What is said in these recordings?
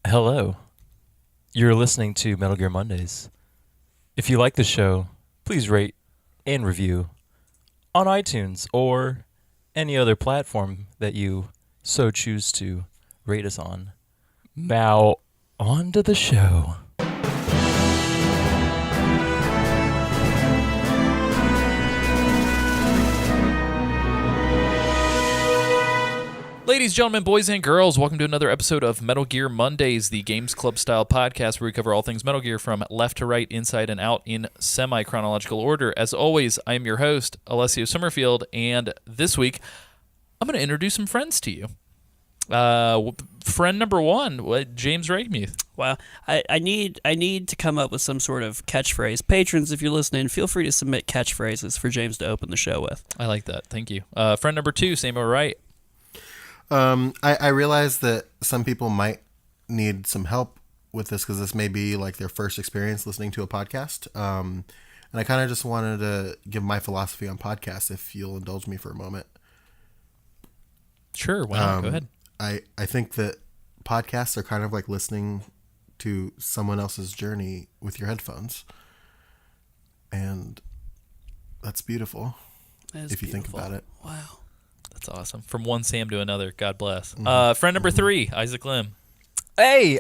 Hello. You're listening to Metal Gear Mondays. If you like the show, please rate and review on iTunes or any other platform that you so choose to rate us on. Now, on to the show. Ladies, gentlemen, boys, and girls, welcome to another episode of Metal Gear Mondays, the Games Club-style podcast where we cover all things Metal Gear from left to right, inside and out in semi-chronological order. As always, I am your host, Alessio Summerfield, and this week, I'm going to introduce some friends to you. Friend number one, James Rakemuth. Wow, I need to come up with some sort of catchphrase. Patrons, if you're listening, feel free to submit catchphrases for James to open the show with. I like that. Thank you. Friend number two, Samuel Wright. I realize that some people might need some help with this because this may be like their first experience listening to a podcast. And I kind of just wanted to give my philosophy on podcasts, if you'll indulge me for a moment. Sure, why not? Go ahead. I think that podcasts are kind of like listening to someone else's journey with your headphones. And that's beautiful if you think about it. Wow. That's awesome. From one Sam to another. God bless. Friend number three, Isaac Lim. Hey,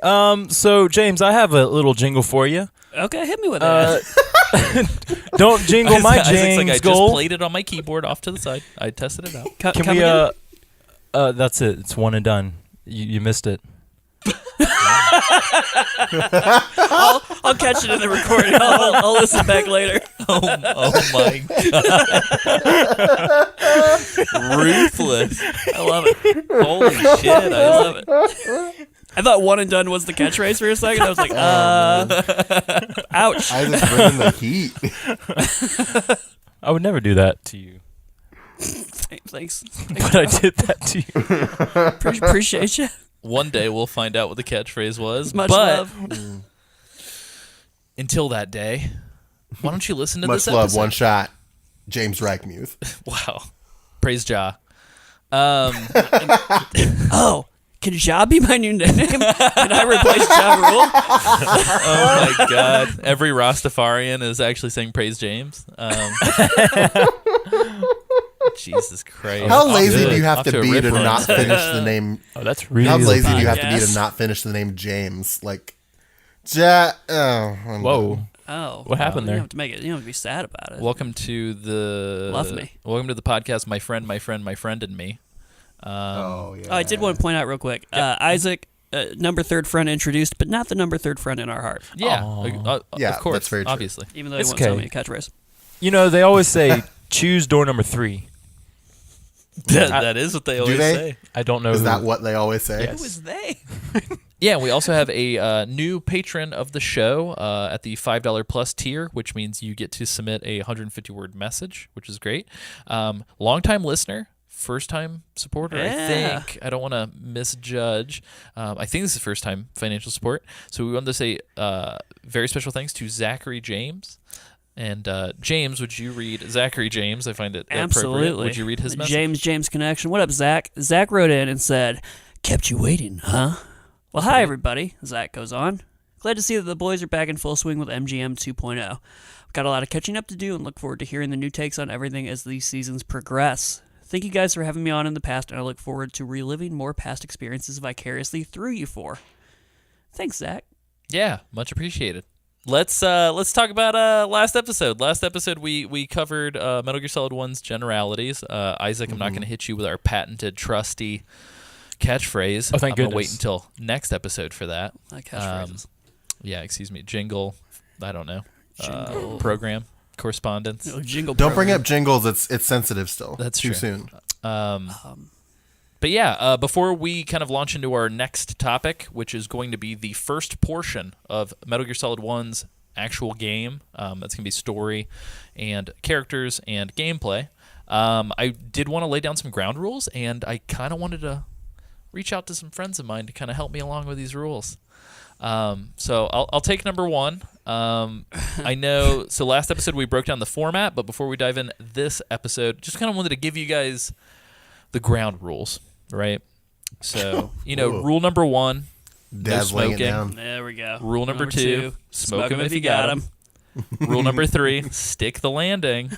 so James, I have a little jingle for you. Okay, hit me with it. Don't jingle my Isaac's James like, I goal. just played it on my keyboard off to the side. I tested it out. Can we, that's it. It's one and done. You missed it. I'll catch it in the recording. I'll listen back later. Oh my God. Ruthless. I love it. Holy shit. I love it. I thought one and done was the catchphrase for a second. I was like, ouch. Isaac's bringing the heat. I would never do that to you. Thanks. But I did that to you. Appreciate you. One day we'll find out what the catchphrase was. Much but love. Until that day, why don't you listen to Much this love, episode? one shot. James Rakemuth. Wow. Praise Jah. Oh, can Ja be my new nickname? Can I replace Ja Rule? Oh my God. Every Rastafarian is actually saying Praise James. Jesus Christ. How lazy Good. do you have Off to a be rip to run. not finish the name? Oh, that's really How lazy do you have to be podcast. to not finish the name James? Like, I'm Whoa. done. Oh. What happened You there? don't have to make it. You don't have to be sad about it. Welcome to the Love me. Welcome to the podcast, my friend, and me. Oh, yeah. I did want to point out real quick. Isaac, number third friend introduced, but not the number third friend in our heart. Yeah, Yeah, of course, that's very true. obviously. Even though he It's won't tell okay. me a catchphrase. You know, they always say, choose door number 3. That is what they always they? say. I don't know Is who. that what they always say? Yes. Who is they? Yeah, we also have a new patron of the show at the $5 plus tier, which means you get to submit a 150-word message, which is great. Longtime listener, first-time supporter, I Yeah. think. I don't want to misjudge. I think this is first-time financial support. So we wanted to say very special thanks to Zachary James. And James, would you read Zachary James? I find it appropriate. Absolutely. Would you read his message? James Connection. What up, Zach? Zach wrote in and said, "Kept you waiting, huh?" Well, hi, everybody. Zach goes on. Glad to see that the boys are back in full swing with MGM 2.0. I've got a lot of catching up to do and look forward to hearing the new takes on everything as these seasons progress. Thank you guys for having me on in the past, and I look forward to reliving more past experiences vicariously through you four. Thanks, Zach. Yeah, much appreciated. Let's talk about last episode. Last episode we covered Metal Gear Solid 1's generalities. Isaac, I'm not going to hit you with our patented trusty catchphrase. Oh, thank I'm gonna goodness. wait until next episode for that. Like catchphrases. Yeah, excuse me. Jingle. I don't know. Jingle. Program. Correspondence. No, jingle Don't bring program. up jingles. It's sensitive still. That's too true. soon. But yeah, before we kind of launch into our next topic, which is going to be the first portion of Metal Gear Solid 1's actual game, that's going to be story and characters and gameplay, I did want to lay down some ground rules, and I kind of wanted to reach out to some friends of mine to kind of help me along with these rules. So I'll take number one. I know, so last episode we broke down the format, but before we dive in this episode, just kind of wanted to give you guys the ground rules, right? So, Whoa. rule number one, dazzling it smoking. down. There we go. Rule number 2, smoke 'em if you got 'em. Rule number 3, stick the landing.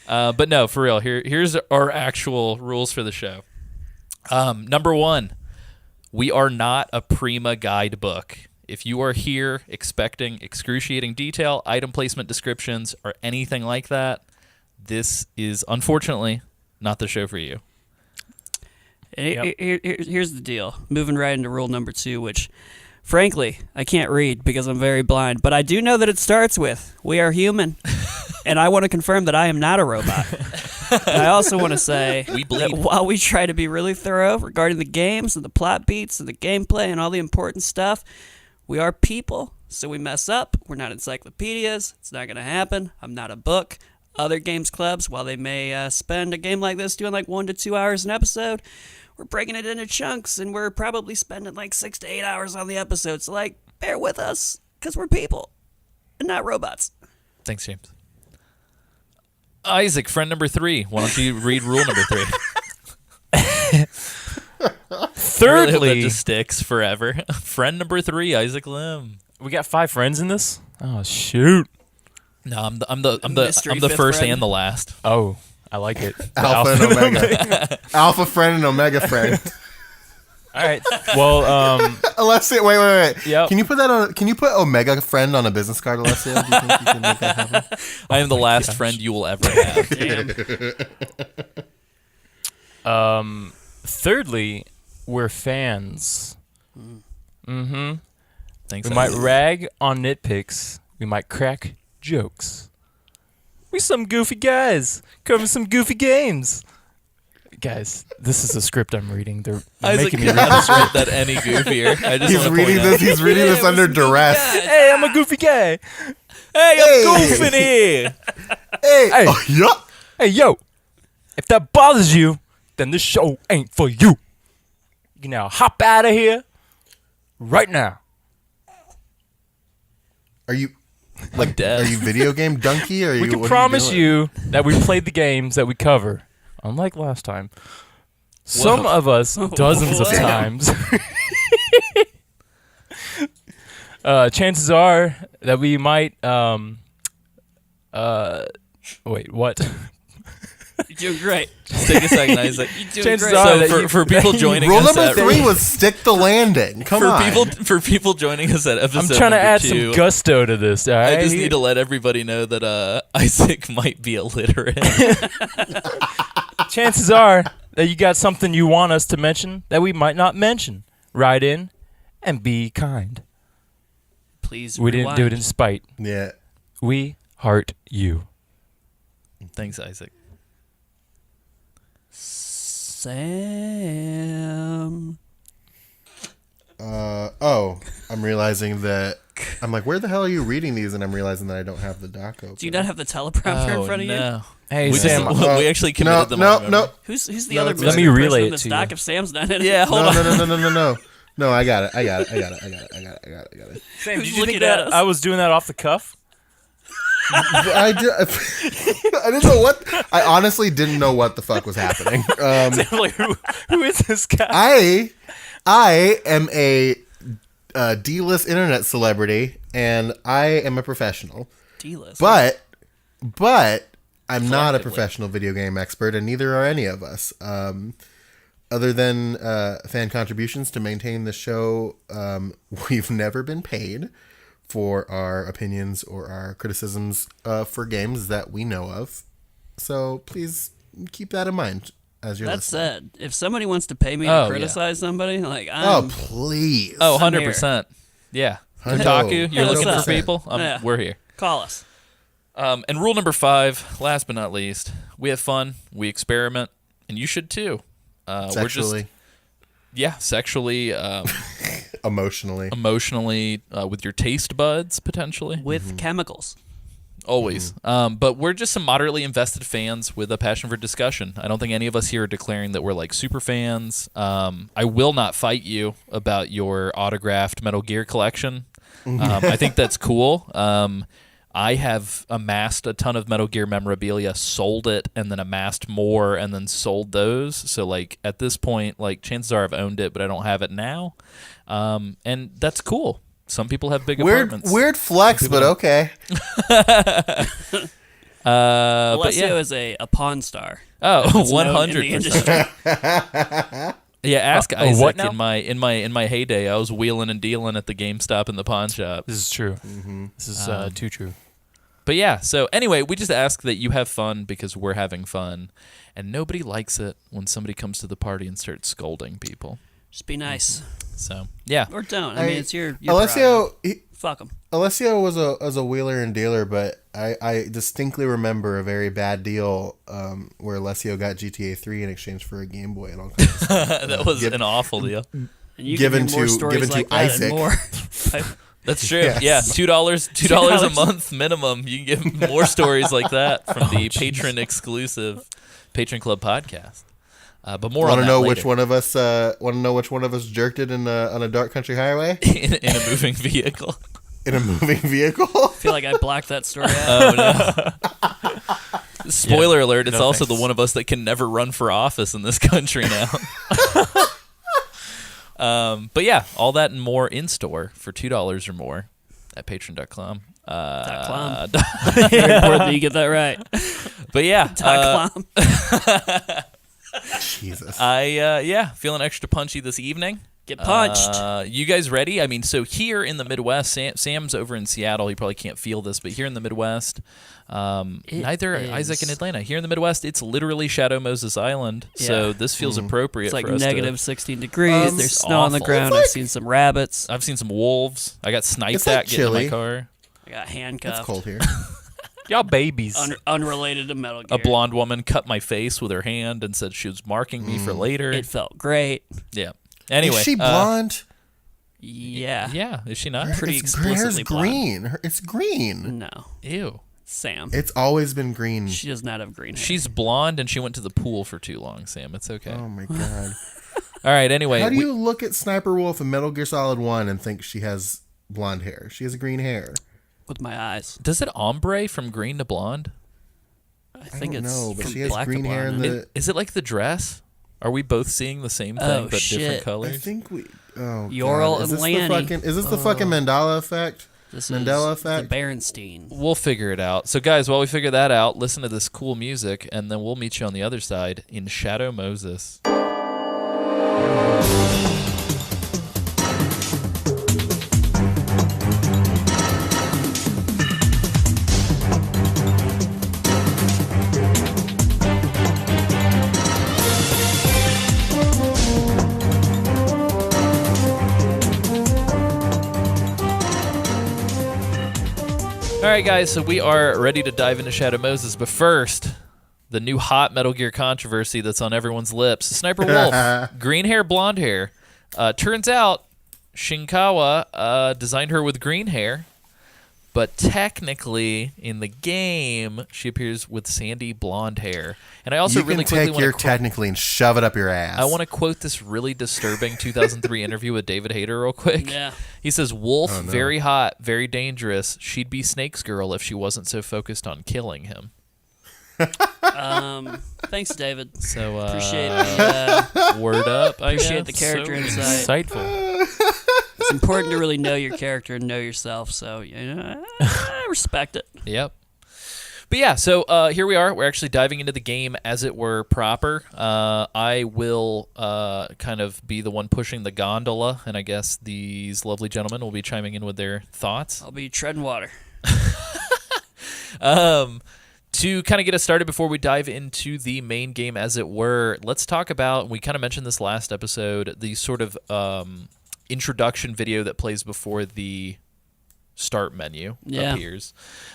But no, for real, here's our actual rules for the show. Number 1, we are not a Prima guidebook. If you are here expecting excruciating detail, item placement descriptions, or anything like that, this is unfortunately not the show for you. Here's the deal. Moving right into rule number 2, which, frankly, I can't read because I'm very blind, but I do know that it starts with, we are human, and I want to confirm that I am not a robot. And I also want to say We that bleed. while we try to be really thorough regarding the games and the plot beats and the gameplay and all the important stuff, we are people, so we mess up. We're not encyclopedias. It's not going to happen. I'm not a book. Other games clubs, while they may spend a game like this doing like 1 to 2 hours an episode, we're breaking it into chunks, and we're probably spending like 6 to 8 hours on the episode. So, like, bear with us, because we're people and not robots. Thanks, James. Isaac, friend number 3. Why don't you read rule number 3? I really hope that Thirdly, just sticks forever. Friend number 3, Isaac Lim. we got 5 friends in this. Oh shoot! No, I'm the Mystery fifth fifth friend. and the last. Oh, I like it. The Alpha and Omega. Alpha friend and Omega friend. All right. Well, Alessio, wait. Yep. Can you put that on? Can you put Omega friend on a business card, Alessio? Do you think you can make that happen? I am the last friend you will ever have. Damn. thirdly, we're fans. Mm-hmm. Thanks. We might Isaac. rag on nitpicks. We might crack jokes. We some goofy guys covering some goofy games. Guys, this is a script I'm reading. They're Isaac making me could read not this. have read that any goofier. I just He's want to reading point out. this. He's reading this under duress. Hey, I'm a goofy guy. Hey, I'm goofing here. Hey, Hey. oh, yeah. Hey, yo, if that bothers you, then this show ain't for you. You can now hop out of here right now. Are you Like dead. are you video game donkey? Or are We you, can what are promise doing? you that we played the games that we cover, unlike last time. Some Whoa. of us, dozens of Whoa. times. Chances are that we might. Wait, what? You're doing great. Just take a second, Isaac. You're doing Chances great. are So that for, you- for people joining Rule us number at 3 was stick the landing. Come on. for people joining us at I'm episode trying to number add 2, some gusto to this. All right? I just need to let everybody know that Isaac might be illiterate. Chances are that you got something you want us to mention that we might not mention. Write in and be kind. Please We didn't do it in rewind. spite. Yeah. We heart you. Thanks, Isaac. Sam. I'm realizing that. I'm like, where the hell are you reading these? And I'm realizing that I don't have the doc open. Do you not have the teleprompter in front of you? no. Hey, We, Sam. just, we actually committed them. on No. Who's the No, other it's mystery Let me relay person in it the to stock you. if Sam's done it? Yeah, hold on. No. No, I got it. I got it. Sam, Who's did you looking think at that us? I was doing that off the cuff? I didn't know what. I honestly didn't know what the fuck was happening. Like, who is this guy? I am a D-list internet celebrity, and I am a professional. D-list. But I'm not a Collectively. professional video game expert, and neither are any of us. Other than fan contributions to maintain the show, we've never been paid for our opinions or our criticisms for games that we know of. So please keep that in mind as you're That listening. said, if somebody wants to pay me Oh, to yeah. criticize somebody, like Oh, I'm, please. Oh, I'm 100%. Yeah. Hundo. Kotaku, you're looking for 100%. people? Yeah. We're here. call us. And rule number 5, last but not least, we have fun, we experiment, and you should too. Sexually, Sexually, emotionally. emotionally, with your taste buds, potentially. With chemicals. Always. But we're just some moderately invested fans with a passion for discussion. I don't think any of us here are declaring that we're like super fans. I will not fight you about your autographed Metal Gear collection. I think that's cool. I have amassed a ton of Metal Gear memorabilia, sold it, and then amassed more, and then sold those. So, like, at this point, like, chances are I've owned it, but I don't have it now. And that's cool. Some people have big apartments. Weird flex, but okay. But Alessio yeah. is a pawn star. Oh, It's known in the 100%. industry. Yeah, ask what Isaac now? in my heyday. I was wheeling and dealing at the GameStop and the pawn shop. This is true. This is too true. But yeah, so anyway, we just ask that you have fun because we're having fun, and nobody likes it when somebody comes to the party and starts scolding people. Just be nice. So yeah, Or don't. I mean, it's your prerogative. Alessio. Fuck them. Alessio was a wheeler and dealer, but I distinctly remember a very bad deal where Alessio got GTA 3 in exchange for a Game Boy and all kinds of stuff. that was an awful deal. And you Given can hear more to- stories given to like that and Isaac. more. That's true. Yes. Yeah, $2 a month minimum. You can get more stories like that from the patron exclusive Patron Club podcast. But more Want on to that know later. which one of us? Want to know which one of us jerked it on a dark country highway in a moving vehicle. in a moving vehicle? I feel like I blacked that story out. Oh no! Spoiler alert! It's no also thanks. the one of us that can never run for office in this country now. But yeah, all that and more in store for $2 or more at patron.com. .com. Very important that you get that right. But yeah, .com. Jesus. feeling extra punchy this evening. Get punched. You guys ready? I mean, so here in the Midwest, Sam's over in Seattle. He probably can't feel this, but here in the Midwest, neither is. Isaac in Atlanta. Here in the Midwest, it's literally Shadow Moses Island. So Yeah. this feels appropriate It's like for us negative 16 degrees. There's It's snow on the awful. ground. It's like- I've seen some rabbits. I've seen some wolves. I got sniped It's like at getting in my chilly. car. I got It's handcuffed. cold here. Y'all babies. Unrelated to Metal Gear. A blonde woman cut my face with her hand and said she was marking me for later. It felt great. Yeah. Anyway, Is she blonde? Yeah. yeah, is she not? Pretty Her hair's explicitly blonde. green. It's green. No. Ew. Sam. It's always been green. She does not have green hair. She's blonde and she went to the pool for too long, Sam. It's okay. Oh my god. All right, anyway. How do you look at Sniper Wolf in Metal Gear Solid 1 and think she has blonde hair? She has green hair. with my eyes. Does it ombre from green to blonde? I think don't it's know, but from she has black to green hair in blonde. the- Is it like the dress? Are we both seeing the same thing Oh, but different shit. I colors? think we. Oh, Yorl God. Is and this Lanny. Is this the fucking Mandela effect? This Mandela is effect? the Berenstein. We'll figure it out. So, guys, while we figure that out, listen to this cool music, and then we'll meet you on the other side in Shadow Moses. All right, guys, so we are ready to dive into Shadow Moses, but first, the new hot Metal Gear controversy that's on everyone's lips. Sniper Wolf, green hair, blonde hair. Turns out Shinkawa designed her with green hair, but technically in the game she appears with sandy blonde hair. And I also You can really quickly take want your to technically and shove it up your ass. I want to quote this really disturbing 2003 interview with David Hayter real quick. Yeah. He says, Wolf, Oh, no. very hot, very dangerous. She'd be Snake's girl if she wasn't so focused on killing him. Thanks, David. So, Appreciate the word up. I appreciate guess. the character So insight. insightful. It's important to really know your character and know yourself. So I respect it. Yep. But yeah, so here we are. We're actually diving into the game as it were proper. I will kind of be the one pushing the gondola, and I guess these lovely gentlemen will be chiming in with their thoughts. I'll be treading water. To kind of get us started before we dive into the main game, as it were, let's talk about, we kind of mentioned this last episode, the sort of introduction video that plays before the start menu Yeah. appears.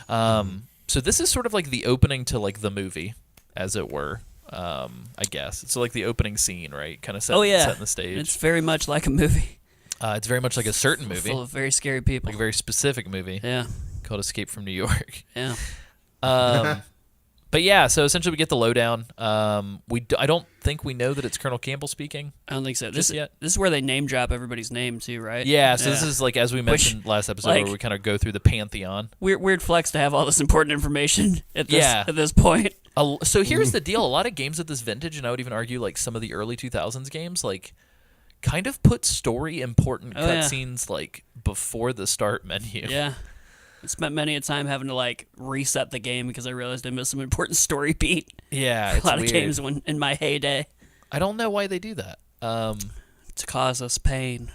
So this is sort of like the opening to like the movie, as it were, I guess. It's like the opening scene, right? Kind of Oh yeah, setting the stage. It's very much like a movie. It's very much like a certain movie, full of very scary people. like a very specific movie Yeah, called Escape from New York. yeah. But But yeah, so essentially we get the lowdown. I don't think we know that it's Colonel Campbell speaking. I don't think so. Just yet. This is where they name drop everybody's name too, right? Yeah, so this is like, as we mentioned last episode, like, where we kind of go through the pantheon. Weird flex to have all this important information at this Yeah. at this point. So here's the deal. A lot of games at this vintage, and I would even argue like some of the early 2000s games, like kind of put story important cutscenes like before the start menu. Yeah. I spent many a time having to like reset the game because I realized I missed some important story beat. Yeah, A lot weird. of games in my heyday I don't know why they do that. to cause us pain.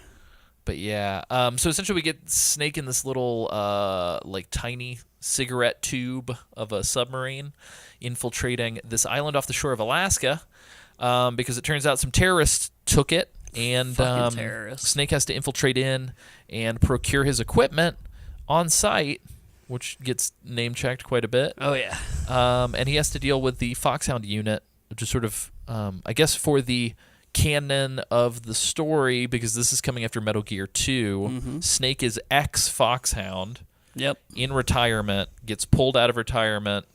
But yeah, so essentially we get Snake in this little like tiny cigarette tube of a submarine infiltrating this island off the shore of Alaska because it turns out some terrorists took it, and Fucking terrorists. Snake has to infiltrate in and procure his equipment on site, which gets name-checked quite a bit. Oh yeah. And he has to deal with the Foxhound unit, which is sort of, I guess, for the canon of the story, because this is coming after Metal Gear 2. Snake is ex-Foxhound Yep. in retirement, gets pulled out of retirement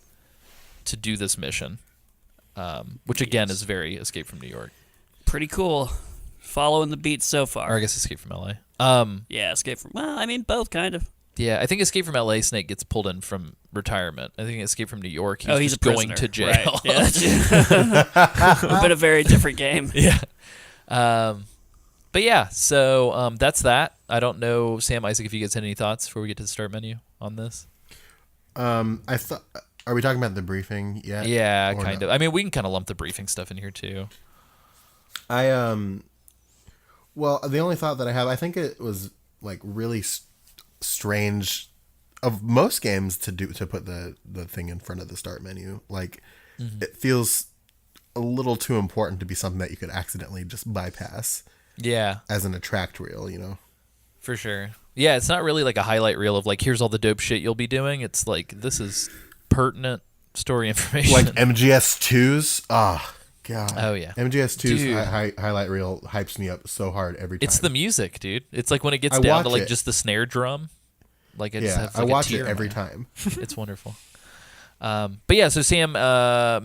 to do this mission, which again is very Escape from New York. Pretty cool. Following the beats so Or I far. guess Escape from LA. Yeah, Escape from. Well, I mean both kind of. Yeah, I think Escape from LA, Snake gets pulled in from retirement. I think Escape from New York, He's just a going prisoner. to jail. Right. Yeah. But a very different game. Yeah. But yeah, so that's that. I don't know, Sam, Isaac, if you guys had any thoughts before we get to the start menu on this. I thought. Are we talking about the briefing yet? Yeah, Or kind no? of. I mean, we can kind of lump the briefing stuff in here too. Well, the only thought that I have, I think it was like really strange of most games to put the thing in front of the start menu. Like it feels a little too important to be something that you could accidentally just bypass Yeah, as an attract reel, you know? for sure. Yeah, it's not really like a highlight reel of like, here's all the dope shit you'll be doing. It's like, this is pertinent story information. Like MGS2's, God. Oh, yeah. MGS2's Dude. highlight reel hypes me up so hard every time. It's the music, dude. It's like when it gets I down to watch like it. just the snare drum. Like, I just Yeah, have I like watch a tear it in every my eye. time. It's wonderful. But yeah, so Sam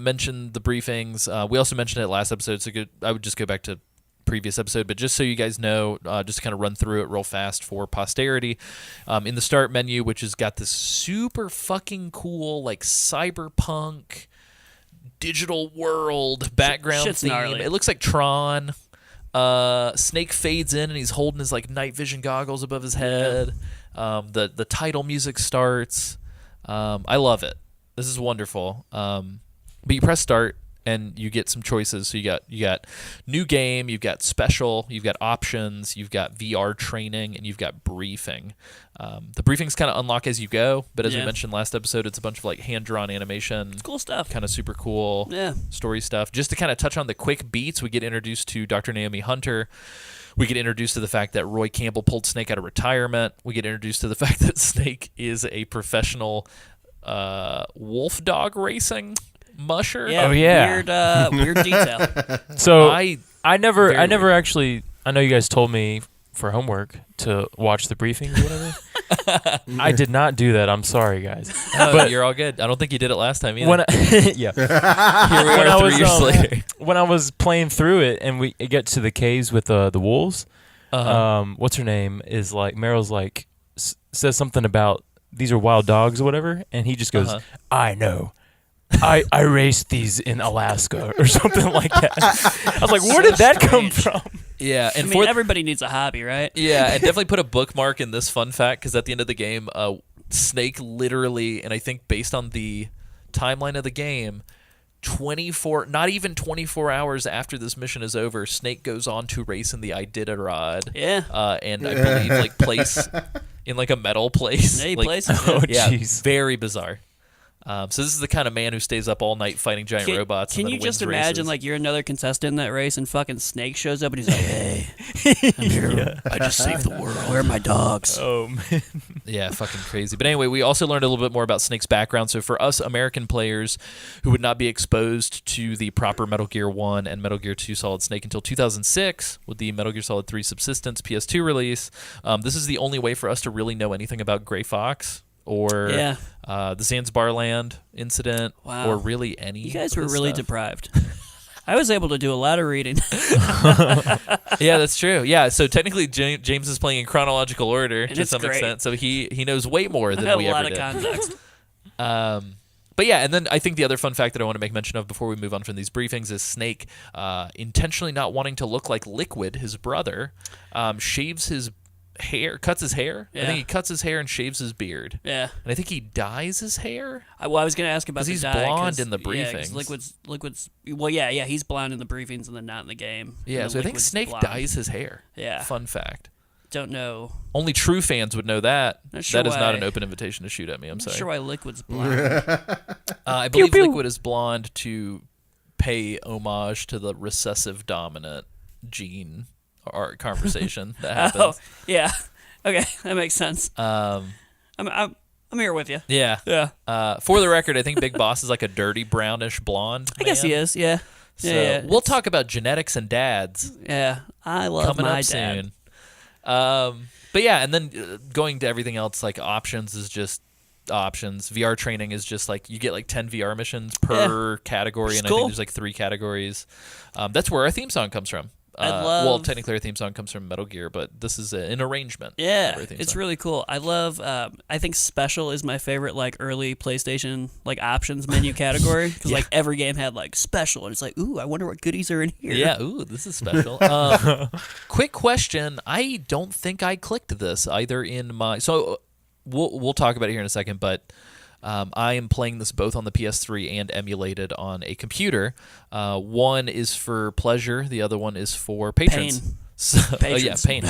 mentioned the briefings. We also mentioned it last episode, so I would just go back to previous episode, but just so you guys know, just to kind of run through it real fast for posterity. In the start menu, which has got this super fucking cool, like cyberpunk digital world background Shit's theme. gnarly. It looks like Tron. Snake fades in and he's holding his like night vision goggles above his head. The title music starts. I love it. This is wonderful. But you press start and you get some choices. So you got new game, you've got special, you've got options, you've got VR training, and you've got briefing. The briefings kind of unlock as you go, but as we Yeah. mentioned last episode, it's a bunch of like hand-drawn animation, It's cool stuff. kind of super cool Yeah. story stuff. Just to kind of touch on the quick beats, we get introduced to Dr. Naomi Hunter. We get introduced to the fact that Roy Campbell pulled Snake out of retirement. We get introduced to the fact that Snake is a professional wolf dog racing musher. Yeah. Oh, yeah. Weird detail. So I I never very weird. actually. I know you guys told me for homework to watch the briefings or whatever. I did not do that. I'm sorry, guys. but you're all good. I don't think you did it last time either. When yeah, Here we when are I 3 was, years later. when I was playing through it and we get to the caves with the wolves, what's her name is like Meryl's like says something about these are wild dogs or whatever, and he just goes, I know. I raced these in Alaska or something like that. I was like, where did that come from? Yeah, I and mean, everybody needs a hobby, right? yeah, and definitely put a bookmark in this fun fact because at the end of the game, Snake literally, and I think based on the timeline of the game, 24, not even 24 hours after this mission is over, Snake goes on to race in the Iditarod. Yeah. And I believe like place in like a metal place. Yeah, he like, plays it. Oh, yeah, jeez. very bizarre. So this is the kind of man who stays up all night fighting giant robots. Can and then you just wins imagine races. like you're another contestant in that race and fucking Snake shows up and he's like, "Hey, I'm here. I just saved the world. Where are my dogs?" Oh man. Yeah, fucking crazy. But anyway, we also learned a little bit more about Snake's background. So for us American players who would not be exposed to the proper Metal Gear 1 and Metal Gear 2 Solid Snake until 2006 with the Metal Gear Solid 3 Subsistence PS2 release, this is the only way for us to really know anything about Gray Fox or Yeah. the Zanzibar Land incident, Wow. or really any. You guys of were this really stuff. deprived. I was able to do a lot of reading. Yeah, that's true. Yeah, so technically James is playing in chronological order And to it's some great. extent, so he knows way more I than have we a lot ever of did. context. But yeah, and then I think the other fun fact that I want to make mention of before we move on from these briefings is Snake, intentionally not wanting to look like Liquid, his brother, shaves his hair, cuts his hair. I Yeah. think he cuts his hair and shaves his beard. Yeah. And I think he dyes his hair. I was going to ask about 'Cause the he's dye, blonde in the 'cause briefings. Liquid's. Well, yeah, he's blonde in the briefings and then not in the game. Yeah, And so I think Liquid's Snake blonde. dyes his hair. Yeah. Fun fact. Don't know. Only true fans would know that. Not sure That is not why. an open invitation to shoot at me. I'm Not sorry. sure why Liquid's blonde. I believe pew. Liquid is blonde to pay homage to the recessive dominant gene art conversation that happens. Oh, yeah. Okay, that makes sense. I'm here with you. Yeah. Yeah. For the record, I think Big Boss is like a dirty brownish blonde. I guess he is. Yeah. So Yeah. we'll talk about genetics and dads Yeah. I love coming my up dad. soon. But yeah, and then going to everything else, like options is just options. VR training is just like you get like 10 VR missions per category, It's and I cool. think there's like 3 categories. That's where our theme song comes from. I well, love- technically our theme song comes from Metal Gear, but this is an arrangement. Yeah, of our theme it's song. really cool. I love. I think special is my favorite, like early PlayStation like options menu category because like every game had like special, and it's like, ooh, I wonder what goodies are in here. Yeah, ooh, this is special. Quick question. I don't think I clicked this either in my. So we'll talk about it here in a second, but I am playing this both on the PS3 and emulated on a computer. One is for pleasure, the other one is for patrons. Pain. So, Patrons. pain.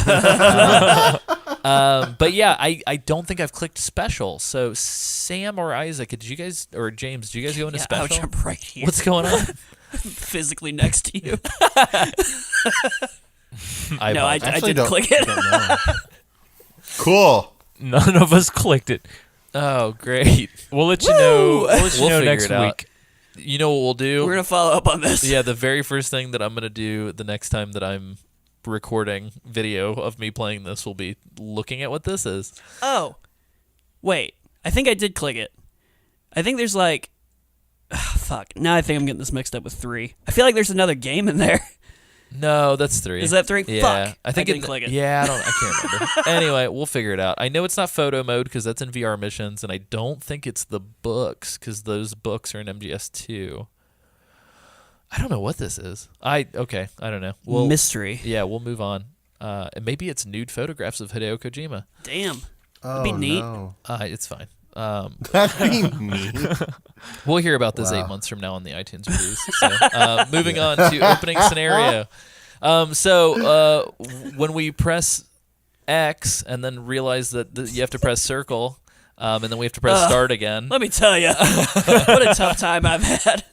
But yeah, I don't think I've clicked special. So Sam or Isaac, did you guys, or James, did you guys go into Yeah, I'll special? jump right here. What's going on? physically next to you? I No, I apologize. Actually, didn't click it. don't know. Cool. None of us clicked it. Oh, great. We'll let you know. We'll let you We'll know figure next it out. week. You know what we'll do? We're gonna follow up on this. Yeah, the very first thing that I'm going to do the next time that I'm recording video of me playing this will be looking at what this is. Oh, wait. I think I did click it. I think there's like, fuck. Now I think I'm getting this mixed up with 3. I feel like there's another game in there. No, that's 3. Is that 3? Yeah. Fuck. I think didn't click it. Yeah, I can't remember. Anyway, we'll figure it out. I know it's not photo mode because that's in VR missions, and I don't think it's the books because those books are in MGS2. I don't know what this is. I don't know. Mystery. Yeah, we'll move on. And maybe it's nude photographs of Hideo Kojima. Damn. Oh, be neat. No. It's fine. That'd be neat. We'll hear about this Wow. 8 months from now on the iTunes reviews. So, moving on to opening scenario. So when we press X and then realize that you have to press circle, and then we have to press start again. Let me tell you, what a tough time I've had.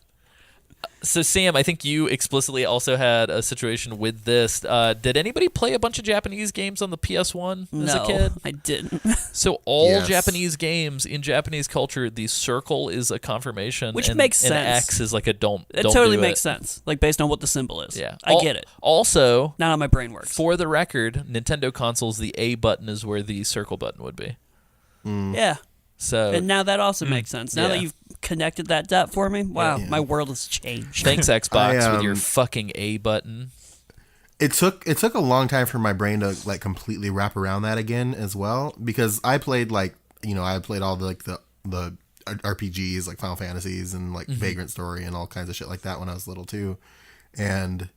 So Sam, I think you explicitly also had a situation with this. Did anybody play a bunch of Japanese games on the PS1 as a No, kid? I didn't. So all Yes. Japanese games in Japanese culture, the circle is a confirmation, Which and, makes and sense. X is like a don't. It don't totally do makes it. sense, like based on what the symbol is. Yeah, I get it. Also, Not how my brain works. for the record, Nintendo consoles, the A button is where the circle button would be. Yeah, So and now that also makes sense. Now that yeah. you've connected that dot for me, wow, Yeah. my world has changed. thanks Xbox I, with your um, fucking A button. It took a long time for my brain to like completely wrap around that again as well, because I played I played all the RPGs like Final Fantasies and like Vagrant Story and all kinds of shit like that when I was little too, and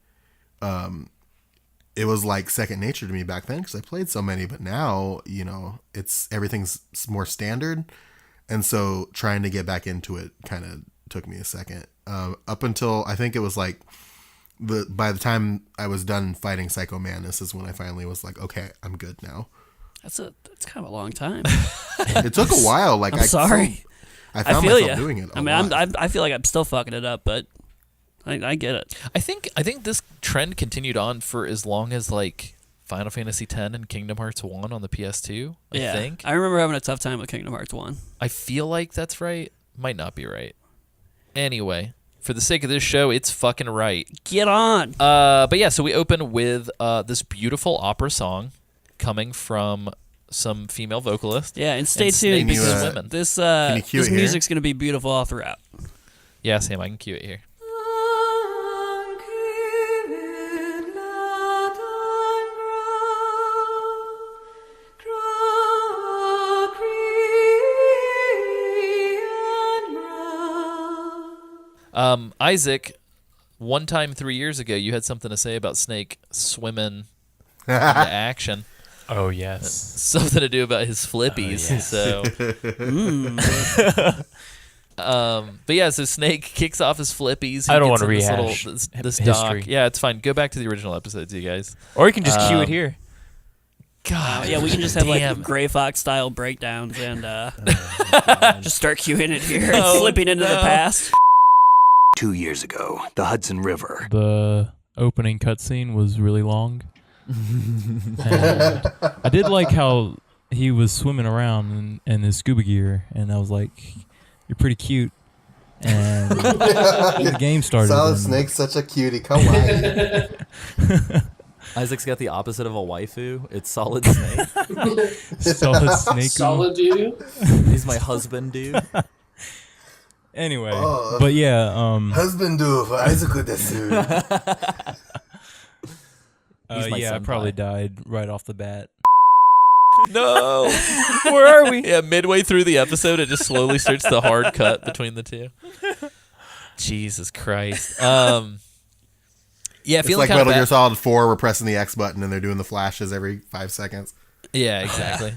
it was like second nature to me back then because I played so many. But now everything's more standard, and so trying to get back into it kind of took me a second. Up until I think it was like. By the time I was done fighting Psycho Manus is when I finally was like, okay, I'm good now. That's kind of a long time. It took a while. Like I'm sorry. I I found feel myself you. doing it. I mean, I feel like I'm still fucking it up, but I get it. I think this trend continued on for as long as like Final Fantasy X and Kingdom Hearts 1 on the PS2. Yeah, I think. I remember having a tough time with Kingdom Hearts 1. I feel like that's right. Might not be right. Anyway, for the sake of this show, it's fucking right. Get on. But yeah, so we open with this beautiful opera song coming from some female vocalist. Yeah, and stay And Snake tuned is because women. this you cue this it here? music's gonna be beautiful all throughout. Yeah, Sam, I can cue it here. Isaac, one time 3 years ago, you had something to say about Snake swimming into action. Oh yes. Something to do about his flippies. yes. So, but yeah, so Snake kicks off his flippies. He I don't gets wanna in this rehash this history. dock. Yeah, it's fine. Go back to the original episodes, you guys. Or you can just cue it here. God, Yeah, we can just have damn. like Gray Fox style breakdowns and just start queuing it here, Oh, and slipping into the no. past. 2 years ago, the Hudson River. The opening cutscene was really long. And I did like how he was swimming around in his scuba gear, and I was like, "You're pretty cute." And the game started. Solid and- Snake's such a cutie. Kawaii. Isaac's got the opposite of a waifu. It's Solid Snake. Solid Snake. Solid dude. He's my husband, dude. Anyway, Oh. but yeah, Husband do for Isaac desu. He's my yeah, I senpai. probably died right off the bat. No. Where are we? Yeah, midway through the episode, it just slowly starts the hard cut between the two. Jesus Christ. Yeah, It's feeling like kind of Metal Gear bad. Solid 4. We're pressing the X button and they're doing the flashes every 5 seconds. Yeah, exactly.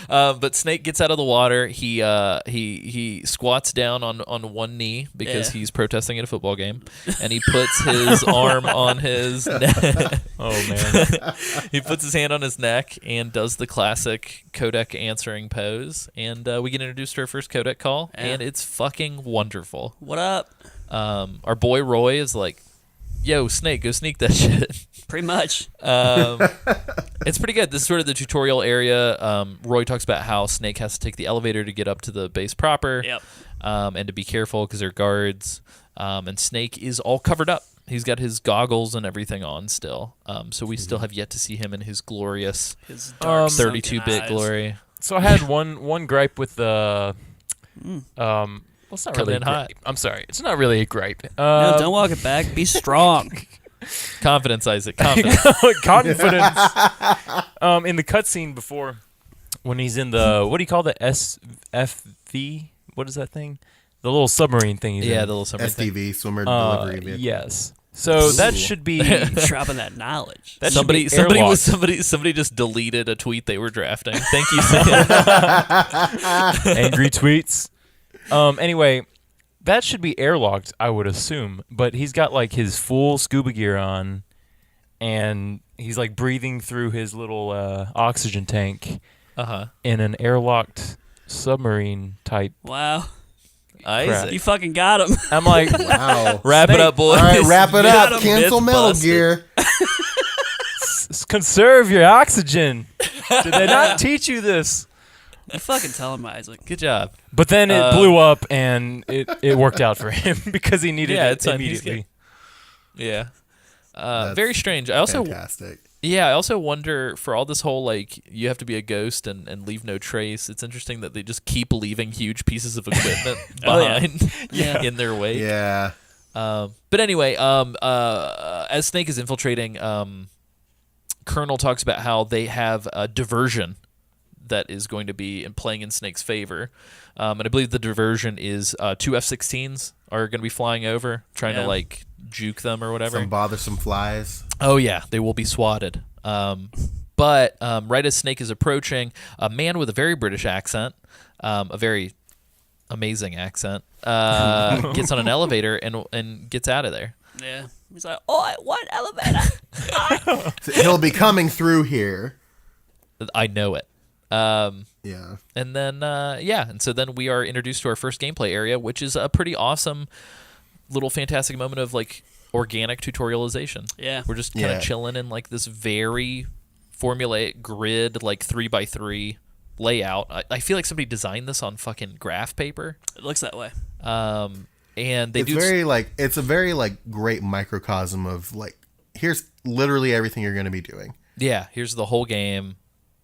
But Snake gets out of the water. He squats down on one knee because Yeah. he's protesting at a football game, and he puts his arm on his neck. Oh man. He puts his hand on his neck and does the classic codec answering pose, and we get introduced to our first codec call, Yeah. and it's fucking wonderful. What up? Our boy Roy is like, "Yo, Snake, go sneak that shit." Pretty much. It's pretty good. This is sort of the tutorial area. Roy talks about how Snake has to take the elevator to get up to the base proper, Yep. and to be careful because there are guards. And Snake is all covered up. He's got his goggles and everything on still. So we still have yet to see him in his glorious His dark, sunken 32-bit eyes. glory. So I had one gripe with the well, it's not Coming really in a hot. gripe. I'm sorry, it's not really a gripe. No, don't walk it back. Be strong. Confidence, Isaac. Confidence. Confidence. In the cutscene before, when he's in the what do you call the SFV? What is that thing? The little submarine thing. He's Yeah, in. the little summary thing. SDV, swimmer delivery vehicle. Yes. So that should be Dropping that knowledge. that Somebody should be airlocked. somebody just deleted a tweet they were drafting. Thank you, Sam. Angry tweets. Anyway, that should be airlocked, I would assume. But he's got like his full scuba gear on, and he's like breathing through his little oxygen tank in an airlocked submarine type. Wow. Isaac. You fucking got him. I'm like, Wow. Wrap it up, boys. All right, wrap it Got up. him. Cancel Myth Metal busted. Gear. conserve your oxygen. Did they not teach you this? You fucking tell him, Isaac. Good job. But then it blew up, and it worked out for him because he needed Yeah, it it's fine. He's immediately. Yeah. That's Very strange. I also Fantastic. I also wonder for all this whole like you have to be a ghost and leave no trace. It's interesting that they just keep leaving huge pieces of equipment Oh, yeah. behind Yeah. in their wake. Yeah. But anyway, as Snake is infiltrating, Colonel talks about how they have a diversion that is going to be playing in Snake's favor. And I believe the diversion is two F-16s are going to be flying over, trying to Yeah. like juke them or whatever. Some bothersome flies. Oh yeah, they will be swatted. But right as Snake is approaching, a man with a very British accent, a very amazing accent, gets on an elevator and gets out of there. Yeah. He's like, oh, I want elevator. He'll be coming through here. I know it. Yeah. And then and so then we are introduced to our first gameplay area, which is a pretty awesome little fantastic moment of like organic tutorialization. Yeah. We're just kind of Yeah. chilling in like this very formulaic grid, like 3x3 layout. I feel like somebody designed this on fucking graph paper. It looks that way. And they It's do very like it's a very like great microcosm of like here's literally everything you're going to be doing. Yeah, here's the whole game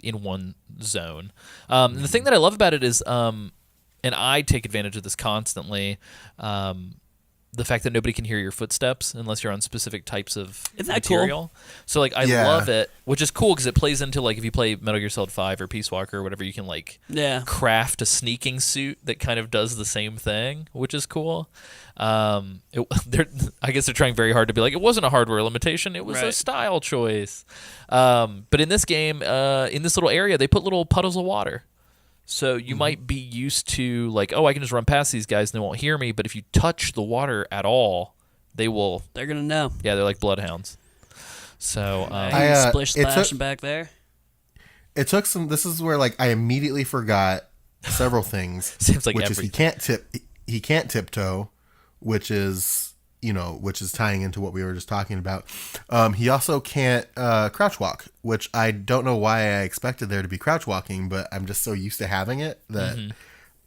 in one zone. And the thing that I love about it is, and I take advantage of this constantly, the fact that nobody can hear your footsteps unless you're on specific types of Isn't that cool? material. So like I Yeah. love it, which is cool because it plays into like if you play Metal Gear Solid 5 or Peace Walker or whatever, you can like Yeah. craft a sneaking suit that kind of does the same thing, which is cool. I guess they're trying very hard to be like, it wasn't a hardware limitation, it was a Right. style choice. But in this game, in this little area, they put little puddles of water. So you might be used to like, oh, I can just run past these guys and they won't hear me. But if you touch the water at all, they will. They're gonna know. Yeah, they're like bloodhounds. So Splish it took- splashing back there. It took some. This is where like I immediately forgot several things. seems like which everything. is he can't tiptoe, which is tying into what we were just talking about. He also can't crouch walk, which I don't know why I expected there to be crouch walking, but I'm just so used to having it that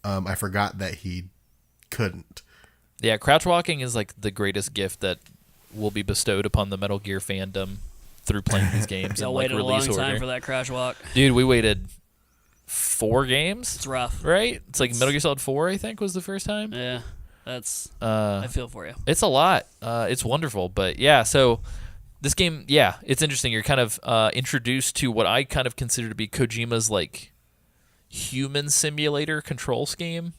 I forgot that he couldn't. Yeah, crouch walking is like the greatest gift that will be bestowed upon the Metal Gear fandom through playing these games Y'all in like waited a long release time order. for that crash walk. Dude, we waited 4 games, It's rough. right? It's like Metal Gear Solid 4, I think, was the first time. Yeah, that's. I feel for you. It's a lot. It's wonderful, but yeah. So this game, yeah, it's interesting. You're kind of introduced to what I kind of consider to be Kojima's like human simulator control scheme.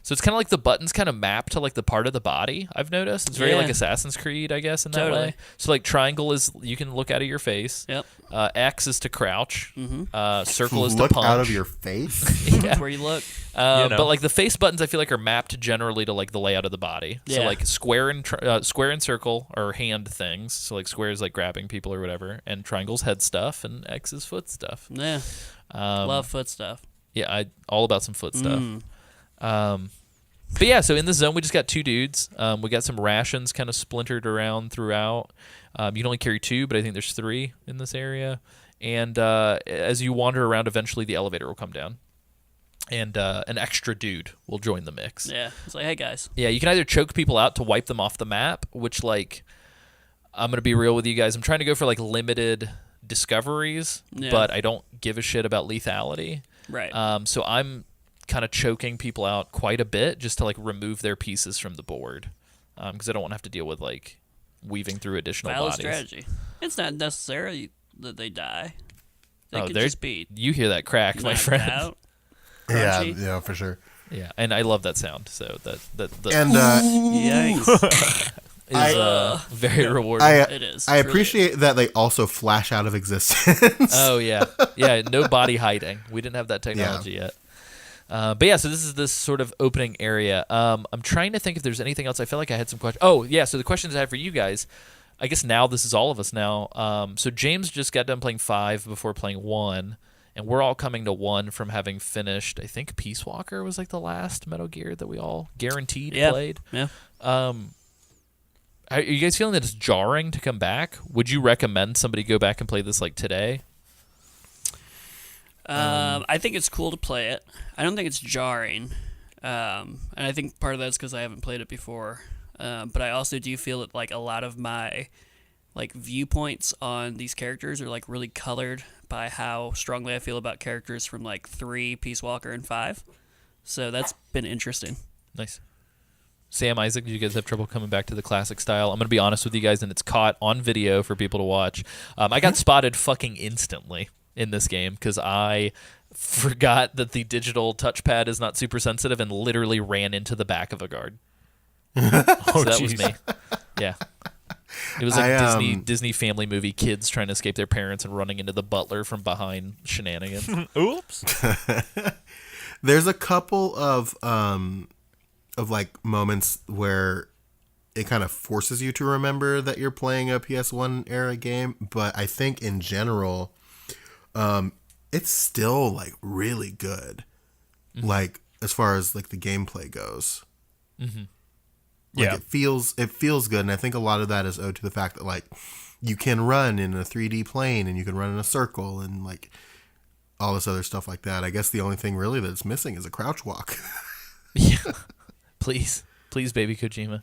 So it's kind of like the buttons kind of map to like the part of the body. I've noticed it's very like Yeah. Assassin's Creed, I guess, in that Totally. way. So like triangle is you can look out of your face. Yep. X is to crouch. Circle is Look to punch. out of your face. That's where you look. But like the face buttons, I feel like are mapped generally to like the layout of the body. So Yeah. like square and circle are hand things. So like square is like grabbing people or whatever, and triangle's head stuff, and X is foot stuff. Yeah. Love foot stuff. Yeah, I all about some foot stuff. But yeah, so in this zone we just got 2 dudes. We got some rations kind of splintered around throughout. You can only carry 2, but I think there's 3 in this area. And as you wander around, eventually the elevator will come down, and an extra dude will join the mix. Yeah. It's like, hey guys. Yeah, you can either choke people out to wipe them off the map, which like I'm gonna be real with you guys. I'm trying to go for like limited discoveries, Yeah. but I don't give a shit about lethality. Right. So I'm kind of choking people out quite a bit just to like remove their pieces from the board, because I don't want to have to deal with like weaving through additional Valid bodies. strategy. It's not necessarily that they die. They could there- just be You hear that crack, my knocked friend? out. Yeah, Crunchy. yeah, for sure. Yeah, and I love that sound. So that And Yikes. is very rewarding. It is. I It really appreciate that they also flash out of existence. Oh yeah, no body hiding. We didn't have that technology yet. But yeah, so this is this sort of opening area. I'm trying to think if there's anything else. I feel like I had some questions. Oh yeah, so the questions I have for you guys. I guess now this is all of us now. So James just got done playing 5 before playing 1, and we're all coming to 1 from having finished. I think Peace Walker was like the last Metal Gear that we all guaranteed Yeah. played. Yeah. Are you guys feeling that it's jarring to come back? Would you recommend somebody go back and play this like today? I think it's cool to play it. I don't think it's jarring. And I think part of that's because I haven't played it before. But I also do feel that like a lot of my like viewpoints on these characters are like really colored by how strongly I feel about characters from like 3, Peace Walker, and 5. So that's been interesting. Nice. Sam, Isaac, did you guys have trouble coming back to the classic style? I'm going to be honest with you guys, and it's caught on video for people to watch. I got spotted fucking instantly in this game because I forgot that the digital touchpad is not super sensitive and literally ran into the back of a guard. So that was me. Yeah. It was like Disney family movie, kids trying to escape their parents and running into the butler from behind shenanigans. Oops. There's a couple of like moments where it kind of forces you to remember that you're playing a PS1 era game, but I think in general, it's still like really good. Mm-hmm. Like as far as like the gameplay goes. Mm-hmm. Like Yeah. it feels good, and I think a lot of that is owed to the fact that like you can run in a 3D plane and you can run in a circle and like all this other stuff like that. I guess the only thing really that's missing is a crouch walk. Yeah. Please, baby Kojima.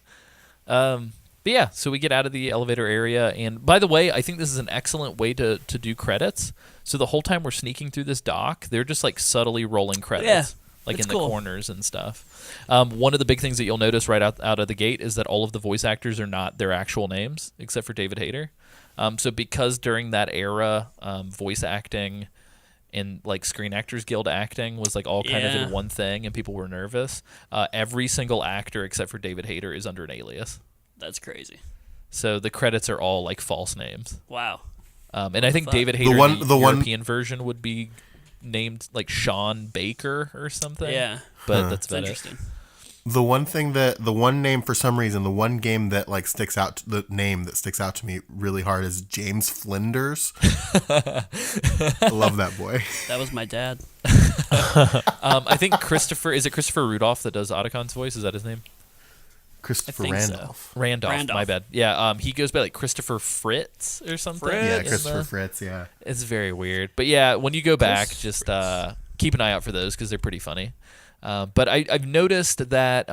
But yeah, so we get out of the elevator area, and by the way, I think this is an excellent way to do credits. So the whole time we're sneaking through this dock, they're just like subtly rolling credits, Yeah, like it's in cool. the corners and stuff. One of the big things that you'll notice right out of the gate is that all of the voice actors are not their actual names, except for David Hayter. So because during that era, voice acting and like Screen Actors Guild acting was like all kind of Yeah. in one thing, and people were nervous. Every single actor except for David Hayter is under an alias. That's crazy. So the credits are all like false names. Wow. And I think fuck? David Hayter, one- the the one- European version, would be named like Sean Baker or something. Yeah. But that's It's about it. interesting. The one name for some reason, the one game that like sticks out, the name that sticks out to me really hard is James Flinders. I love that boy. That was my dad. I think Christopher Rudolph that does Otacon's voice? Is that his name? Christopher think so. Randolph. Randolph. My bad. Yeah. He goes by like Christopher Fritz or something. Yeah, in Christopher the- Fritz. Yeah. It's very weird. But yeah, when you go back, just keep an eye out for those because they're pretty funny. But I've noticed that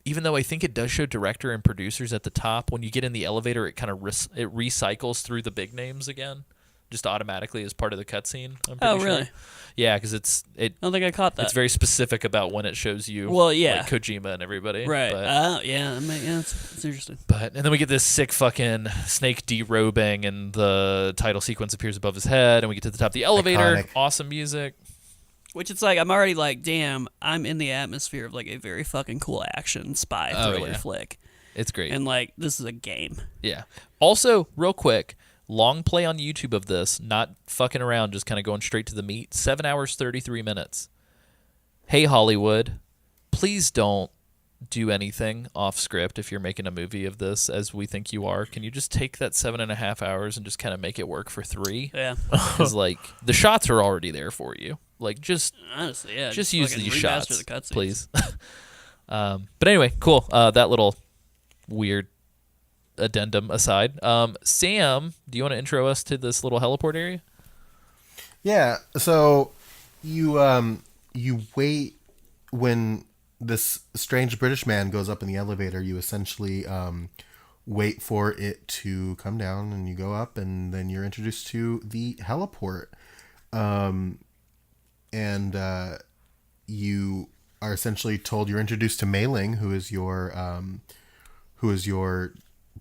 even though I think it does show director and producers at the top, when you get in the elevator, it kind of it recycles through the big names again, just automatically as part of the cutscene. I'm pretty Oh, sure. really? Yeah, because I don't think I caught that. it's very specific about when it shows you. Well, yeah. like Kojima and everybody. right. But, Yeah. It's interesting. and then we get this sick fucking Snake derobing, and the title sequence appears above his head, and we get to the top of the elevator. Iconic. Awesome music. Which it's like I'm already like, damn, I'm in the atmosphere of like a very fucking cool action spy thriller yeah. flick, It's great. and like this is a game. Yeah. Also, real quick, long play on YouTube of this, not fucking around, just kind of going straight to the meat. 7 hours, 33 minutes. Hey, Hollywood, please don't do anything off script if you're making a movie of this, as we think you are. Can you just take that 7.5 hours and just kind of make it work for 3? Yeah. Because, like, the shots are already there for you. Like, just Honestly, yeah. just use fucking these remaster shots, the cutscenes. please. But anyway, cool. That little weird addendum aside. Sam, do you want to intro us to this little heliport area? Yeah. So you wait when this strange British man goes up in the elevator. You essentially wait for it to come down, and you go up, and then you're introduced to the heliport. And you are essentially told you're introduced to Mei Ling, who is your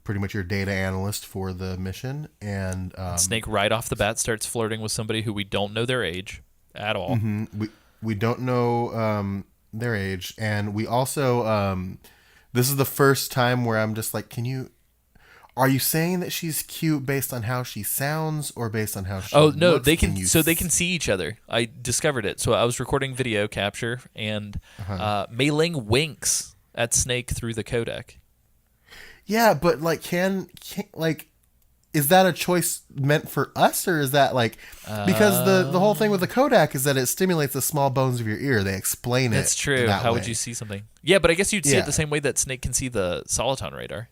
pretty much your data analyst for the mission. And Snake right off the bat starts flirting with somebody who we don't know their age at all. we don't know their age, and we also this is the first time where I'm just like, are you saying that she's cute based on how she sounds or based on how she Oh no, looks? they can they can see each other. I discovered it. So I was recording video capture, and Mei Ling winks at Snake through the codec. Yeah, but like can like is that a choice meant for us, or is that like because the whole thing with the Kodak is that it stimulates the small bones of your ear. They explain it. That's true. that How would way. you see something? Yeah, but I guess you'd see it Yeah. the same way that Snake can see the Soliton radar.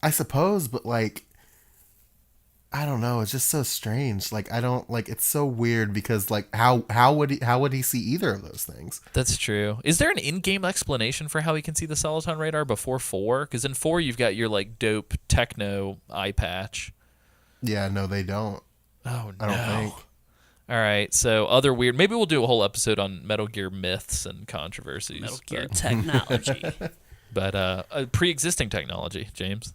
I suppose, but like I don't know, it's just so strange. Like I don't like it's so weird because like how would he see either of those things? That's true. Is there an in-game explanation for how he can see the Soliton radar before 4? Because in 4 you've got your like dope techno eye patch. Yeah, no, they don't. Oh no. I don't think. All right, so other weird. Maybe we'll do a whole episode on Metal Gear myths and controversies. Metal Gear technology. But pre-existing technology, James.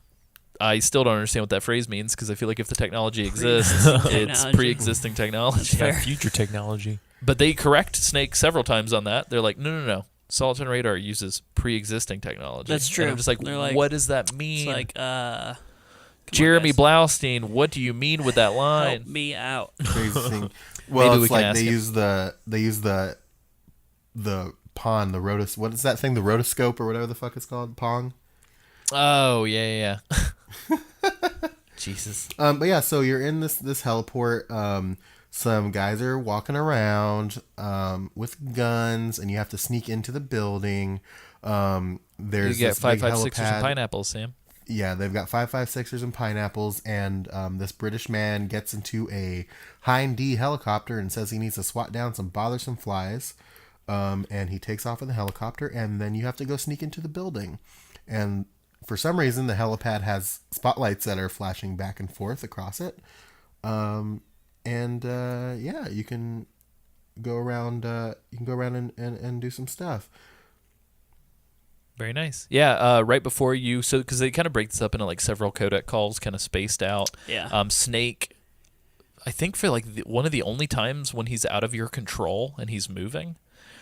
I still don't understand what that phrase means because I feel like if the technology exists, it's technology. pre-existing technology. Fair. Future technology. But they correct Snake several times on that. They're like, no. Soliton radar uses pre-existing technology. That's true. And I'm just like, They're like- what does that It's mean? like, Jeremy guys. Blaustein, what do you mean with that line? help me out. Crazy thing. Well, Maybe we it's can like ask they him. use the Pong, the rotos. What is that thing? The rotoscope or whatever the fuck it's called. Pong. Oh, yeah. Jesus. But yeah, so you're in this heliport. Some guys are walking around with guns, and you have to sneak into the building. You There's get this big 5.56 helipad. and pineapples, Sam. Yeah, they've got 5.56ers and pineapples, and this British man gets into a Hind D helicopter and says he needs to swat down some bothersome flies. And he takes off in the helicopter, and then you have to go sneak into the building. And For some reason, the helipad has spotlights that are flashing back and forth across it. Yeah, you can go around. And do some stuff. Very nice. Yeah, right before you, so because they kind of break this up into like several codec calls, kind of spaced out. Yeah. Snake, I think for like one of the only times when he's out of your control and he's moving,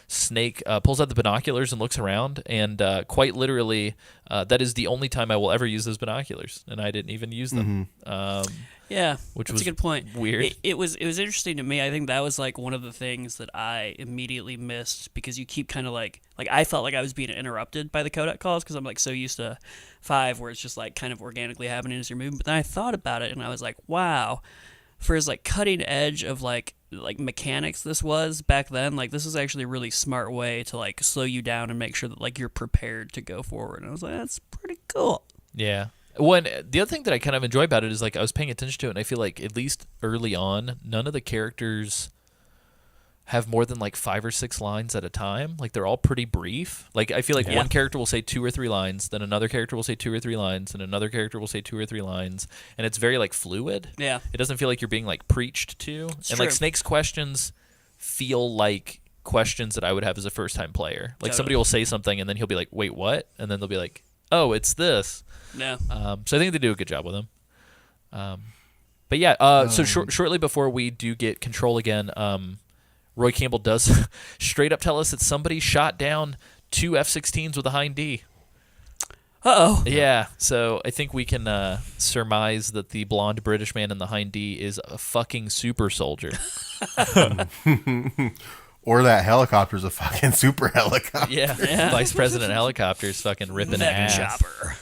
Snake pulls out the binoculars and looks around, and quite literally, that is the only time I will ever use those binoculars, and I didn't even use them. Yeah, Which that's was a good point. weird. It was interesting to me. I think that was like one of the things that I immediately missed because you keep kind of like I felt like I was being interrupted by the codec calls because I'm like so used to 5 where it's just like kind of organically happening as you're moving. But then I thought about it and I was like, wow, for as like cutting edge of like mechanics this was back then, like this is actually a really smart way to like slow you down and make sure that like you're prepared to go forward. And I was like, that's pretty cool. Yeah. The other thing that I kind of enjoy about it is like I was paying attention to it, and I feel like at least early on, none of the characters have more than like 5 or 6 lines at a time. Like they're all pretty brief. Like I feel like one character will say 2 or 3 lines, then another character will say 2 or 3 lines, and another character will say 2 or 3 lines, and it's very like fluid. Yeah. It doesn't feel like you're being like preached to. It's and true. like Snake's questions feel like questions that I would have as a first time player. Like somebody will say something and then he'll be like, "Wait, what?" And then they'll be like, "Oh, it's this." Yeah. So I think they do a good job with them. But yeah, so shortly before we do get control again, Roy Campbell does straight up tell us that somebody shot down 2 F-16s with a Hind D. Uh-oh. Yeah, so I think we can surmise that the blonde British man in the Hind D is a fucking super soldier. Or that helicopter's a fucking super helicopter. Yeah, Vice President helicopter's fucking ripping ass. Chopper.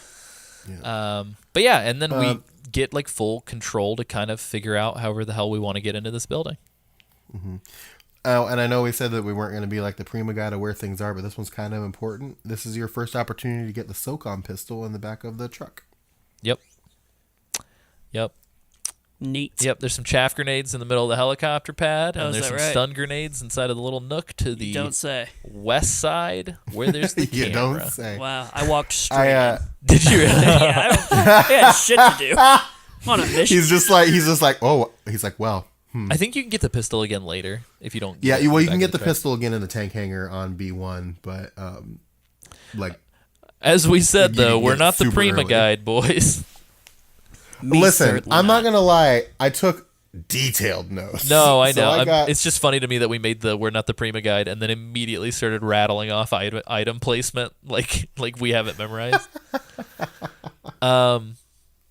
But yeah, and then we get like full control to kind of figure out however the hell we want to get into this building. Oh, and I know we said that we weren't going to be like the prima guy to where things are, but this one's kind of important. This is your first opportunity to get the SOCOM pistol in the back of the truck. Yep. Neat. Yep, there's some chaff grenades in the middle of the helicopter pad, Oh, and is there's that some right? stun grenades inside of the little nook to You the don't say. west side where there's the You camera. don't say. Wow. I walked straight in. Did you really? Yeah, I had shit to do. I'm on a mission. He's just like, oh, he's like, well, I think you can get the pistol again later if you don't. yeah, it well, you back can in get the truck. pistol again in the tank hangar on B1, but like, As we said, You though, can we're get not the super Prima early. Guide, boys. Me listen, certainly I'm not not. gonna lie, I took detailed notes. No, I So know. got- It's just funny to me that we made the "We're not the Prima Guide" and then immediately started rattling off item placement like we have it memorized.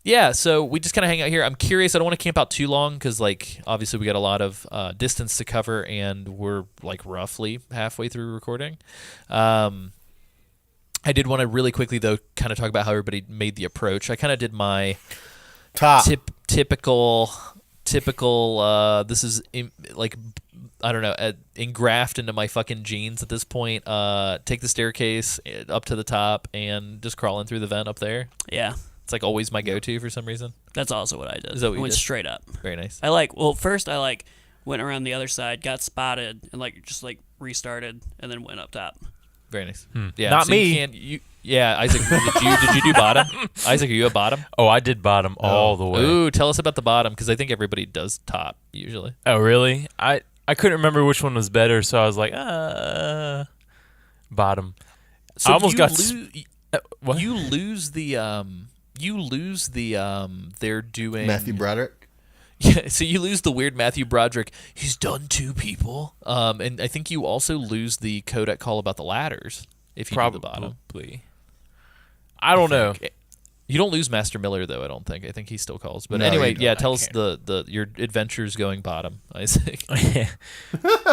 Yeah, so we just kind of hang out here. I'm curious. I don't want to camp out too long because, like, obviously we got a lot of distance to cover, and we're like roughly halfway through recording. I did want to really quickly though kind of talk about how everybody made the approach. I kind of did my top. typical. This is like I don't know, engraft into my fucking genes at this point. Take the staircase up to the top and just crawl in through the vent up there. Yeah. It's like always my go-to for some reason. That's also what I did. Is that what I you went did? straight up. Very nice. First I went around the other side, got spotted, and just restarted, and then went up top. Very nice. Yeah, Not so me. Yeah, Isaac, did you do bottom? Isaac, are you a bottom? Oh, I did bottom all the way. Ooh, tell us about the bottom because I think everybody does top usually. Oh, really? I couldn't remember which one was better, so I was like, bottom. So I almost you got what? You lose the they're doing Matthew Broderick. Yeah, so you lose the weird Matthew Broderick. He's done 2 people. And I think you also lose the codec call about the ladders if you do the bottom. Probably. I don't know. You don't lose Master Miller though. I don't think. I think he still calls. But No, anyway, you don't. yeah. I Tell us your adventures going bottom, Isaac.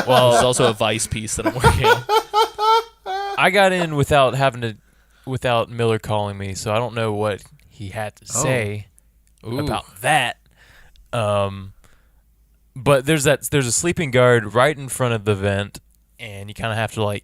Well, There's also a Vice piece that I'm working on. I got in without Miller calling me, so I don't know what he had to say about that. But there's a sleeping guard right in front of the vent, and you kind of have to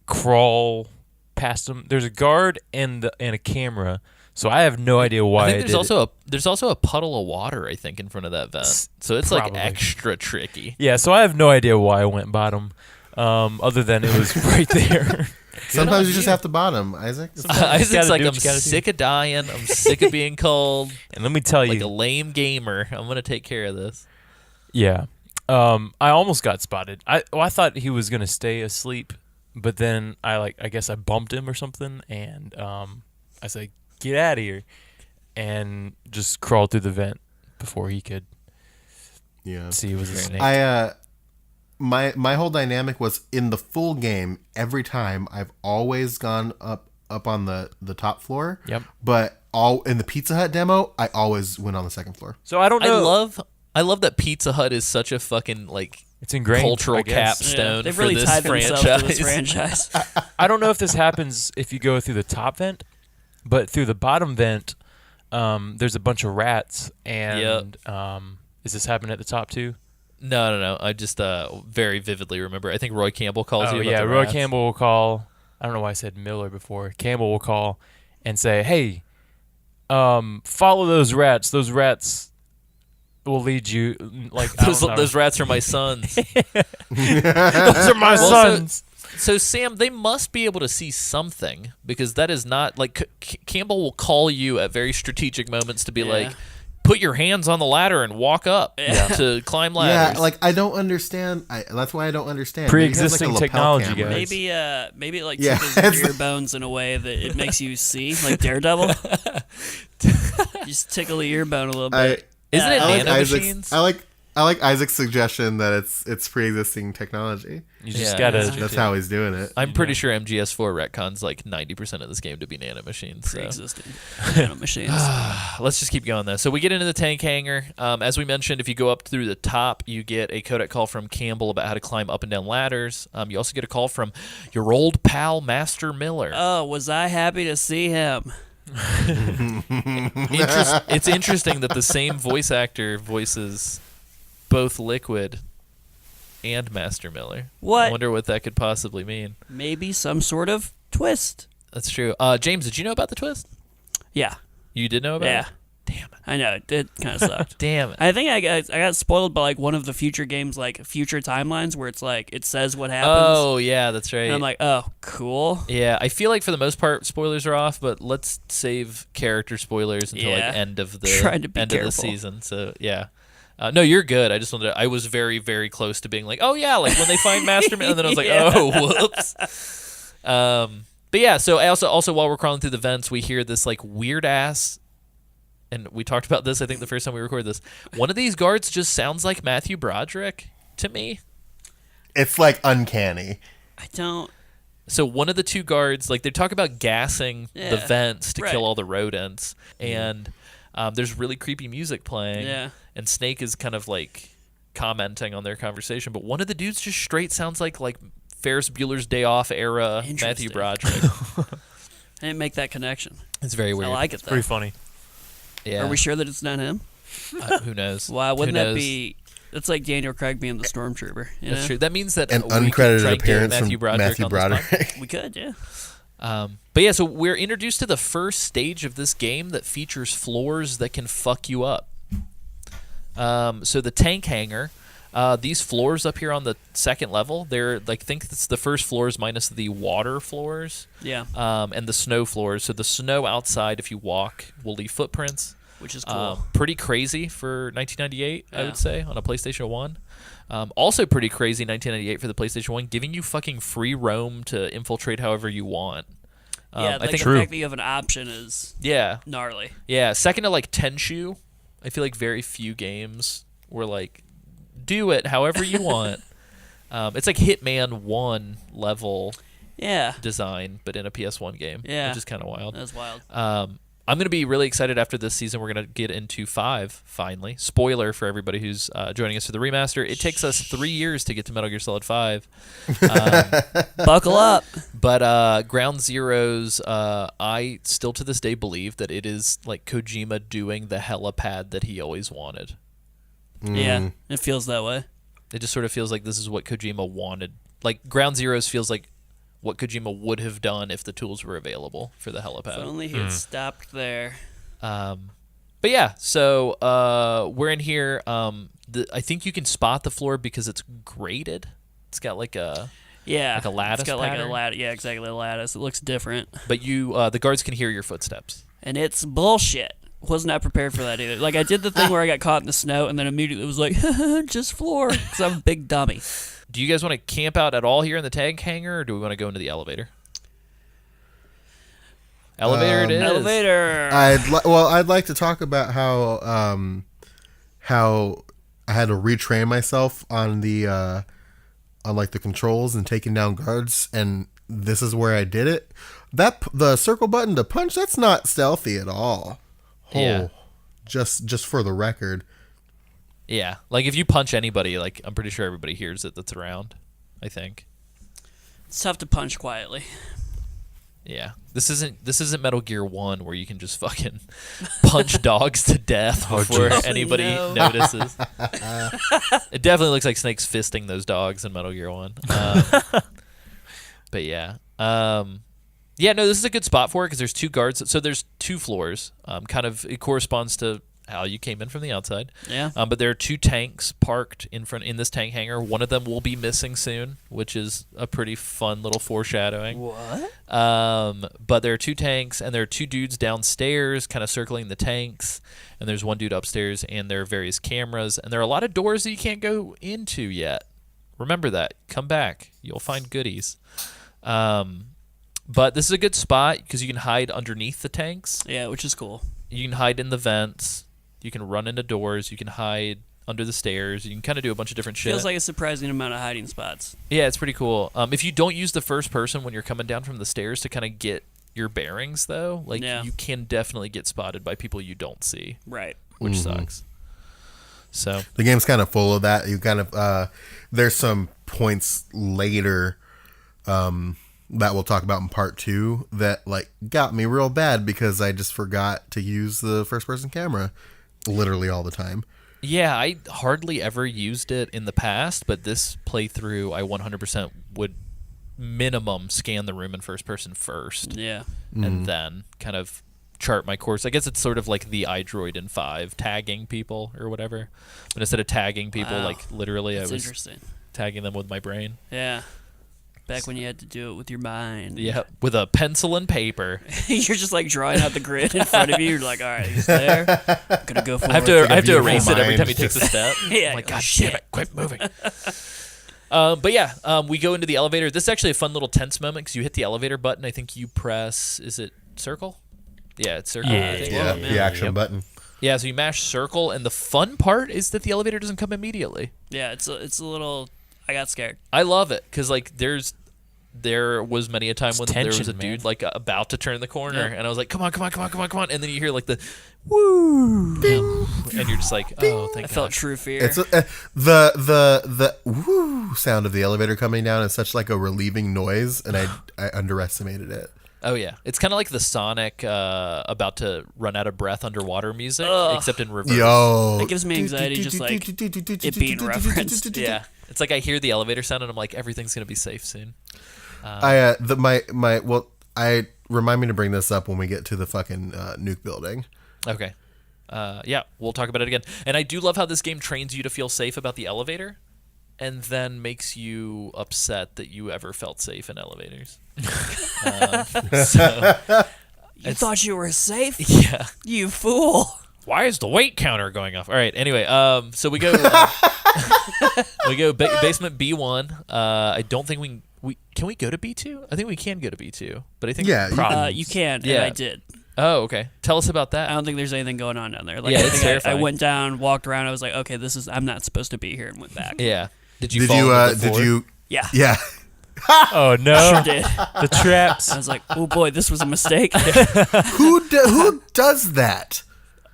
crawl past him. There's a guard and a camera, so I have no idea why. I think there's also a puddle of water, I think, in front of that vent. So it's Probably. extra tricky. Yeah, so I have no idea why I went bottom, other than it was right there. Sometimes you just have to bottom, Isaac. Isaac's gotta like, do I'm what you gotta do." sick of dying. I'm sick of being called And let me tell like a you, lame gamer. I'm gonna take care of this. yeah, I almost got spotted. I thought he was gonna stay asleep, but then I guess I bumped him or something, and I said, "Get out of here," and just crawled through the vent before he could Yeah. see it was a snake. My whole dynamic was in the full game. Every time I've always gone up on the top floor. Yep. But all in the Pizza Hut demo, I always went on the second floor. So I don't know. I love that Pizza Hut is such a fucking like It's ingrained. cultural I guess. capstone They've for really this tied franchise. themselves to this franchise. I don't know if this happens if you go through the top vent, but through the bottom vent, there's a bunch of rats, and is this happening at the top too? No. I just very vividly remember. I think Roy Campbell calls Oh you. About yeah, the Roy rats. Campbell will call. I don't know why I said Miller before. Campbell will call and say, "Hey, follow those rats. Those rats will lead you." Like I don't know. Those rats are my sons. Those are my Well, sons. So Sam, they must be able to see something because that is not like Campbell will call you at very strategic moments to be Yeah. like, put your hands on the ladder and walk up to climb ladders. Yeah, like I don't understand. That's why I don't understand. Maybe he has, Pre-existing a lapel technology, camera. guys. Maybe it like Yeah, tickles your it's ear bones in a way that it makes you see, like Daredevil. Just tickle the ear bone a little bit. Isn't it I like nanomachines? I like Isaac's suggestion that it's pre-existing technology. You just Yeah, gotta. That's how he's doing it. I'm pretty sure MGS4 retcons like 90% of this game to be nanomachines. So. Pre-existing nano machines. Let's just keep going though. So we get into the tank hangar. As we mentioned, if you go up through the top, you get a codec call from Campbell about how to climb up and down ladders. You also get a call from your old pal Master Miller. Oh, was I happy to see him? It's interesting that the same voice actor voices both Liquid and Master Miller. What? I wonder what that could possibly mean. Maybe some sort of twist. That's true. James, did you know about the twist? Yeah. You did know about Yeah. it? Damn it. I know. It kind of sucked. Damn it. I think I got spoiled by like one of the future games, like future timelines, where it's like it says what happens. Oh, yeah, that's right. And I'm like, oh, cool. Yeah, I feel like for the most part spoilers are off, but let's save character spoilers until Yeah. like end of the Trying to be end of the careful. season. So yeah, no, you're good. I just wanted. I was very very close to being like, oh yeah, like when they find Master, and then I was like, Yeah. oh whoops. But yeah, so I also while we're crawling through the vents, we hear this like weird ass. And we talked about this, I think, the first time we recorded this. One of these guards just sounds like Matthew Broderick to me. It's like uncanny. I don't. So one of the two guards, like they talk about gassing the Yeah, vents to right. kill all the rodents, and there's really creepy music playing. Yeah. And Snake is kind of like commenting on their conversation, but one of the dudes just straight sounds like Ferris Bueller's Day Off era Matthew Interesting. Broderick. I didn't make that connection. It's very weird. I like it though. Pretty funny. Yeah. Are we sure that it's not him? Who knows? Why wouldn't Who that knows? be? That's like Daniel Craig being the stormtrooper. You That's know? true. That means that An we could try uncredited and get appearance Matthew from Broderick Matthew on this pod. Broderick. We could, yeah. But yeah, so we're introduced to the first stage of this game that features floors that can fuck you up. So the tank hangar, these floors up here on the second level, they're like, think it's the first floors minus the water floors, Yeah. and the snow floors. So the snow outside, if you walk, will leave footprints. Which is cool. Pretty crazy for 1998, I Yeah. would say, on a PlayStation 1. Also pretty crazy 1998 for the PlayStation 1, giving you fucking free roam to infiltrate however you want. Yeah, I like think the fact that you have an option is yeah, gnarly. yeah. Second to like Tenchu, I feel like very few games were like, do it however you want. It's like Hitman 1 level Yeah, design, but in a PS1 game, Yeah. which is kind of wild. that's wild. I'm going to be really excited after this season. We're going to get into 5, finally. Spoiler for everybody who's joining us for the remaster. It takes us 3 years to get to Metal Gear Solid 5. Buckle up. But Ground Zeroes, I still to this day believe that it is like Kojima doing the helipad that he always wanted. Yeah, it feels that way. It just sort of feels like this is what Kojima wanted. Like Ground Zeroes feels like what Kojima would have done if the tools were available for the If helipad. only he had stopped there. But yeah, so we're in here. I think you can spot the floor because it's graded. It's got like a Yeah, Like a lattice It's got like pattern? a lattice. Yeah, exactly, a lattice. It looks different, But you, the guards can hear your footsteps. and it's bullshit. Was not prepared for that either. Like I did the thing where I got caught in the snow, and then immediately was like, just floor, because I'm a big dummy. Do you guys want to camp out at all here in the tank hangar, or do we want to go into the elevator? Elevator it is. Elevator. I'd like to talk about how I had to retrain myself on the on like the controls and taking down guards, and this is where I did it. The circle button to punch, that's not stealthy at all. Yeah. Just for the record. Yeah, like if you punch anybody, like I'm pretty sure everybody hears it that's around. I think. It's tough to punch quietly. Yeah, this isn't Metal Gear 1 where you can just fucking punch dogs to death before jeez. anybody No. notices. It definitely looks like Snake's fisting those dogs in Metal Gear 1. But yeah. Yeah, no, this is a good spot for it because there's 2 guards. So there's 2 floors. Kind of, it corresponds to how you came in from the outside. Yeah. But there are 2 tanks parked in this tank hangar. One of them will be missing soon, which is a pretty fun little foreshadowing. What? But there are 2 tanks, and there are 2 dudes downstairs kind of circling the tanks, and there's 1 dude upstairs, and there are various cameras, and there are a lot of doors that you can't go into yet. Remember that. Come back. You'll find goodies. But this is a good spot because you can hide underneath the tanks. Yeah, which is cool. You can hide in the vents. You can run into doors. You can hide under the stairs. You can kind of do a bunch of different shit. Feels like a surprising amount of hiding spots. Yeah, it's pretty cool. If you don't use the first person when you're coming down from the stairs to kind of get your bearings, though, like you can definitely get spotted by people you don't see, Right. which sucks. So The game's kind of full of that. You kind of there's some points later that we'll talk about in part 2 that like got me real bad because I just forgot to use the first person camera literally all the time. yeah, I hardly ever used it in the past, but this playthrough, I 100% would minimum scan the room in first person first, Yeah. and then kind of chart my course. I guess it's sort of like the iDroid in 5, tagging people or whatever. But instead of tagging people, Wow. like literally, That's I was interesting. tagging them with my brain. Yeah. Back when you had to do it with your mind. Yeah, with a pencil and paper. You're just like drawing out the grid in front of you. You're like, all right, he's there. I'm gonna go forward. I have to beautiful erase it every mind. time he takes a step. Yeah, I'm like, oh, God shit. damn it, quit moving. But yeah, we go into the elevator. This is actually a fun little tense moment because you hit the elevator button. I think you press, is it circle? Yeah, it's circle. Yeah, I think. Yeah, the action Yep. button. Yeah, so you mash circle, and the fun part is that the elevator doesn't come immediately. Yeah, it's a little. I got scared. I love it because like there was many a time when there was a tension, dude man. like about to turn the corner, Yeah. and I was like, come on, and then you hear like the woo, and you're just like, oh, thank I God. felt true fear. It's the woo sound of the elevator coming down is such like a relieving noise, and I underestimated it. Oh yeah, it's kind of like the Sonic about to run out of breath underwater music, Ugh. except in reverse. Yo, That gives me anxiety just like it being referenced. Yeah, it's like I hear the elevator sound and I'm like, everything's gonna be safe soon. I remind me to bring this up when we get to the fucking nuke building. Okay. Yeah, we'll talk about it again. And I do love how this game trains you to feel safe about the elevator, and then makes you upset that you ever felt safe in elevators. You thought you were safe? Yeah. You fool. Why is the weight counter going off? All right. Anyway, so we go. Basement B1. I don't think we can we go to B2. I think we can go to B2, but I think Yeah, you probably. You can, Yeah. and I did. Oh, okay. Tell us about I that. don't think there's anything going on down there. Like, Yeah, I it's think I terrifying. went down, walked around. I was like, okay, I'm not supposed to be here, and went back. Yeah. Did you? Did fall you? into the Did floor? you? Yeah. Yeah. Oh no, Sure did. the traps. I was like, oh boy, this was a mistake. Who does that?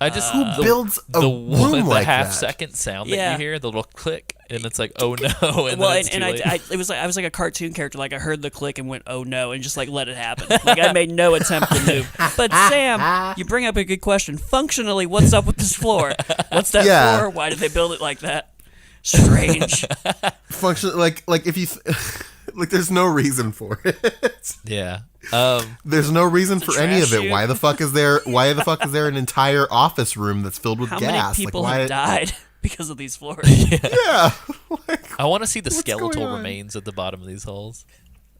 I just Who builds a the room like half that? second sound that Yeah. you hear, the little click, and it's like, oh no, and Well, then it's and too late. it was like I was like a cartoon character. Like I heard the click and went, "Oh no," and just like let it happen. Like I made no attempt to move. But Sam, you bring up a good question. Functionally, what's up with this floor? What's that Yeah. floor? Why did they build it like that? Strange. Function like if you like, there's no reason for it. Yeah. There's no reason for any of trash it. chute. Why the fuck is there? Why the fuck is there an entire office room that's filled with How gas? many people like, why? have died because of these floors? Yeah. Like I want to see the What's skeletal going on? remains at the bottom of these holes.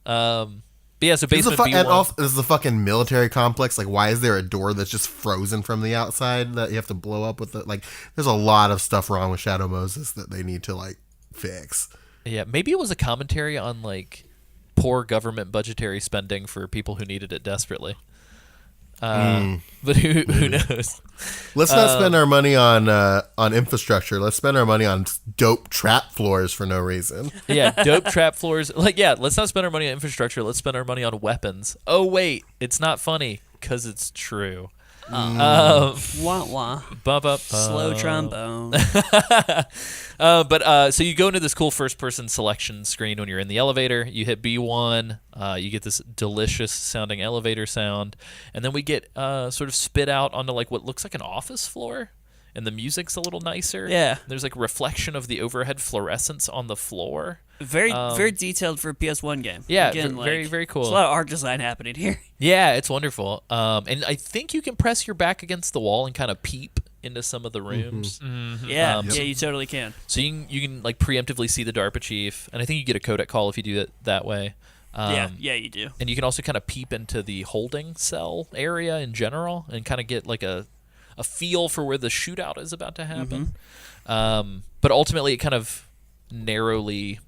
But yeah, so This is, basement B1. and also, this is a fucking military complex. Like, why is there a door that's just frozen from the outside that you have to blow up with it? Like, there's a lot of stuff wrong with Shadow Moses that they need to like fix. Yeah, maybe it was a commentary on like poor government budgetary spending for people who needed it desperately. But who knows? Let's not spend our money on infrastructure. Let's spend our money on dope trap floors for no reason. Yeah, dope trap floors. Like, yeah, let's not spend our money on infrastructure. Let's spend our money on weapons. Oh wait, it's not funny because it's true. Wah wah. Bump. Slow trombone. So you go into this cool first-person selection screen when you're in the elevator. You hit B1. You get this delicious sounding elevator sound, and then we get sort of spit out onto like what looks like an office floor, and the music's a little nicer. Yeah. There's like reflection of the overhead fluorescence on the floor. Very detailed for a PS1 game. Yeah, Again, very, very cool. There's a lot of art design happening here. Yeah, it's wonderful. And I think you can press your back against the wall and kind of peep into some of the rooms. Yeah, yeah, you totally can. So you can like preemptively see the DARPA chief, and I think you get a codec call if you do it that way. Yeah, you do. And you can also kind of peep into the holding cell area in general and kind of get like a feel for where the shootout is about to happen. But ultimately, it kind of narrowly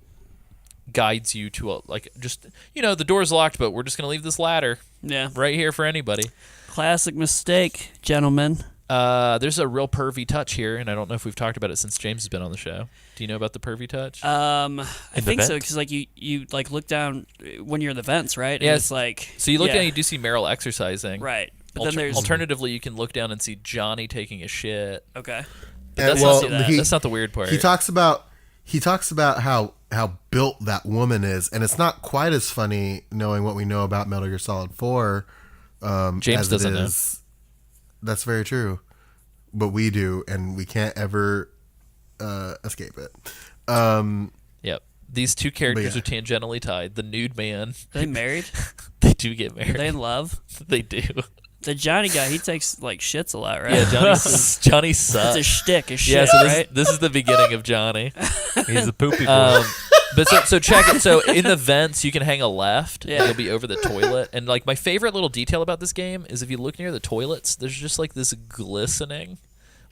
guides you to a like just the door's locked, but we're just gonna leave this ladder right here for anybody. Classic mistake, gentlemen. There's a real pervy touch here, and I don't know if we've talked about it since James has been on the show. Do you know about the pervy touch? I think so, vent? because like you like look down when you're in the vents, right? Yeah, And it's like So you look down, you do see Meryl exercising. right, but then there's Alternatively, you can look down and see Johnny taking a shit. okay. But And, that's, well, not, he- that's not the weird part. He talks about how built that woman is, and it's not quite as funny knowing what we know about Metal Gear Solid 4. James as it doesn't know. is. That's very true, but we do, and we can't ever escape it. Yep. These two characters yeah. are tangentially tied. The nude man. Are they married? They do get Are married. they in love? They do. The Johnny guy, he takes like shits a lot, right? Yeah, Johnny sucks. It's a shtick, a shit, Yeah, so right? this is the beginning of Johnny. He's a poopy boy. But so check it. So in the vents, you can hang a left. Yeah. And you'll be over the toilet. And like my favorite little detail about this game is if you look near the toilets, there's just like this glistening,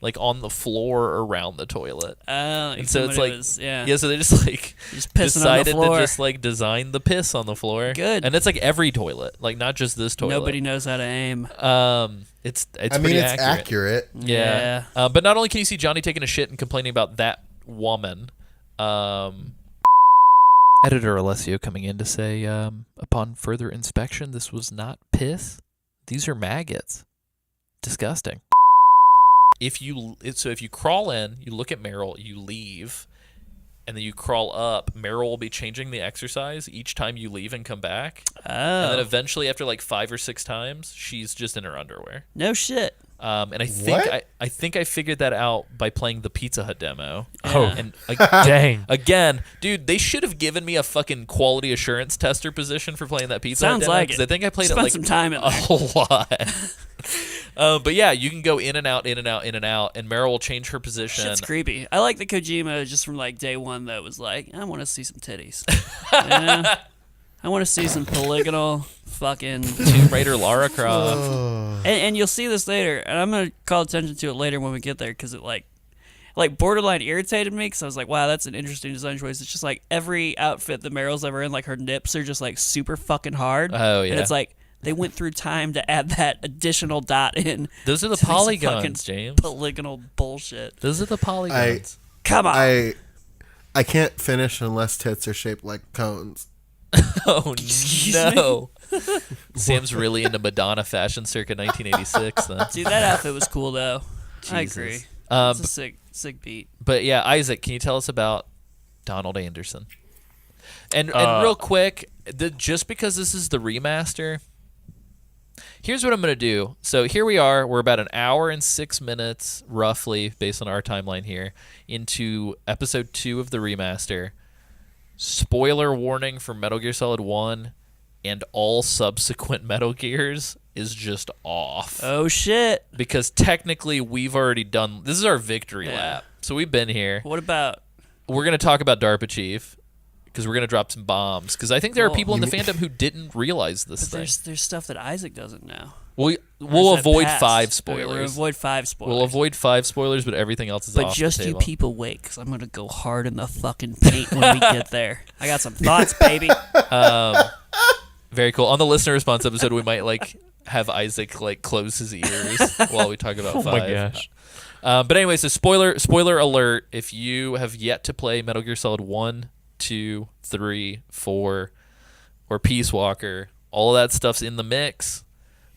like on the floor around the toilet. Like And so it's somebody like was, yeah, so they just like just pissing on the decided floor. to just like design the piss on the floor. Good. And it's like every toilet, like not just this toilet. Nobody knows how to aim. It's I mean, pretty it's accurate. Yeah. But not only can you see Johnny taking a shit and complaining about that woman, Editor Alessio coming in to say, upon further inspection, this was not piss. These are maggots. Disgusting. If you crawl in, you look at Meryl, you leave, and then you crawl up, Meryl will be changing the exercise each time you leave and come back. And then eventually, after like 5 or 6 times, she's just in her underwear. No shit. And I think What? I think I figured that out by playing the Pizza Hut demo. Oh. And Dang. again, dude, they should have given me a fucking quality assurance tester position for playing that Pizza Hut Sounds demo, like 'cause it. I think I played Spent it like some time in a there. whole lot. But yeah, you can go in and out, in and out, in and out, and Meryl will change her position. Shit's creepy. I like the Kojima just from like day one that was like, I want to see some titties. Yeah. I want to see some polygonal fucking. Tomb Raider Lara Croft. And you'll see this later, and I'm gonna call attention to it later when we get there because it like borderline irritated me because I was like, wow, that's an interesting design choice. It's just like every outfit that Meryl's ever in, like her nips are just like super fucking hard. Oh, yeah. And it's like they went through time to add that additional dot in. Those are the to these fucking polygons, James. Polygonal bullshit. Those are the polygons. Come on. I can't finish unless tits are shaped like cones. Oh Excuse no. Sam's really into Madonna fashion circa 1986 then. Dude, that outfit was cool though. I Jesus. agree. Um, It's a sick beat. But yeah, Isaac, can you tell us about Donald Anderson? And real quick, just because this is the remaster, here's what I'm going to do. So here we are. We're about an hour and 6 minutes, roughly, based on our timeline here, into episode 2 of the remaster. Spoiler warning for Metal Gear Solid 1 and all subsequent Metal Gears is just off. Oh shit. Because technically we've already done... This is our victory Yeah. lap. So we've been here. What about we're going to talk about DARPA Chief because we're going to drop some bombs. Because I think there are Cool. people in the fandom who didn't realize this But thing. there's stuff that Isaac doesn't know. We'll Or is that avoid past? 5 Okay, spoilers. We'll avoid 5 spoilers. We'll avoid 5 spoilers, but everything else is But off just the you table. people wait, because I'm going to go hard in the fucking paint when we get there. I got some thoughts, baby. Very cool. On the listener response episode, we might have Isaac close his ears while we talk about 5. Oh my gosh. But anyway, so spoiler alert. If you have yet to play Metal Gear Solid 1, 2, 3, 4, or Peace Walker, all of that stuff's in the mix.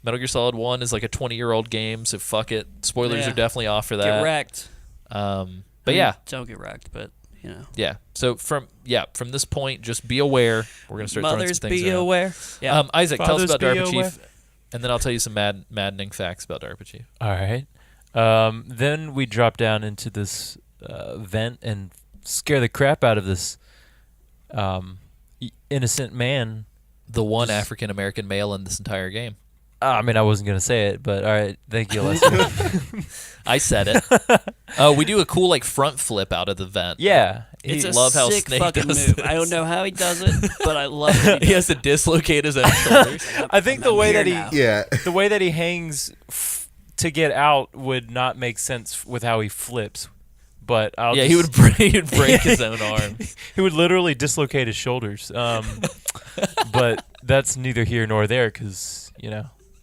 Metal Gear Solid 1 is like a 20-year-old game, so fuck it. Spoilers Yeah. are definitely off for that. Get wrecked. But yeah. Don't get wrecked, but, you know. Yeah. So from this point, just be aware. We're going to start throwing Mothers, some things be around. aware. Yeah. Isaac, tell us Fathers, about be DARPA aware. Chief, and then I'll tell you some maddening facts about DARPA Chief. All right. Then we drop down into this vent and scare the crap out of this innocent man. The one African-American male in this entire game. I mean, I wasn't going to say it, but all right. Thank you, Lester. I said it. We do a cool front flip out of the vent. Yeah. It's a love how sick Snake fucking does move. this. I don't know how he does it, but I love it. He has to dislocate his own shoulders. I think the I'm way here that he now. Yeah. the way that he hangs to get out would not make sense with how he flips. But Yeah, he would break his own arm. he would literally dislocate his shoulders. But that's neither here nor there because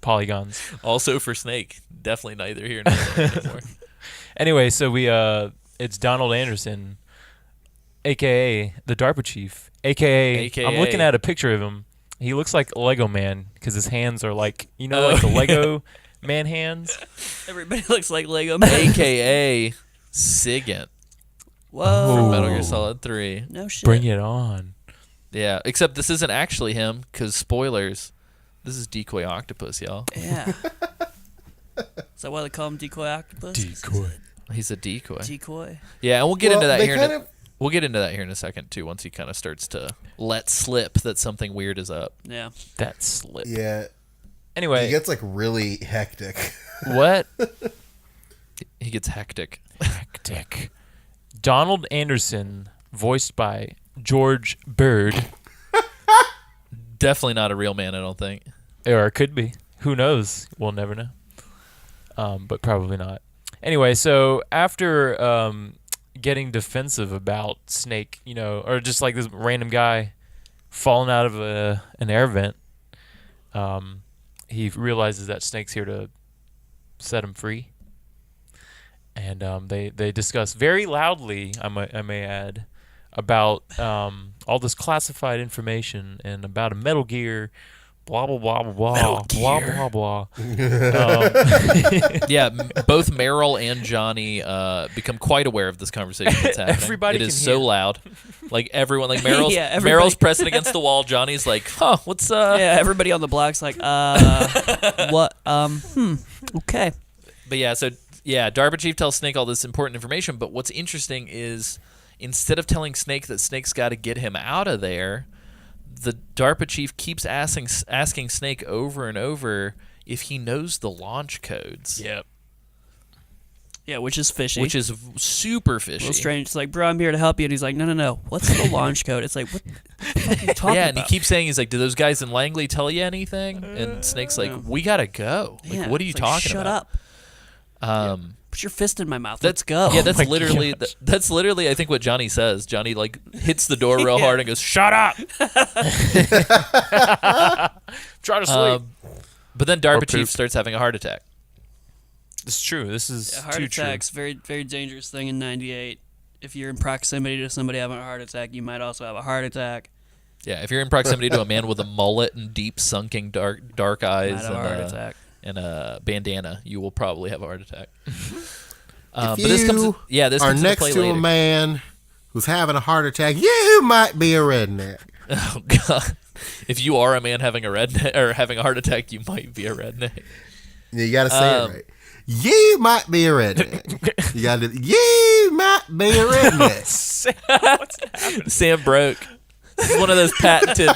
polygons. Also for Snake, definitely neither here nor there anymore. Anyway, so it's Donald Anderson, aka the DARPA chief, aka I'm looking at a picture of him. He looks like Lego Man because his hands are like the Lego man hands. Everybody looks like Lego Man. AKA Sigint Whoa. from Metal Gear Solid 3. No shit. Bring it on. Yeah, except this isn't actually him because spoilers. This is Decoy Octopus, y'all. Yeah. Is that why they call him Decoy Octopus? He's a decoy. Decoy. Yeah, and we'll get into that they here. kind of- We'll get into that here in a second too. Once he kind of starts to let slip that something weird is up. Yeah. That slip. Yeah. Anyway, It gets really hectic. what? He gets hectic. Hectic. Donald Anderson, voiced by George Bird, Definitely not a real man, I don't think. or it could be. Who knows? We'll never know. But probably not. Anyway, so after getting defensive about Snake, or just like this random guy falling out of an air vent, he realizes that Snake's here to set him free. And they discuss very loudly, I may add, about all this classified information and about a Metal Gear, blah blah blah blah blah blah blah blah. Yeah, both Meryl and Johnny become quite aware of this conversation that's happening. Everybody It is can so hear. loud. Like everyone, like Meryl's, Yeah, everybody- Meryl's pressing against the wall. Johnny's like, "Huh, what's Yeah, everybody on the block's like, what? Okay. But yeah, so yeah, DARPA Chief tells Snake all this important information, but what's interesting is instead of telling Snake that Snake's got to get him out of there, the DARPA Chief keeps asking Snake over and over if he knows the launch codes. Yep. Yeah, which is fishy. Which is super a fishy. little strange. It's like, bro, I'm here to help you. And he's like, no. What's the launch code? It's like, what the fuck are you talking Yeah, about? and he keeps saying, he's like, do those guys in Langley tell you anything? And Snake's like, we got to go. Like, Yeah, what are you it's like, talking shut about? up. Put your fist in my mouth. Let's go. Yeah, that's my literally gosh. that's literally I think what Johnny says. Johnny hits the door real hard and goes, "Shut up." Try to sleep. But then DARPA Or Chief poop. starts having a heart attack. It's true. This is heart too attack's very, very dangerous thing in '98. If you're in proximity to somebody having a heart attack, you might also have a heart attack. Yeah, if you're in proximity to a man with a mullet and deep sunken dark You eyes might have a heart attack. and a bandana, you will probably have a heart attack. If this comes you this are comes into next play to later. a man who's having a heart attack, you might be a redneck. Oh god. If you are a man having a redneck or having a heart attack, you might be a redneck. You got to say it right. You might be a redneck. You got to. You might be a redneck. Sam broke. This is one of those patented.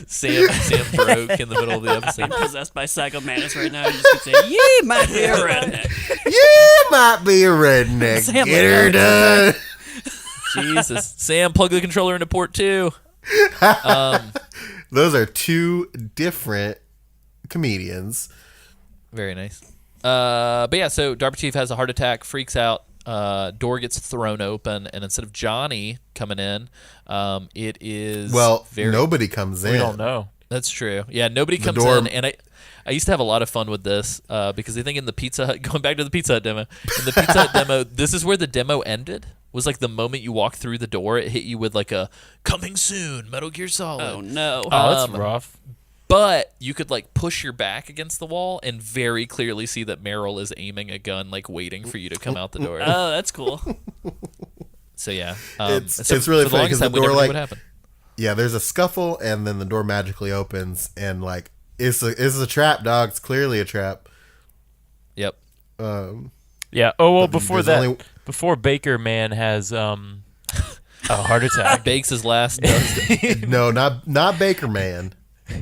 Sam broke in the middle of the episode. Possessed by Psycho Mantis right now. You just keep saying, "You might be a redneck." You might be a redneck. Sam Get her like, done. Jesus. Sam, plug the controller into port 2. Those are two different comedians. Very nice. But yeah, so DARPA Chief has a heart attack, freaks out. Door gets thrown open, and instead of Johnny coming in, it is nobody comes in. We don't know. That's true. Yeah, nobody comes door- in, and I used to have a lot of fun with this because I think in the Pizza Hut, going back to the Pizza Hut demo, in the Pizza Hut demo, this is where the demo ended. Was like the moment you walk through the door, it hit you with like a coming soon, Metal Gear Solid. Oh no. Oh, that's rough. But you could like push your back against the wall and very clearly see that Meryl is aiming a gun, like waiting for you to come out the door. Oh, that's cool. So yeah, it's really funny because the door what happened. Yeah, there's a scuffle and then the door magically opens and like it's a trap, dog. It's clearly a trap. Yep. Yeah. Oh well. But Before there's that, only- before Baker Man has a heart attack. Bakes his last. No, not Baker Man.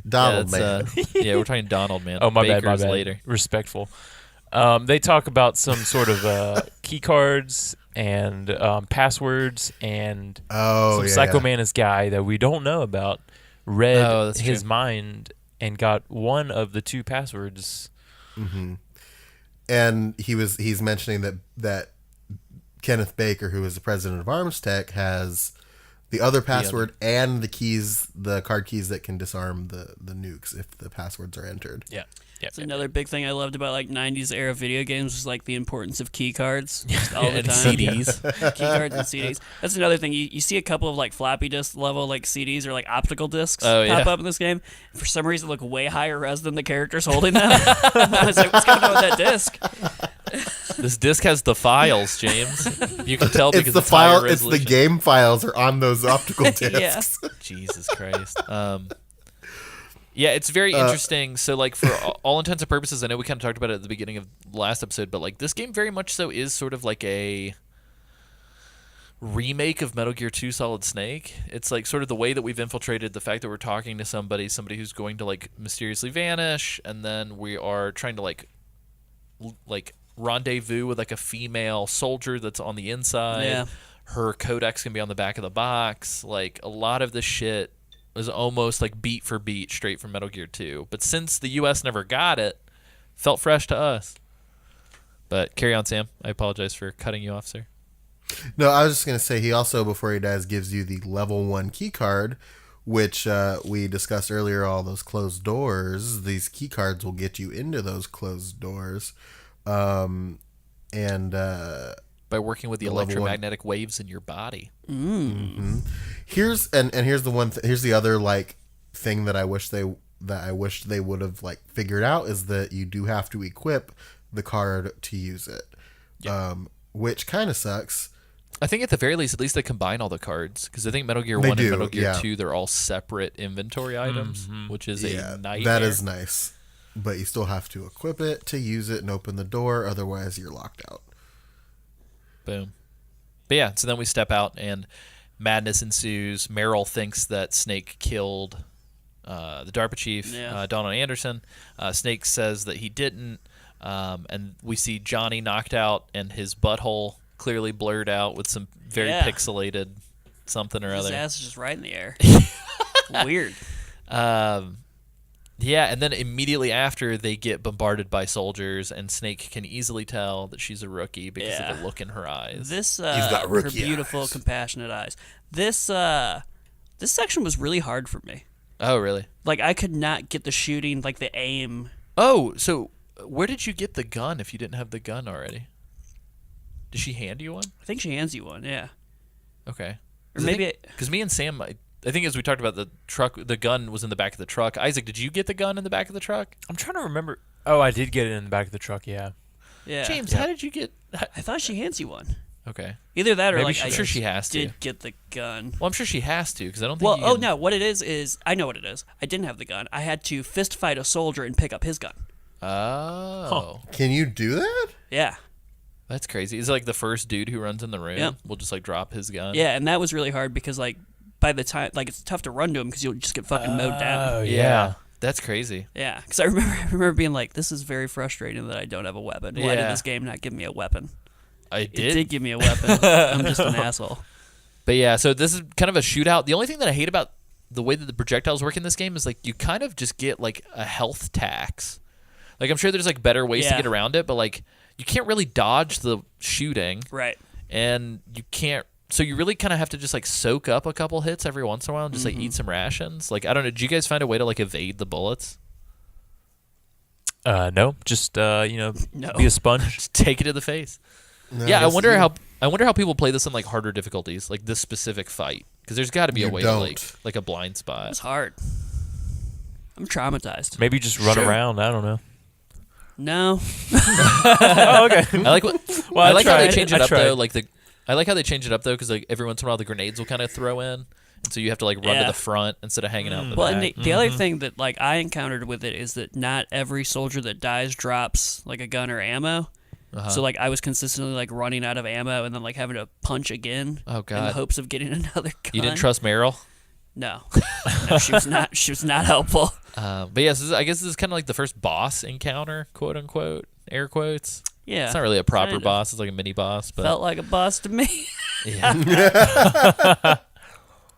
Donald Man. Yeah, we're talking Donald Man. Oh, my bad. Baker's later. Respectful. They talk about some sort of key cards and passwords, and some Psycho Manus guy that we don't know about read his mind and got one of the two passwords. Mm-hmm. And he's mentioning that Kenneth Baker, who is the president of Arms Tech, has the other password and the card keys that can disarm the nukes if the passwords are entered. Yeah. It's another big thing I loved about like 90s era video games was like the importance of key cards just all the and time. CDs. Key cards and CDs. That's another thing. You see a couple of like floppy disk level like CDs or like optical discs pop up in this game. For some reason, look way higher res than the characters holding them. I was like, what's going on with that disc? This disc has the files, James. You can tell because it's the higher file. It's the resolution. game files are on those optical discs. Yeah. Jesus Christ. Yeah, it's very interesting. So, like, for all intents and purposes, I know we kind of talked about it at the beginning of the last episode, but, like, this game very much so is sort of like a remake of Metal Gear 2 Solid Snake. It's, like, sort of the way that we've infiltrated the fact that we're talking to somebody who's going to, like, mysteriously vanish, and then we are trying to, like rendezvous with, like, a female soldier that's on the inside. Yeah. Her codex can be on the back of the box. Like, a lot of this shit was almost like beat for beat straight from Metal Gear 2. But since the U.S. never got it, felt fresh to us. But carry on, Sam. I apologize for cutting you off, sir. No, I was just going to say he also, before he dies, gives you the level 1 key card, which we discussed earlier, all those closed doors. These key cards will get you into those closed doors. By working with the electromagnetic waves in your body. Mm-hmm. Here's the other like thing that I wish they would have like figured out is that you do have to equip the card to use it, which kind of sucks. I think at the very least, at least they combine all the cards because I think Metal Gear 1 and Metal Gear 2 they're all separate inventory items, which is a nightmare. That is nice, but you still have to equip it to use it and open the door. Otherwise, you're locked out. Boom. But yeah, so then we step out and madness ensues. Meryl thinks that Snake killed the DARPA chief, Donald Anderson. Snake says that he didn't. And we see Johnny knocked out and his butthole clearly blurred out with some very pixelated something or other. His ass is just right in the air. Weird. Yeah, and then immediately after, they get bombarded by soldiers, and Snake can easily tell that she's a rookie because of the look in her eyes. This got her rookie beautiful, eyes. compassionate eyes. This section was really hard for me. Oh, really? Like I could not get the shooting, like the aim. Oh, so where did you get the gun if you didn't have the gun already? Did she hand you one? I think she hands you one. Yeah. Okay. Or maybe because me and Sam, I think as we talked about the truck, the gun was in the back of the truck. Isaac, did you get the gun in the back of the truck? I'm trying to remember. Oh, I did get it in the back of the truck. Yeah. James, how did you get? I thought she hands you one. Okay. Either that or Maybe like I'm sure she has to. did get the gun. Well, I'm sure she has to because I don't think. Well, you can... no, what it is I know what it is. I didn't have the gun. I had to fist fight a soldier and pick up his gun. Oh. Can you do that? Yeah. That's crazy. Is it like the first dude who runs in the room? Yep. Will just like drop his gun. Yeah, and that was really hard because like by the time like it's tough to run to him because you'll just get fucking mowed down. Oh yeah. That's crazy. Yeah, because I remember being like, this is very frustrating that I don't have a weapon. Why did this game not give me a weapon? I It did. did give me a weapon. I'm just an asshole. But yeah, so this is kind of a shootout. The only thing that I hate about the way that the projectiles work in this game is like you kind of just get like a health tax. Like I'm sure there's like better ways to Yeah. get around it, but like you can't really dodge the shooting, Right. and you can't. So you really kind of have to just like soak up a couple hits every once in a while and just like eat some rations. Like I don't know. Did you guys find a way to like evade the bullets? No, just No. be a sponge. Just take it to the face. No, Yeah, I guess wonder you- how people play this on like harder difficulties, like this specific fight, because there's got to be a You way don't. to like a blind spot. It's hard. I'm traumatized. Maybe just run around. I don't know. No. Oh, okay. I like what. Well, I I like how they tried. change I it up tried. though. I like how they change it up though, because like every once in a while the grenades will kind of throw in, and so you have to like run to Yeah. the front instead of hanging out in the Well, back. and the other thing that like I encountered with it is that not every soldier that dies drops like a gun or ammo. So like I was consistently like running out of ammo and then like having to punch again. Oh, In God. the hopes of getting another gun. You didn't trust Meryl. No. No, she was not. She was not helpful. But yes, I guess this is kind of like the first boss encounter, quote unquote, air quotes. Yeah. It's not really a proper kind of. boss. It's like a mini boss, but Felt like a boss to me. yeah.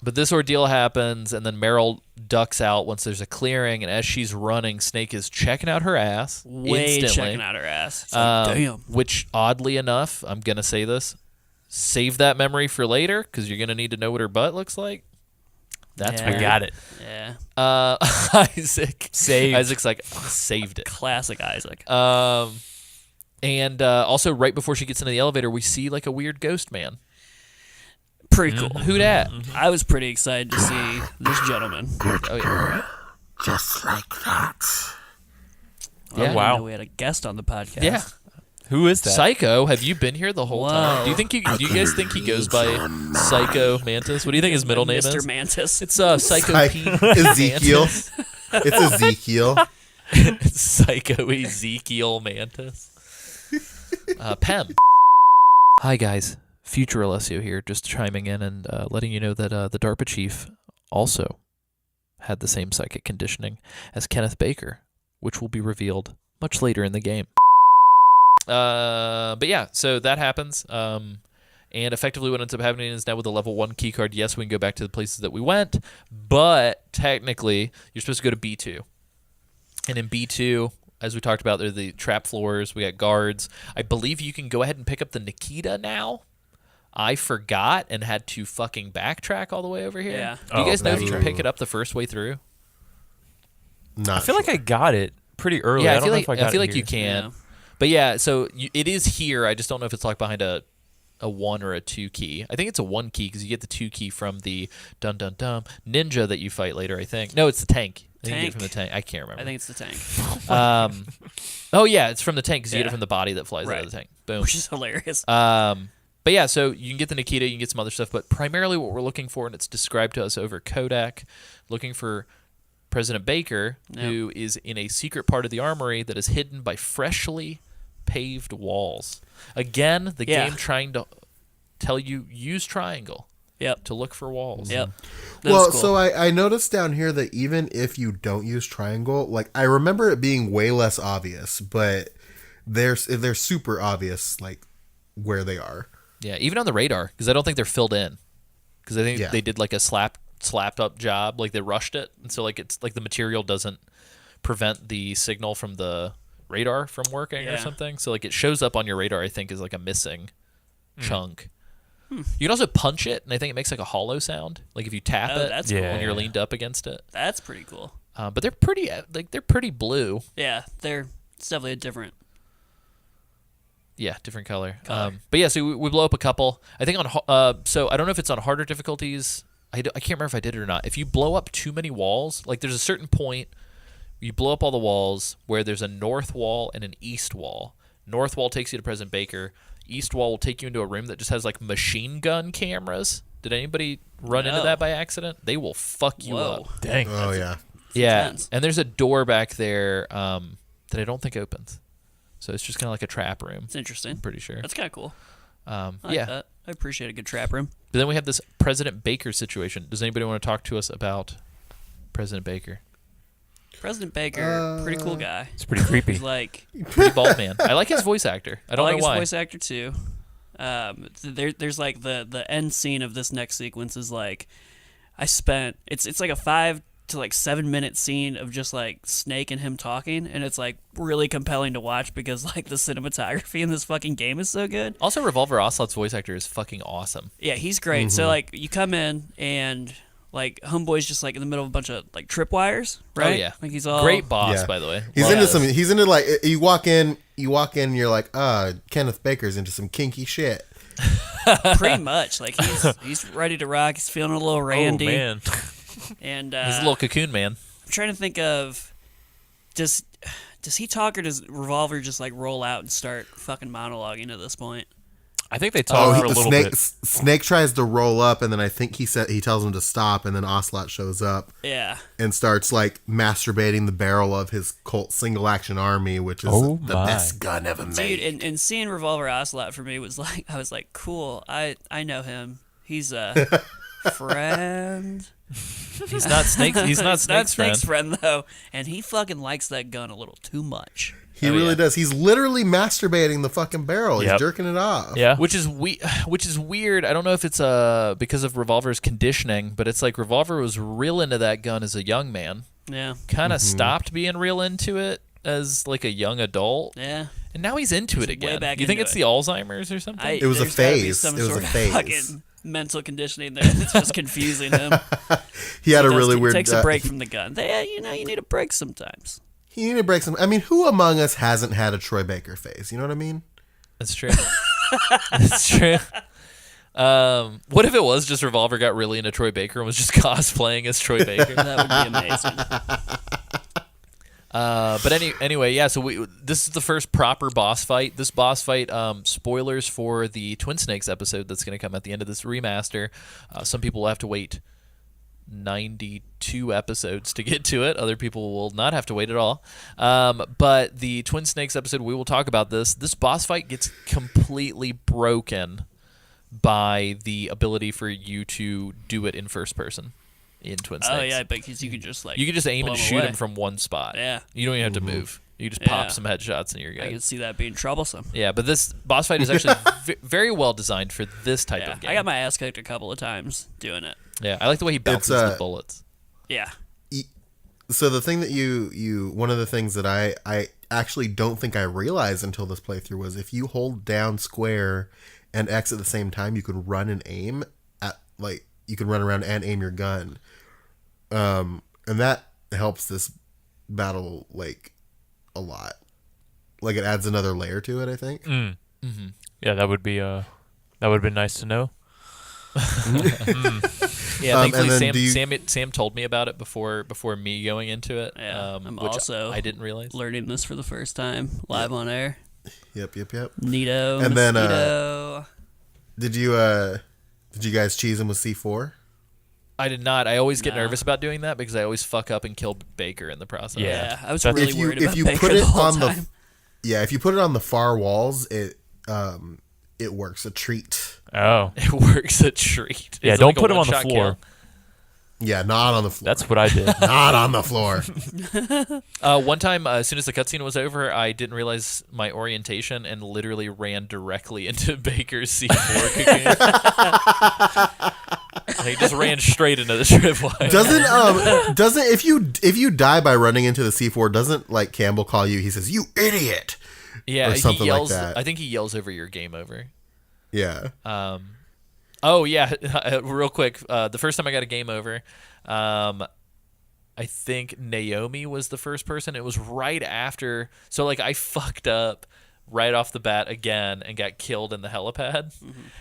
But this ordeal happens, and then Meryl ducks out once there's a clearing, and as she's running, Snake is checking out her ass Way instantly. checking out her ass. It's like, damn. Which, oddly enough, I'm gonna say this: save that memory for later, because you're gonna need to know what her butt looks like. That's Yeah. weird. I got it. Yeah. Isaac Saved. Isaac's like saved it. Classic Isaac. And also right before she gets into the elevator, we see like a weird ghost man. Pretty cool. Who dat? I was pretty excited to see this gentleman. Oh yeah. Just like that. I didn't wow. know we had a guest on the podcast. Yeah. Who is that? Psycho, have you been here the whole time? Whoa. Do you guys think he goes by Psycho Mantis? What do you think his middle name Mr. is? Mantis. It's Psycho Like Pete Ezekiel. Mantis. It's Ezekiel. Psycho Ezekiel Mantis. Pem. Hi guys, future Alessio here, just chiming in and letting you know that the DARPA chief also had the same psychic conditioning as Kenneth Baker, which will be revealed much later in the game. But yeah, so that happens. And effectively what ends up happening is now with the level 1 key card, yes, we can go back to the places that we went, but technically you're supposed to go to B2. And in B2, as we talked about, there are the trap floors, we got guards. I believe you can go ahead and pick up the Nikita now. I forgot and had to fucking backtrack all the way over here. Yeah. Do you guys know if you backtrack. can pick it up the first way through? Not I feel like I got it pretty early. Yeah, I I don't feel know like if I got I feel it like you here. can. Yeah. But yeah, so it is here. I just don't know if it's locked behind a 1 or a 2 key. I think it's a 1 key because you get the 2 key from the dun dun dun ninja that you fight later. I think no, it's the tank. I think you get it from the tank. I can't remember. I think it's the tank, Oh yeah, it's from the tank because you get it Yeah. from the body that flies out Right. of the tank. Boom. which is hilarious. But yeah, so you can get the Nikita, you can get some other stuff, but primarily what we're looking for, and it's described to us over Kodak, looking for President Baker, Yep. who is in a secret part of the armory that is hidden by freshly paved walls. Again, the Yeah. game trying to tell you use triangle Yep. to look for walls. Yep. That Well, was cool. so I noticed down here that even if you don't use triangle, like I remember it being way less obvious, but they're super obvious, like where they are. Yeah, even on the radar, because I don't think they're filled in. Because I think Yeah. they did like a slapped up job, like they rushed it, and so like it's like the material doesn't prevent the signal from the radar from working or Yeah. something. So like it shows up on your radar, I think, as like a missing chunk. You can also punch it, and I think it makes like a hollow sound, like if you tap Oh, it that's Yeah. cool. when you're leaned up against it. That's pretty cool. But they're pretty they're pretty blue. Yeah, it's definitely a different. Yeah, different color. But yeah, so we blow up a couple. I think so I don't know if it's on harder difficulties. I can't remember if I did it or not. If you blow up too many walls, like there's a certain point, you blow up all the walls where there's a north wall and an east wall. North wall takes you to President Baker. East wall will take you into a room that just has like machine gun cameras. Did anybody run into No. that by accident? They will fuck you Whoa. up. Dang. Oh yeah. Yeah, intense. and there's a door back there that I don't think opens. So it's just kind of like a trap room. It's interesting. I'm pretty sure. That's kind of cool. I like Yeah. that. I appreciate a good trap room. But then we have this President Baker situation. Does anybody want to talk to us about President Baker? President Baker, pretty cool guy. It's pretty creepy. He's like, Pretty bald man. I like his voice actor. I don't I like know his why. voice actor too. There's like the end scene of this next sequence is like it's like a 5 to like 7 minute scene of just like Snake and him talking, and it's like really compelling to watch because like the cinematography in this fucking game is so good. Also, Revolver Ocelot's voice actor is fucking awesome. Yeah, he's great. So like you come in and like Homeboy's just like in the middle of a bunch of like tripwires, right? Oh yeah, like he's all great boss, Yeah. by the way. He's Love into this. some. He's into like you walk in, you're like, Kenneth Baker's into some kinky shit. pretty much like he's ready to rock. He's feeling a little randy, Oh man. and He's a little cocoon man. I'm trying to think of does he talk or does Revolver just like roll out and start fucking monologuing at this point? I think they talk for a little Snake, bit. Snake tries to roll up, and then I think he tells him to stop, and then Ocelot shows up Yeah. and starts like masturbating the barrel of his Colt single action army, which is Oh, the my. best gun ever made. Dude, and seeing Revolver Ocelot for me was like, I was like, cool. I know him. He's a friend. He's not Snake's. He's not Snake's friend. Snake's friend though, and he fucking likes that gun a little too much. He really does. He's literally masturbating the fucking barrel. He's Yep. jerking it off. Yeah. Which is weird. I don't know if it's because of Revolver's conditioning, but it's like Revolver was real into that gun as a young man. Yeah. Kind of stopped being real into it as like a young adult, Yeah. and now he's into it way again. back You think into it's it. the Alzheimer's or something? It was a There's gotta be phase. some It was sort a of phase. fucking mental conditioning there that's just confusing him. He had a He really weird. takes a break from the gun. You need a break sometimes. He needed to break some. I mean, who among us hasn't had a Troy Baker phase? You know what I mean? That's true. That's true. What if it was just Revolver got really into Troy Baker and was just cosplaying as Troy Baker? That would be amazing. But anyway, yeah. So this is the first proper boss fight. This boss fight, spoilers for the Twin Snakes episode that's going to come at the end of this remaster. Some people will have to wait 92 episodes to get to it. Other people will not have to wait at all. But the Twin Snakes episode, we will talk about this. This boss fight gets completely broken by the ability for you to do it in first person in Twin Snakes. Oh yeah, because you could just like You can just aim blow and him shoot away. him from one spot. Yeah. You don't even have to move. You just Yeah. pop some headshots and you're I good. can see that being troublesome. Yeah, but this boss fight is actually very well designed for this type Yeah, of game. I got my ass kicked a couple of times doing it. Yeah, I like the way he bounces the bullets. Yeah. So the thing that you one of the things that I actually don't think I realized until this playthrough was if you hold down square and X at the same time, you can run and aim at like you can run around and aim your gun. And that helps this battle like a lot. Like it adds another layer to it, I think. Yeah, that would have been nice to know. Yeah, and thankfully then Sam told me about it before me going into it. Yeah. I'm which also I didn't realize. learning this for the first time live on air. Yep. Neato. And then, mosquito. Did you guys cheese him with C4? I did not. I always get No. nervous about doing that because I always fuck up and kill Baker in the process. Yeah, I was That's- really If you worried if about you Baker put the it whole on time. if you put it on the far walls, it works a treat. Oh. It works a treat. Yeah, It's don't like a put him on the one-shot floor. kill. Yeah, not on the floor. That's what I did. Not on the floor. One time, as soon as the cutscene was over, I didn't realize my orientation and literally ran directly into Baker's C4 cocoon. He just ran straight into the tripwire. Doesn't if you die by running into the C4, doesn't like Campbell call you? He says, "You idiot." Yeah, or something he like yells. that. I think he yells over your game over. Yeah. Oh yeah, real quick. The first time I got a game over, I think Naomi was the first person. It was right after. So like I fucked up right off the bat again and got killed in the helipad.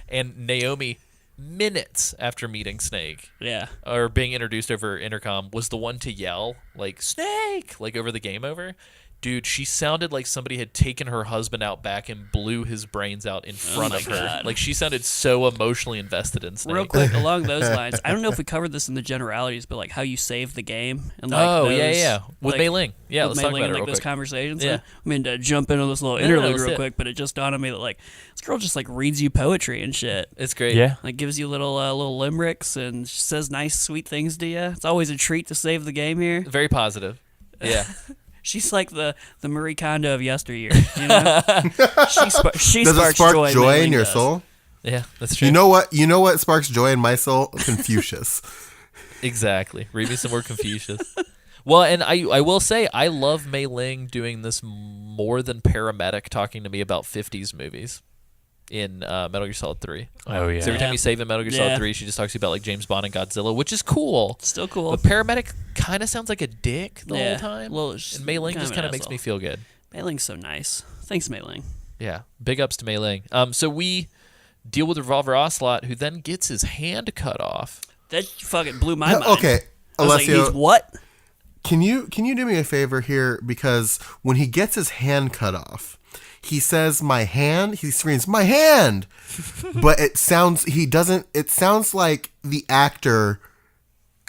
And Naomi, minutes after meeting Snake Yeah. or being introduced over intercom, was the one to yell like Snake like over the game over. Dude, she sounded like somebody had taken her husband out back and blew his brains out in front my of her. God. Like she sounded so emotionally invested in Snake. Real quick, along those lines, I don't know if we covered this in the generalities, but like how you save the game and like Oh, those, yeah. With like, Mei Ling. Yeah, with let's Mei talk Ling about and it like real those quick. conversations. Yeah. I mean to jump into this little no, interlude let's real do it. quick, but it just dawned on me that like this girl just like reads you poetry and shit. It's great. Yeah. Like gives you little limericks and she says nice sweet things to you. It's always a treat to save the game here. Very positive. Yeah. She's like the Marie Kondo of yesteryear, you know. she Does it sparks spark joy Mei in Ling your does. soul? Yeah, that's true. You know what? You know what sparks joy in my soul? Confucius. Exactly. Read me some more Confucius. Well, and I will say I love Mei Ling doing this more than Paramedic talking to me about 50s movies in Metal Gear Solid 3. Oh yeah. So every time you save in Metal Gear Solid Yeah. 3, she just talks to you about like James Bond and Godzilla, which is cool. Still cool. But Paramedic kind of sounds like a dick the Yeah. whole time. Well, it's and Mei Ling kind just of kind an of makes me asshole. feel good. Mei Ling's so nice. Thanks, Mei Ling. Yeah. Big ups to Mei Ling. So we deal with Revolver Ocelot, who then gets his hand cut off. That fucking blew my mind. Okay, I was like, Alessio, he's what? can you do me a favor here? Because when he gets his hand cut off, he says "my hand." He screams "my hand," but it sounds It sounds like the actor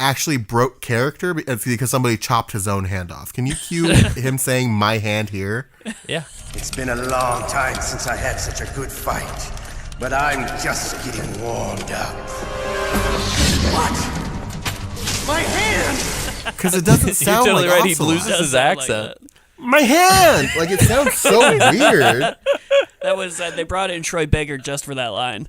actually broke character because somebody chopped his own hand off. Can you cue him saying "my hand" here? Yeah. It's been a long time since I had such a good fight, but I'm just getting warmed up. What? My hand! Because it doesn't sound You're totally like right. He Ocelot. loses his accent. My hand. Like it sounds so weird. That was they brought in Troy Baker just for that line.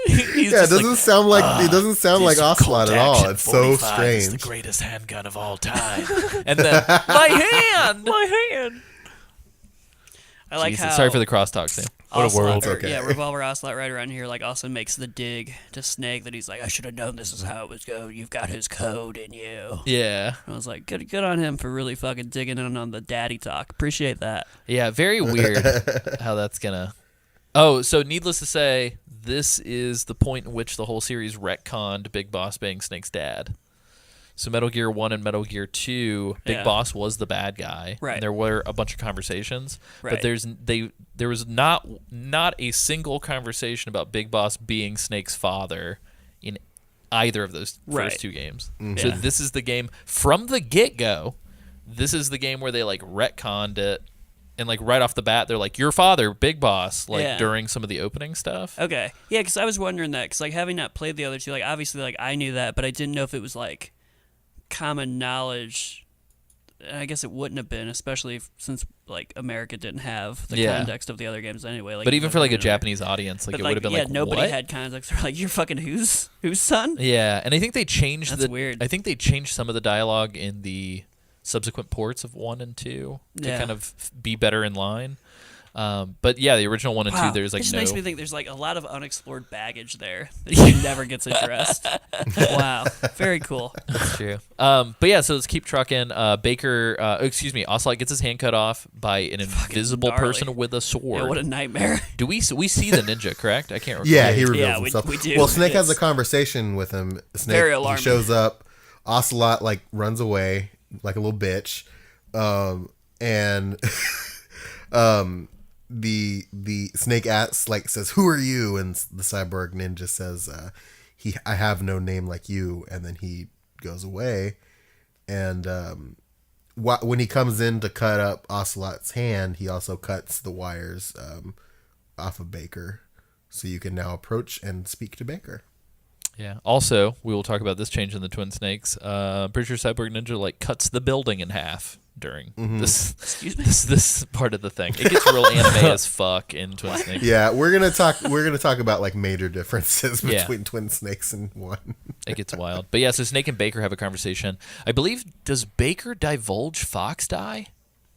He's Yeah, it just like, doesn't sound like it doesn't sound like Ocelot at all. It's so strange. greatest handgun of all time. And then my hand. I like Jesus, how sorry for the crosstalk, Sam. What a Ocelot, world. or, Okay. Yeah, Revolver Ocelot right around here like also makes the dig to Snake that he's like, I should have known this is how it was going. You've got his code in you. Yeah. I was like, good on him for really fucking digging in on the daddy talk. Appreciate that. Yeah, very weird how that's gonna. Oh, so needless to say, this is the point in which the whole series retconned Big Boss being Snake's dad. So Metal Gear 1 and Metal Gear 2, Big Yeah. Boss was the bad guy. Right. And there were a bunch of conversations, Right. but there was not a single conversation about Big Boss being Snake's father in either of those Right. first two games. Yeah. So this is the game from the get-go. This is the game where they like retconned it. And like right off the bat, they're like, "Your father, Big Boss," like Yeah. during some of the opening stuff. Okay. Yeah, because I was wondering that, because like having not played the other two, like obviously like I knew that, but I didn't know if it was like common knowledge. And I guess it wouldn't have been, especially since like America didn't have the Yeah. context of the other games anyway. Like, But even for like a Japanese. Japanese audience, like But it would have been yeah, like, nobody what? had context. They're like, you're fucking whose son? Yeah, and I think they changed That's weird. I think they changed some of the dialogue in the subsequent ports of 1 and 2 to Yeah. kind of be better in line. But yeah, the original 1 and 2, there's like it just no. makes me think there's like a lot of unexplored baggage there that never gets addressed. Wow, very cool. That's true. But yeah, so let's keep trucking. Ocelot gets his hand cut off by an invisible gnarly. person with a sword. Yeah, what a nightmare. Do we see the ninja? Correct? I can't remember. Yeah, he reveals Yeah, we himself. do. Well, Snake has a It's conversation with him. Snake very he alarming. shows up. Ocelot like runs away like a little bitch, and the Snake asks says, "Who are you?" And the cyborg ninja says, "I have no name like you." And then he goes away, and when he comes in to cut up Ocelot's hand, he also cuts the wires off of Baker, so you can now approach and speak to Baker. Yeah. Also, we will talk about this change in the Twin Snakes. Pretty sure Cyborg Ninja like cuts the building in half during this part of the thing. It gets real anime as fuck in Twin Snakes. Yeah, we're gonna talk about like major differences Yeah. between Twin Snakes and one. It gets wild. But yeah, so Snake and Baker have a conversation. I believe, does Baker divulge Fox die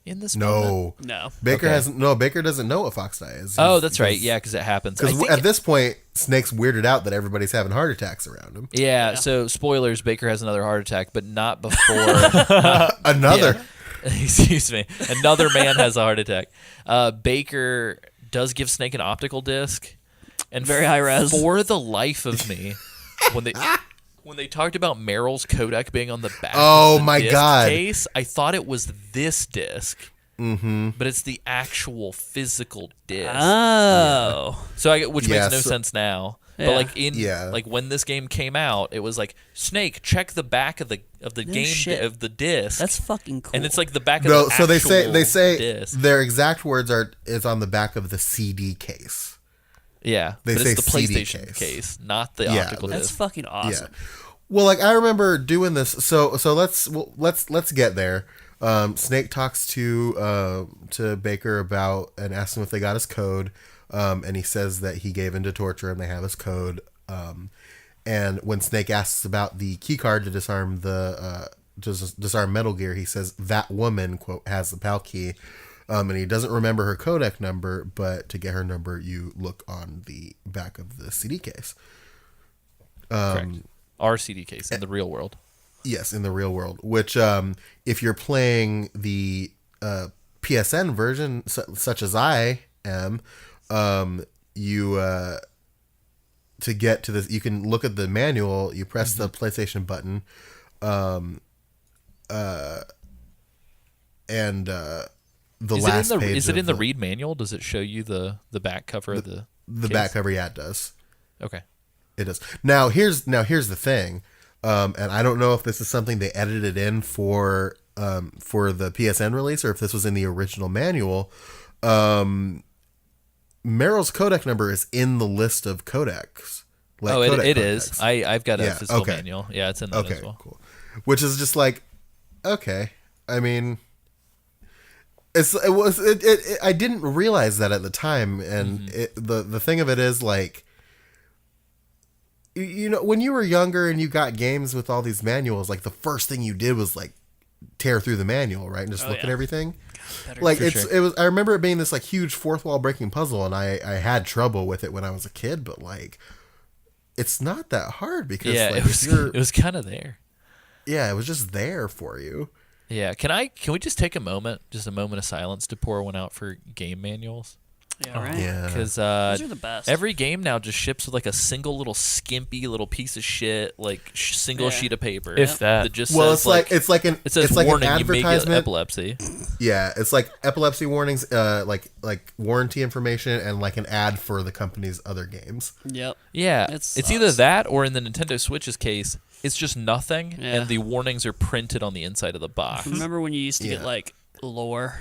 in this moment? No. Baker Okay. Baker doesn't know what Fox Die is. Oh, that's right. Yeah, because it happens. I Because think- at this point, Snake's weirded out that everybody's having heart attacks around him. yeah, so spoilers, Baker has another heart attack, but not before. Another. Yeah. Excuse me. Another man has a heart attack. Baker does give Snake an optical disc. And Very high res. For the life of me, when they talked about Meryl's codec being on the back Oh of the my disc God. case, I thought it was this disc. Mm-hmm. But it's the actual physical disc. Oh. Which Yeah, makes no so- sense now. Yeah. But like Yeah. like when this game came out, it was like, Snake, check the back of the game shit. of the disc. That's fucking cool. And it's like the back of No, the so they actual say disc. their exact words is on the back of the CD case. Yeah, they but say it's the CD PlayStation case. case, not the Yeah, optical That's disc. fucking awesome. Yeah. Well, like I remember doing this. So let's get there. Snake talks to Baker about and asks him if they got his code. and he says that he gave in to torture and they have his code. And when Snake asks about the key card to disarm disarm Metal Gear, he says that woman, quote, has the PAL key. And he doesn't remember her codec number, but to get her number, you look on the back of the CD case. Correct. Our CD case in the real world. Yes, in the real world. Which, if you're playing the PSN version, such as I am, you to get to this, you can look at the manual. You press the PlayStation button, and the last page. Is it in the read manual? Does it show you the back cover of the case? Back cover? Yeah, it does. Okay. It does. Now here's the thing, and I don't know if this is something they edited in for the PSN release or if this was in the original manual. Meryl's codec number is in the list of codecs. It is. I've got a physical manual. Yeah, it's in that as well. Cool. Which is just like, okay. I mean, I didn't realize that at the time, and the thing of it is, like, you know, when you were younger and you got games with all these manuals, like the first thing you did was like tear through the manual, right, and just look at everything. Like it was. I remember it being this like huge fourth wall breaking puzzle, and I had trouble with it when I was a kid, but like, it's not that hard because like, it was kind of there. Yeah, it was just there for you. Yeah, can we just take a moment of silence to pour one out for game manuals? Yeah, right. Yeah, because those are the best. Every game now just ships with like a single little skimpy little piece of shit, like single sheet of paper. If that just well, says, it says warning, an you may get advertisement. epilepsy. Yeah, it's like epilepsy warnings, like warranty information, and like an ad for the company's other games. Yep. Yeah, it's either that or in the Nintendo Switch's case, it's just nothing, and the warnings are printed on the inside of the box. Remember when you used to get like lore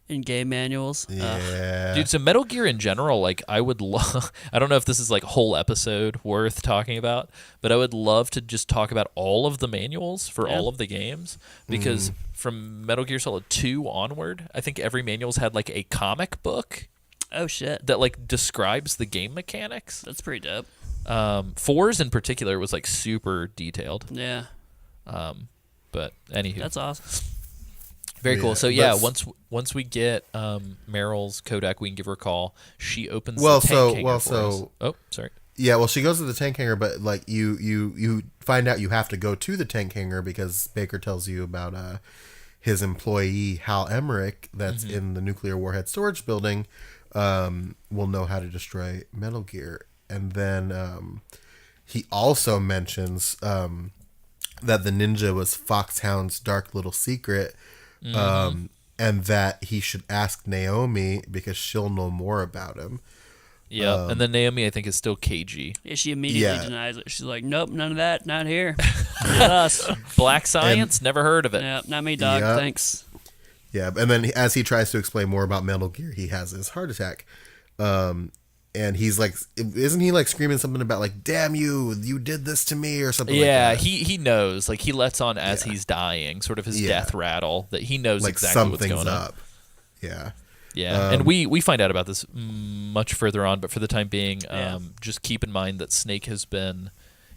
in game manuals? Yeah, dude. So Metal Gear in general, like I would love. I don't know if this is like whole episode worth talking about, but I would love to just talk about all of the manuals for all of the games because from Metal Gear Solid 2 onward, I think every manual's had like a comic book. Oh shit! That like describes the game mechanics. That's pretty dope. 4's in particular was like super detailed. Yeah. But anywho, that's awesome. Very cool. So yeah, once we get Meryl's codec, we can give her a call. She opens the tank hangar for us. Oh, sorry. Yeah, well, she goes to the tank hangar, but like you find out you have to go to the tank hangar because Baker tells you about his employee Hal Emmerich that's in the nuclear warhead storage building will know how to destroy Metal Gear, and then he also mentions that the ninja was Foxhound's dark little secret. And that he should ask Naomi because she'll know more about him. Yeah, and then Naomi, I think, is still cagey. Yeah, she immediately denies it. She's like, "Nope, none of that, not here, not us." Black science, never heard of it. Yeah, not me, dog. Thanks. Yeah, and then as he tries to explain more about Metal Gear, he has his heart attack. And he's like, isn't he like screaming something about like, "Damn you, you did this to me," or something like that? Yeah, he knows. Like he lets on as he's dying, sort of his death rattle, that he knows like exactly what's going on. Yeah. Yeah, and we find out about this much further on, but for the time being, just keep in mind that Snake has been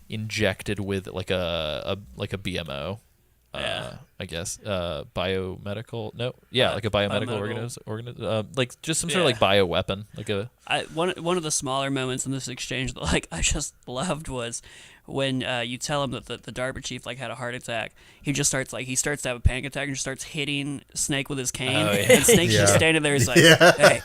injected with like a BMO. I guess biomedical. No, like a biomedical organism, like just some sort of like bioweapon, like a. One of the smaller moments in this exchange that like I just loved was when you tell him that the Darba chief like had a heart attack. He just starts to have a panic attack and just starts hitting Snake with his cane. And Snake's just standing there. He's like, "Hey,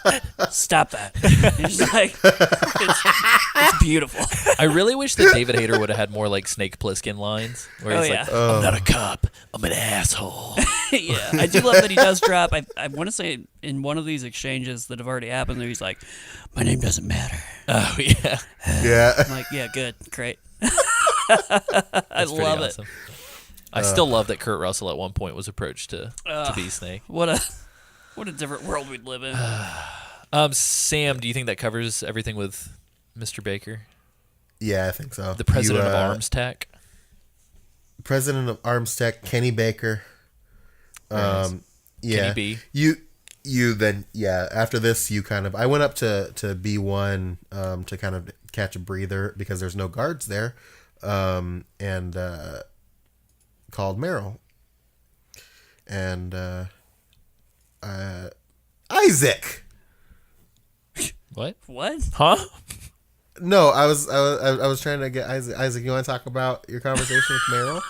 stop that!" It's just like it's beautiful. I really wish that David Hayter would have had more like Snake Plissken lines, where he's like, "I'm not a cop, I'm an asshole." Yeah, I do love that he does drop. I want to say in one of these exchanges that have already happened, there he's like, "My name doesn't matter." Oh yeah, yeah. I'm like, yeah, good, great. I love it. I still love that Kurt Russell at one point was approached to be Snake. What a different world we'd live in. Sam, do you think that covers everything with Mr. Baker? Yeah, I think so. The president of Arms Tech. President of Arms Tech, Kenny Baker. Kenny B. you then after this you kind of I went up to B1 to kind of catch a breather because there's no guards there, and called Meryl and Isaac. What? What? Huh? No, I was trying to get Isaac. Isaac, you want to talk about your conversation with Meryl?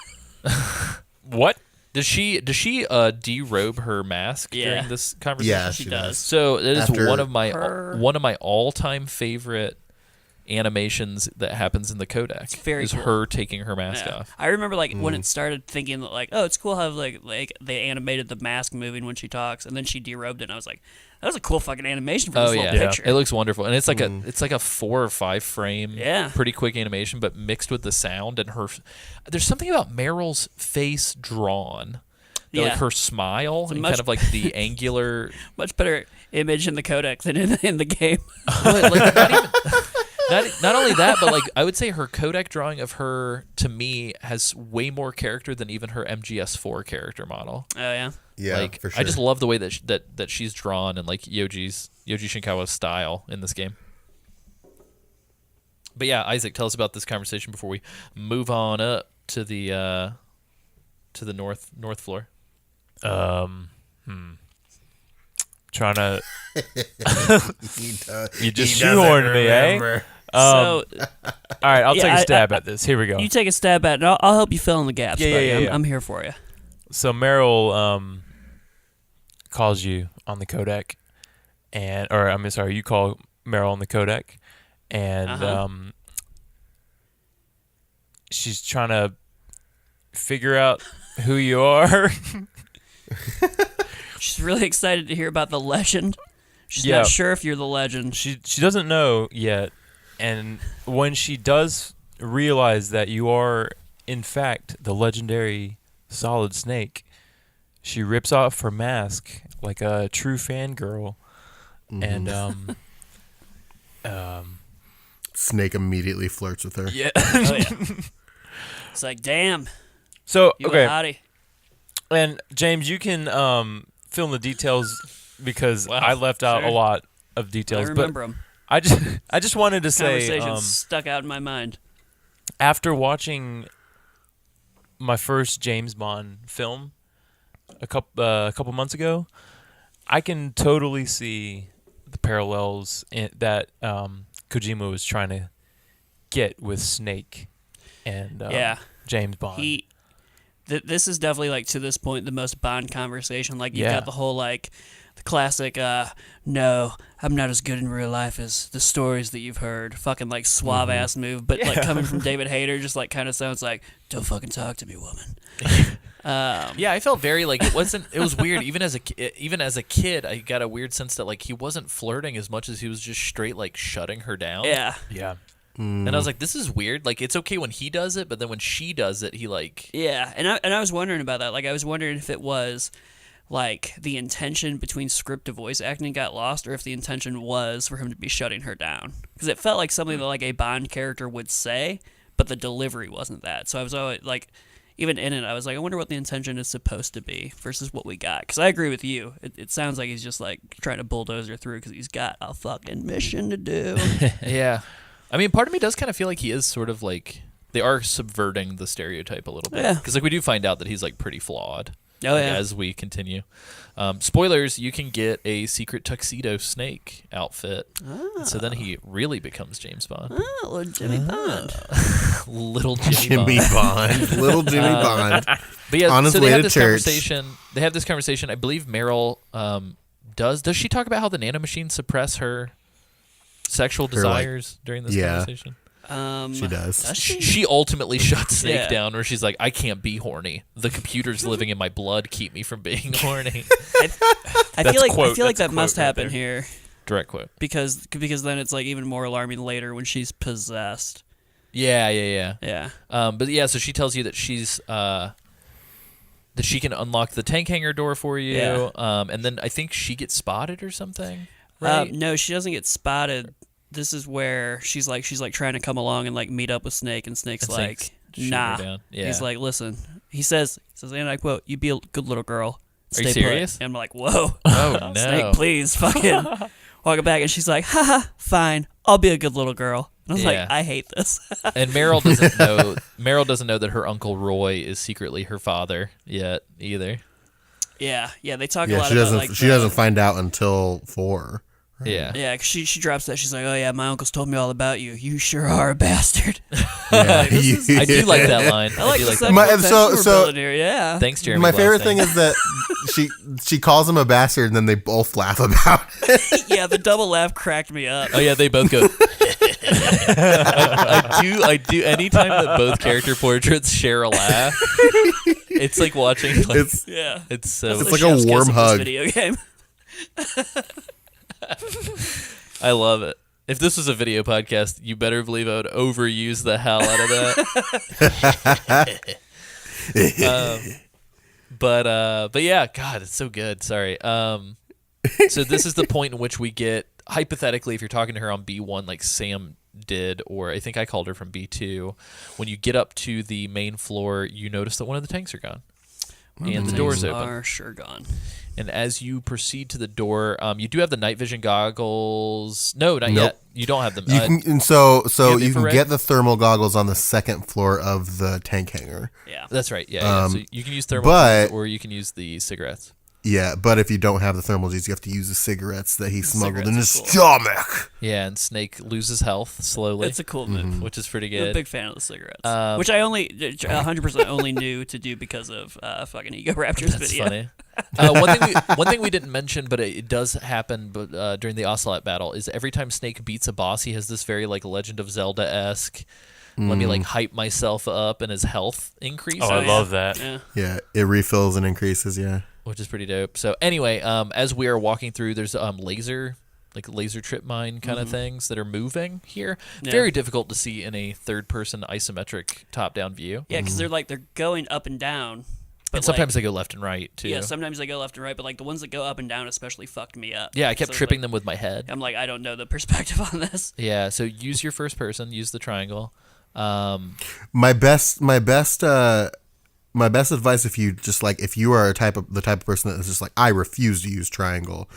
What? Does she derobe her mask Yeah. during this conversation? Yeah, She she does. does. So it is After one of my her- all-time favorite animations that happens in the codec. very is cool. her taking her mask Yeah. off. I remember like when it started thinking that like, oh, it's cool how like they animated the mask moving when she talks, and then she derobed it, and I was like, that was a cool fucking animation for this Oh little yeah, picture. it looks wonderful, and it's like a 4 or 5 frame, Yeah. pretty quick animation, but mixed with the sound and her. There's something about Meryl's face drawn. That, Yeah. like her smile and much- kind of like the angular. Much better image in the codec than in the game. But, like, not even. Not only that, but like I would say her codec drawing of her to me has way more character than even her MGS4 character model. Oh yeah. Yeah, like for sure. I just love the way that she's drawn and like Yoji Shinkawa's style in this game. But yeah, Isaac, tell us about this conversation before we move on up to the north floor. Trying to. You just He doesn't shoehorned me, eh? remember. All right, I'll Yeah, take a I- stab at this. Here we go. You take a stab at it, and I'll help you fill in the gaps. Yeah, buddy. yeah, yeah. I'm here for you. So Meryl calls you on the codec, you call Meryl on the codec, and Uh-huh. She's trying to figure out who you are. She's really excited to hear about the legend. She's Yeah. not sure if you're the legend. She doesn't know yet, and when she does realize that you are in fact the legendary Solid Snake, she rips off her mask like a true fangirl, and Snake immediately flirts with her. yeah. Oh yeah. It's like, damn, So you a okay, hottie. and James, you can fill in the details because Wow. I left out Sure. a lot of I details. remember them. But I just wanted to say, Conversation stuck out in my mind. after watching my first James Bond film a couple months ago, I can totally see the parallels that Kojima was trying to get with Snake and Yeah. James Bond. This is definitely like to this point the most Bond conversation. Like you've Yeah. got the whole like the classic. No, I'm not as good in real life as the stories that you've heard. Fucking like suave ass move, but like coming from David Hayter, just like kind of sounds like don't fucking talk to me, woman. Yeah, I felt very like it wasn't. It was weird. Even as a kid, I got a weird sense that like he wasn't flirting as much as he was just straight like shutting her down. Yeah. Yeah. And I was like, this is weird. Like it's okay when he does it, but then when she does it, he like. Yeah, and I was wondering about that. Like, I was wondering if it was like the intention between script to voice acting got lost, or if the intention was for him to be shutting her down. Because it felt like something that like a Bond character would say, but the delivery wasn't that. So I was always like, even in it, I was like, I wonder what the intention is supposed to be versus what we got. Because I agree with you. It sounds like he's just like trying to bulldoze her through because he's got a fucking mission to do. Yeah. I mean, part of me does kind of feel like he is sort of like they are subverting the stereotype a little bit. Yeah. Because like we do find out that he's like pretty flawed. Oh, like, yeah. As we continue. Spoilers: you can get a secret tuxedo Snake outfit. And so then he really becomes James Bond. Oh, Lord Jimmy Bond. Little Jimmy, Jimmy Bond. Bond, little Jimmy Bond. But yeah, On his so they way have to this church. conversation. They have this conversation. I believe Meryl does she talk about how the nanomachines suppress her sexual Her, like- desires during this yeah. conversation? She does. Does she? She ultimately shuts Snake Yeah. down, where she's like, "I can't be horny. The computers living in my blood keep me from being horny." I That's feel like quote- that that's must quote right happen there. here. Direct quote. Because then it's like even more alarming later when she's possessed. Yeah. Yeah. But yeah, so she tells you that she's that she can unlock the tank hangar door for you. Yeah. And then I think she gets spotted or something. Right? No, she doesn't get spotted. This is where she's like trying to come along and like meet up with Snake, and Snake's And like, Snake's shooting her nah. down. Yeah. He's like, listen. He says, and I quote, "You be a good little girl. Are you serious? And I'm like, whoa. Oh, no. Snake, please, fucking walk it back. And she's like, haha, fine. I'll be a good little girl. And I was Yeah. like, I hate this. And Meryl doesn't know. Meryl doesn't know that her Uncle Roy is secretly her father yet either. yeah, they talk a Yeah, lot she about doesn't. like She doesn't find out until 4. Yeah. Yeah, 'cause she drops that. She's like, oh yeah, my uncle's told me all about you. You sure are a bastard. Yeah. I do like that line. I like do the like sexual My- tension so- we're so- building here. Yeah. Thanks, Jeremy. My favorite Blessing. thing is that she calls him a bastard, and then they both laugh about it. Yeah, the double laugh cracked me up. Oh yeah, they both go. I do. Anytime that both character portraits share a laugh, it's like watching. Like, It's Yeah. it's so. It's like a warm hug. Video game. I love it. If this was a video podcast, you better believe I would overuse the hell out of that. But yeah, God, it's so good. Sorry. So this is the point in which we get, hypothetically, if you're talking to her on B1 like Sam did, or I think I called her from B2, when you get up to the main floor, you notice that one of the tanks are gone. And the door's open. Are sure gone. And as you proceed to the door, you do have the night vision goggles. No, not Nope. yet. You don't have them. You can, and so you have you can infrared? get the thermal goggles on the second floor of the tank hangar. Yeah. That's right. Yeah. So you can use thermal, but- or you can use the cigarettes. Yeah, but if you don't have the thermal Gs, you have to use the cigarettes that he smuggled in his cigarettes are cool. stomach. Yeah, and Snake loses health slowly, It's a cool move. which is pretty I'm a good. big fan of the cigarettes, which I 100% only knew to do because of fucking Ego Raptor's That's video. funny. One thing we didn't mention, but it does happen. But during the Ocelot battle, is every time Snake beats a boss, he has this very like Legend of Zelda-esque. Let me like hype myself up, and his health increases. Oh, I love that. Yeah. Yeah, it refills and increases. Yeah. Which is pretty dope. So anyway, as we are walking through, there's laser trip mine kind of things that are moving here. Yeah. Very difficult to see in a third-person isometric top-down view. Yeah, because they're going up and down. But And sometimes they go left and right too. yeah, sometimes they go left and right, but like the ones that go up and down especially fucked me up. Yeah, I kept So it's tripping like, them with my head. I'm like, I don't know the perspective on this. Yeah, so use your first person, use the triangle. My best advice, if you are the type of person that is just like, I refuse to use triangle,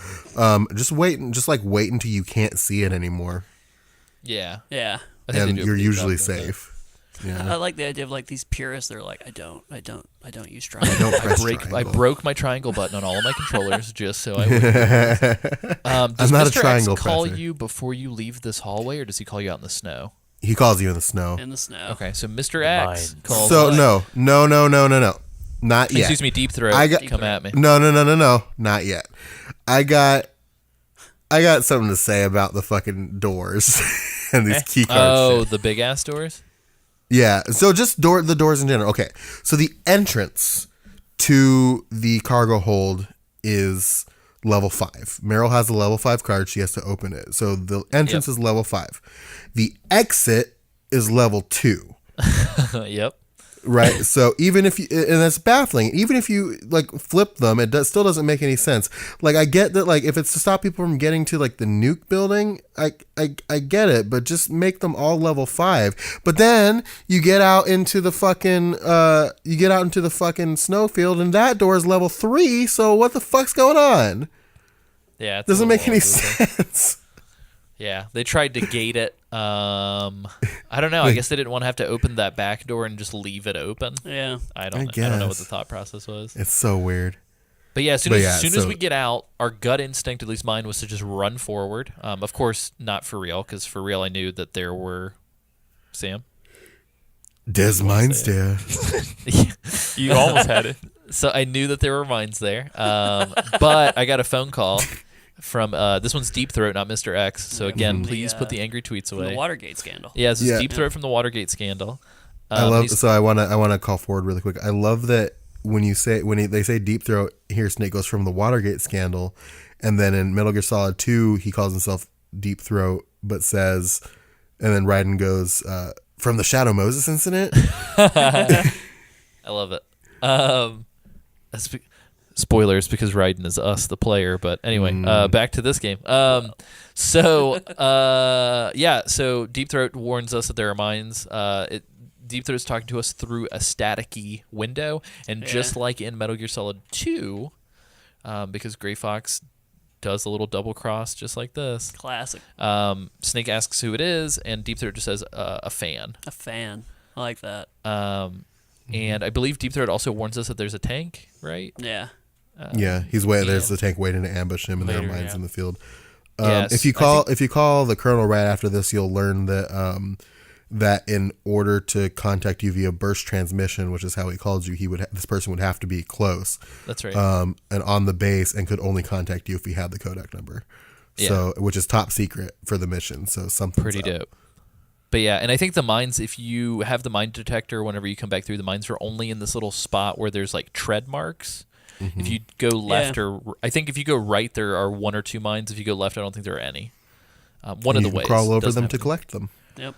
just wait until you can't see it anymore, Yeah, Yeah. I think they and do a you're pretty good usually job doing that. safe. I Yeah. like the idea of like these purists. They're like, I don't use triangle. Don't press I triangle. broke my triangle button on all of my controllers just so I would. Does I'm not a Mr. triangle X call presser. you before you leave this hallway, or does he call you out in the snow? He calls you in the snow. in the snow. Okay, so Mr. X Mine. calls. So no, not yet. Excuse me, Deep Throat. I got- come at me. No, not yet. I got something to say about the fucking doors and these key cards. Oh, shit. the big ass doors. Yeah. So just the doors in general. Okay. So the entrance to the cargo hold is level 5. Meryl has a level 5 card. She has to open it. So the entrance is level 5. The exit is level 2. Yep. Right. So even if you, and that's baffling, even if you like flip them, still doesn't make any sense. Like, I get that, like, if it's to stop people from getting to like the nuke building, I get it, but just make them all level 5. But then you get out into the fucking snowfield, and that door is level 3. So what the fuck's going on? Yeah. It's a Doesn't make little any overkill. sense. Yeah, they tried to gate it. I don't know. I guess they didn't want to have to open that back door and just leave it open. Yeah. I don't know what guess. the thought process was. It's so weird. But yeah, as soon But as, yeah, as so- we get out, our gut instinct, at least mine, was to just run forward. Of course, not for real, because for real, I knew that there were Sam. Des mines there. You almost had it. So I knew that there were mines there. But I got a phone call from this one's Deep Throat, not Mr. X. So again, From the, please put the angry tweets From away. the Watergate scandal. Yeah, this is Yeah. Deep Throat from the Watergate scandal. I love. he's- So I wanna call forward really quick. I love that when they say Deep Throat, here Snake goes from the Watergate scandal, and then in Metal Gear Solid 2 he calls himself Deep Throat, but says, and then Raiden goes from the Shadow Moses incident. I love it. Spoilers, because Raiden is us, the player. But anyway, back to this game. So Deep Throat warns us that there are mines. Deep Throat's talking to us through a staticky window, and just like in Metal Gear Solid 2, because Gray Fox does a little double cross just like this. Classic. Snake asks who it is, and Deep Throat just says a fan. A fan. I like that. And I believe Deep Throat also warns us that there's a tank, right? Yeah. Yeah, he's waiting. There's the tank waiting to ambush him, and there are mines in the field. Yes, if you call the colonel right after this, you'll learn that that in order to contact you via burst transmission, which is how he calls you, this person would have to be close. That's right. And on the base, and could only contact you if he had the Kodak number. Yeah. So, which is top secret for the mission. So something pretty dope. But yeah, and I think the mines, if you have the mine detector, whenever you come back through, the mines are only in this little spot where there's like tread marks. If you go left I think if you go right, there are 1 or 2 mines. If you go left, I don't think there are any. One of the ways. Crawl over doesn't them have to collect them. Yep.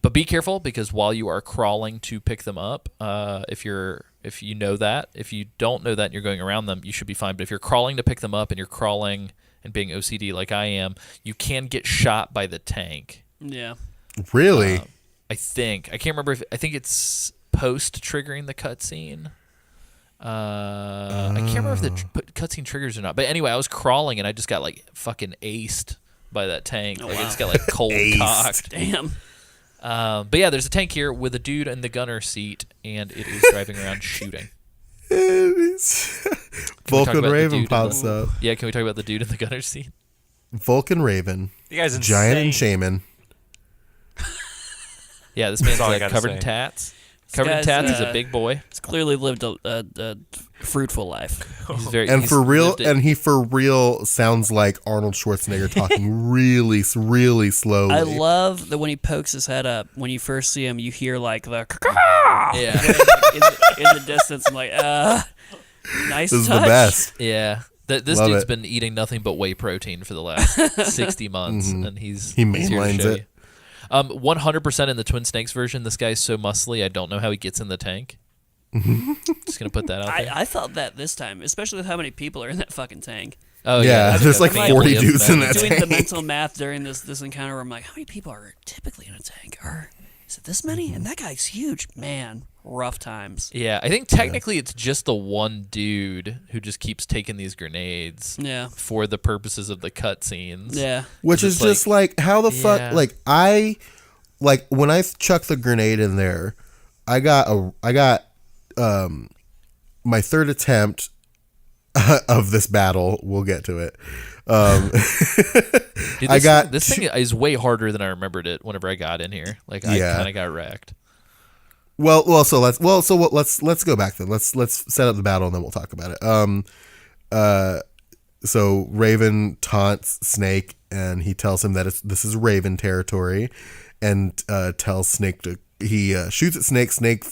But be careful, because while you are crawling to pick them up, if you know that, if you don't know that and you're going around them, you should be fine. But if you're crawling to pick them up and you're crawling and being OCD like I am, you can get shot by the tank. Yeah. Really? I think. I can't remember I think it's post triggering the cutscene. I can't remember if the cutscene triggers or not. But anyway, I was crawling and I just got like fucking aced by that tank. Oh, like wow. I just got like cold cocked. Damn. But yeah, there's a tank here with a dude in the gunner seat, and it is driving around shooting. Vulcan Raven pops up. Yeah, can we talk about the dude in the gunner seat? Vulcan Raven. You guys insane. Giant and shaman. Yeah, this man's all I like gotta covered say. in tats. Covered in guy's, tats. He's a big boy. He's clearly lived a fruitful life. He's very And he's for real, lived it. and he for real sounds like Arnold Schwarzenegger talking really, really slowly. I love that when he pokes his head up, when you first see him, you hear like the yeah, in the distance. I'm like, nice This is touch. the best. yeah. This Love dude's it. been eating nothing but whey protein for the last 60 months, and He he's here to mainlines show it. you. 100% in the Twin Snakes version, this guy's so muscly, I don't know how he gets in the tank. Just gonna put that out there. I felt that this time, especially with how many people are in that fucking tank. Oh Yeah, there's like family 40 of dudes men. in that Doing the tank. mental math during this encounter, where I'm like, how many people are typically in a tank? Or is it this many? And that guy's huge. Man, rough times. Yeah, I think technically it's just the one dude who just keeps taking these grenades Yeah. for the purposes of the cutscenes. Yeah. Which is It's just like how the fuck Yeah. like when I chucked the grenade in there, I got my third attempt of this battle. We'll get to it. Dude, I got this thing is way harder than I remembered it whenever I got in here. Like I Yeah. kind of got wrecked. So let's go back then. Let's set up the battle and then we'll talk about it. So Raven taunts Snake and he tells him that this is Raven territory, and tells Snake to shoots at Snake. Snake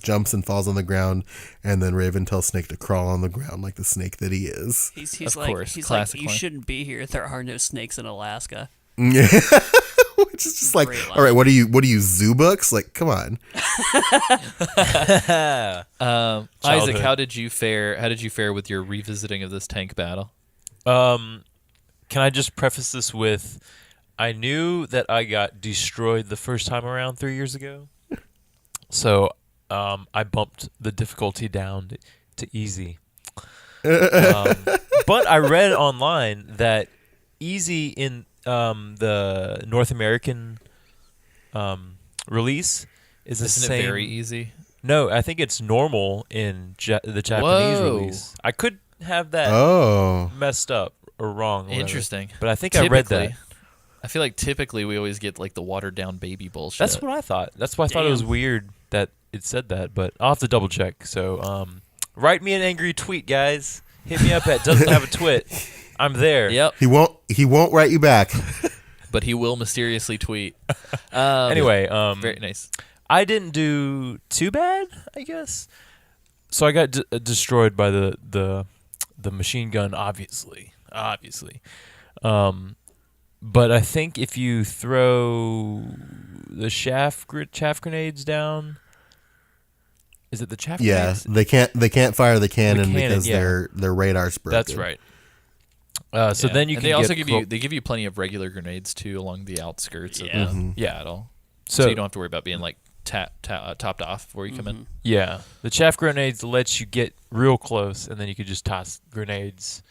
jumps and falls on the ground, and then Raven tells Snake to crawl on the ground like the snake that he is. He's Of like, course, he's classic like, you line. shouldn't be here. There are no snakes in Alaska. Yeah. Which is just like, Great line. all right, what are you zoo books? Like, come on. Isaac, how did you fare? How did you fare with your revisiting of this tank battle? Can I just preface this with, I knew that I got destroyed the first time around 3 years ago, so I bumped the difficulty down to easy. But I read online that easy in the North American release is the Isn't same. it very easy? No, I think it's normal in the Japanese Whoa. release. I could have that Oh. messed up or wrong. Or whatever. Interesting. But I think I read that. Typically- I feel like typically we always get like the watered down baby bullshit. That's what I thought. That's why I thought it was Damn. weird that it said that. But I'll have to double check. So write me an angry tweet, guys. Hit me up at doesn't have a twit. I'm there. Yep. He won't write you back. But he will mysteriously tweet. Anyway, Very nice. I didn't do too bad, I guess. So I got destroyed by the machine gun, obviously. But I think if you throw the chaff grenades down, is it the chaff Yeah, grenades? they can't fire the cannon, cannon, because yeah. their radar's broken. That's right. So Yeah. then you And can they also get give you plenty of regular grenades too along the outskirts Yeah. of the battle. So So you don't have to worry about being like topped off before you come in. Yeah, the chaff grenades lets you get real close, and then you could just toss grenades.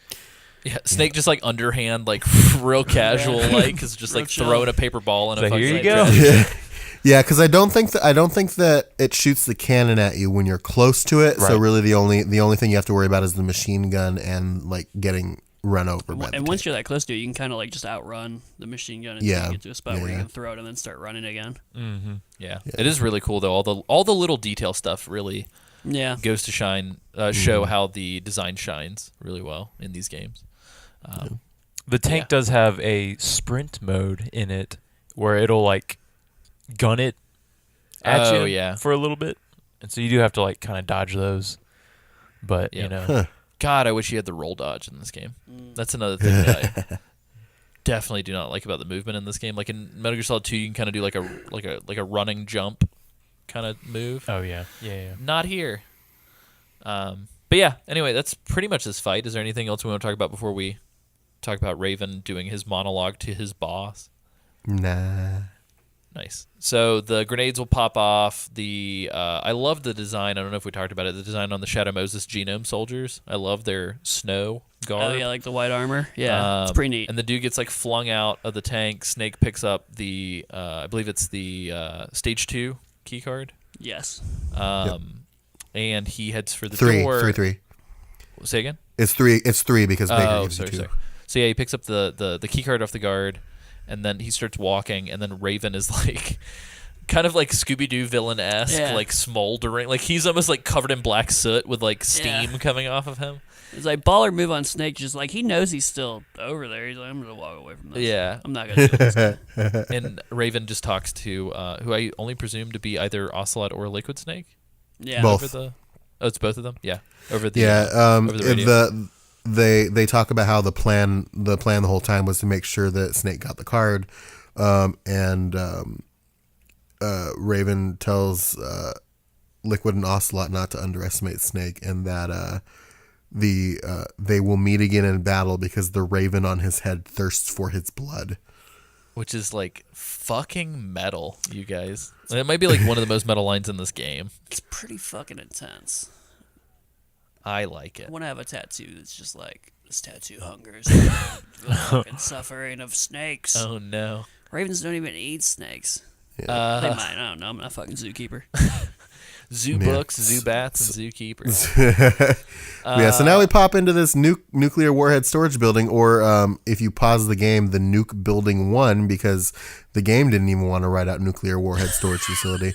Yeah, Snake just like underhand, like real casual, like is just like throwing a paper ball in a So fucking. here you go. Yeah, because I don't think that it shoots the cannon at you when you're close to it. So Right. really, the only thing you have to worry about is the machine gun and like getting run over. By the And once tank. you're that close to it, you can kind of like just outrun the machine gun until Yeah. you get to a spot where you Yeah. can throw it and then start running again. Yeah, it is really cool though. All the little detail stuff really Yeah. goes to shine, show how the design shines really well in these games. The tank does have a sprint mode in it where it'll like gun it at Oh, you yeah. for a little bit, and so you do have to like kind of dodge those. But Yeah. you know, God, I wish you had the roll dodge in this game. That's another thing that I definitely do not like about the movement in this game. Like in Metal Gear Solid 2, you can kind of do like a running jump kind of move. oh yeah. Not here. But yeah. Anyway, that's pretty much this fight. Is there anything else we want to talk about before we talk about Raven doing his monologue to his boss? Nah. Nice. So the grenades will pop off. I love the design. I don't know if we talked about it. The design on the Shadow Moses genome soldiers. I love their snow guard. Oh yeah, like the white armor. Yeah, it's pretty neat. And the dude gets like flung out of the tank. Snake picks up the, I believe it's the stage 2 key card. Yes. And he heads for the Three. door. Three. Say again? It's three because Baker Oh, gives you sorry, two. sorry. So yeah, he picks up the key card off the guard, and then he starts walking, and then Raven is like, kind of like Scooby-Doo villain-esque, Yeah. like smoldering. Like he's almost like covered in black soot with like steam Yeah. coming off of him. It's like baller move on Snake. Just like he knows he's still over there. He's like, I'm gonna walk away from this. Yeah. I'm not gonna do this. And Raven just talks to who I only presume to be either Ocelot or Liquid Snake. Yeah. Both. Over the it's both of them. Yeah, over the Yeah. over the radio. They talk about how the plan the whole time was to make sure that Snake got the card, and Raven tells Liquid and Ocelot not to underestimate Snake, and that they will meet again in battle because the raven on his head thirsts for his blood. Which is like fucking metal, you guys. And it might be like one of the most metal lines in this game. It's pretty fucking intense. I like it. I want to have a tattoo that's just like this tattoo hungers the fucking suffering of snakes. Oh no. Ravens don't even eat snakes. They Uh, might. I don't know. I'm not a fucking zookeeper. zoo books, zoo bats, and zookeepers. Yeah, so now we pop into this nuclear warhead storage building, or if you pause the game, the nuke building 1, because the game didn't even want to write out nuclear warhead storage facility.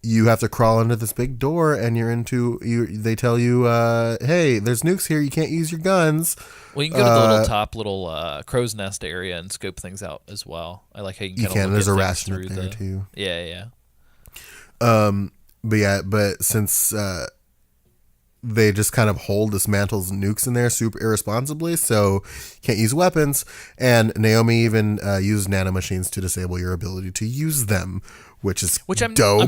You have to crawl into this big door, and they tell you, hey, there's nukes here, you can't use your guns. Well, you can go to the little crow's nest area and scope things out as well. I like how you can You kind of can, look there's at a things ration up through there the too. Yeah. But since they just kind of dismantles nukes in there super irresponsibly, so you can't use weapons. And Naomi even used nanomachines to disable your ability to use them, which is dope.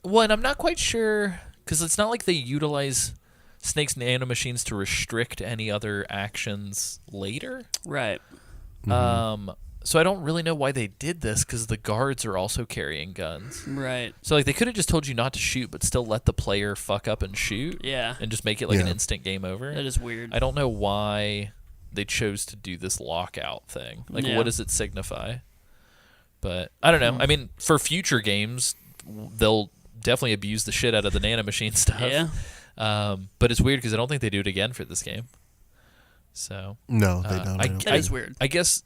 I'm not quite sure, because it's not like they utilize Snake's nanomachines to restrict any other actions later. Right. So I don't really know why they did this, because the guards are also carrying guns. Right. So like they could have just told you not to shoot, but still let the player fuck up and shoot. Yeah. And just make it like an Yeah. instant game over. That is weird. I don't know why they chose to do this lockout thing. Like, Yeah. what does it signify? But I don't know. I mean, for future games, they'll definitely abuse the shit out of the nanomachine stuff. Yeah. But it's weird because I don't think they do it again for this game. So No, they don't. I don't. That is weird. I guess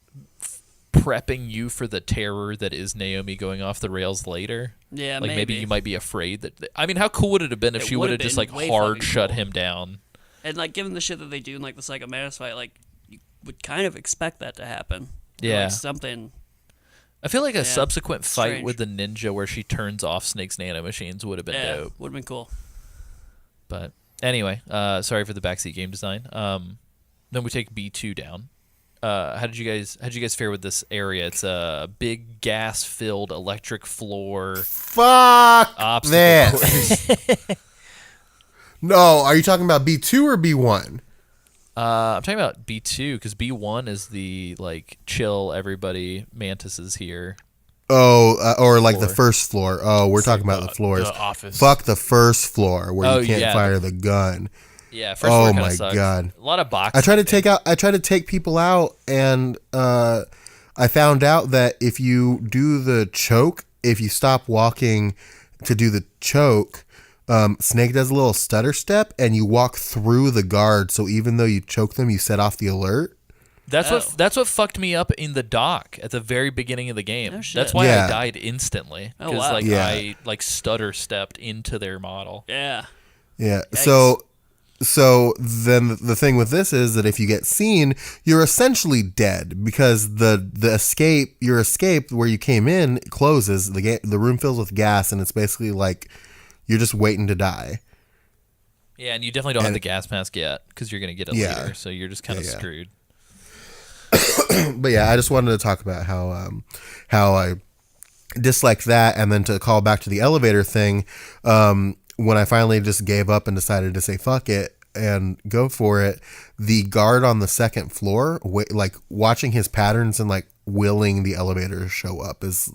prepping you for the terror that is Naomi going off the rails later. Yeah, Like maybe. you might be afraid that. I mean, how cool would it have been if It she would would've have just been like way hard fucking shut cool. him down? And like given the shit that they do in like the Psycho Mantis fight, like you would kind of expect that to happen. Or, Yeah. like, something. I feel like a Yeah, subsequent fight strange. with the ninja where she turns off Snake's nanomachines would have been Yeah. dope. Would have been cool. But anyway, sorry for the backseat game design. Then we take B2 down. How did you guys fare with this area? It's a big gas-filled electric floor. Fuck Obstacle this. No, are you talking about B2 or B1? I'm talking about B2 because B1 is the like chill everybody Mantis is here. Or like the Floor. first floor. Oh, we're talking about the floors. The office. Fuck the first floor where Oh, you can't yeah, fire the gun. Yeah, first floor Oh kinda my sucks. god. A lot of boxes. I tried to take people out, and I found out that if you do the choke, if you stop walking to do the choke, Snake does a little stutter step, and you walk through the guard. So even though you choke them, you set off the alert. That's what fucked me up in the dock at the very beginning of the game. Oh, shit. That's why Yeah. I died instantly. Oh, Because wow. Yeah. I stutter stepped into their model. Yeah. Yeah. Yikes. So then the thing with this is that if you get seen, you're essentially dead because your escape where you came in closes. The room fills with gas, and it's basically like you're just waiting to die. Yeah, and you definitely don't have the gas mask yet because you're going to get it Yeah. later. So you're just kind of Yeah. screwed. But yeah, I just wanted to talk about how I dislike that, and then to call back to the elevator thing. When I finally just gave up and decided to say fuck it and go for it, the guard on the second floor, like watching his patterns and like willing the elevator to show up is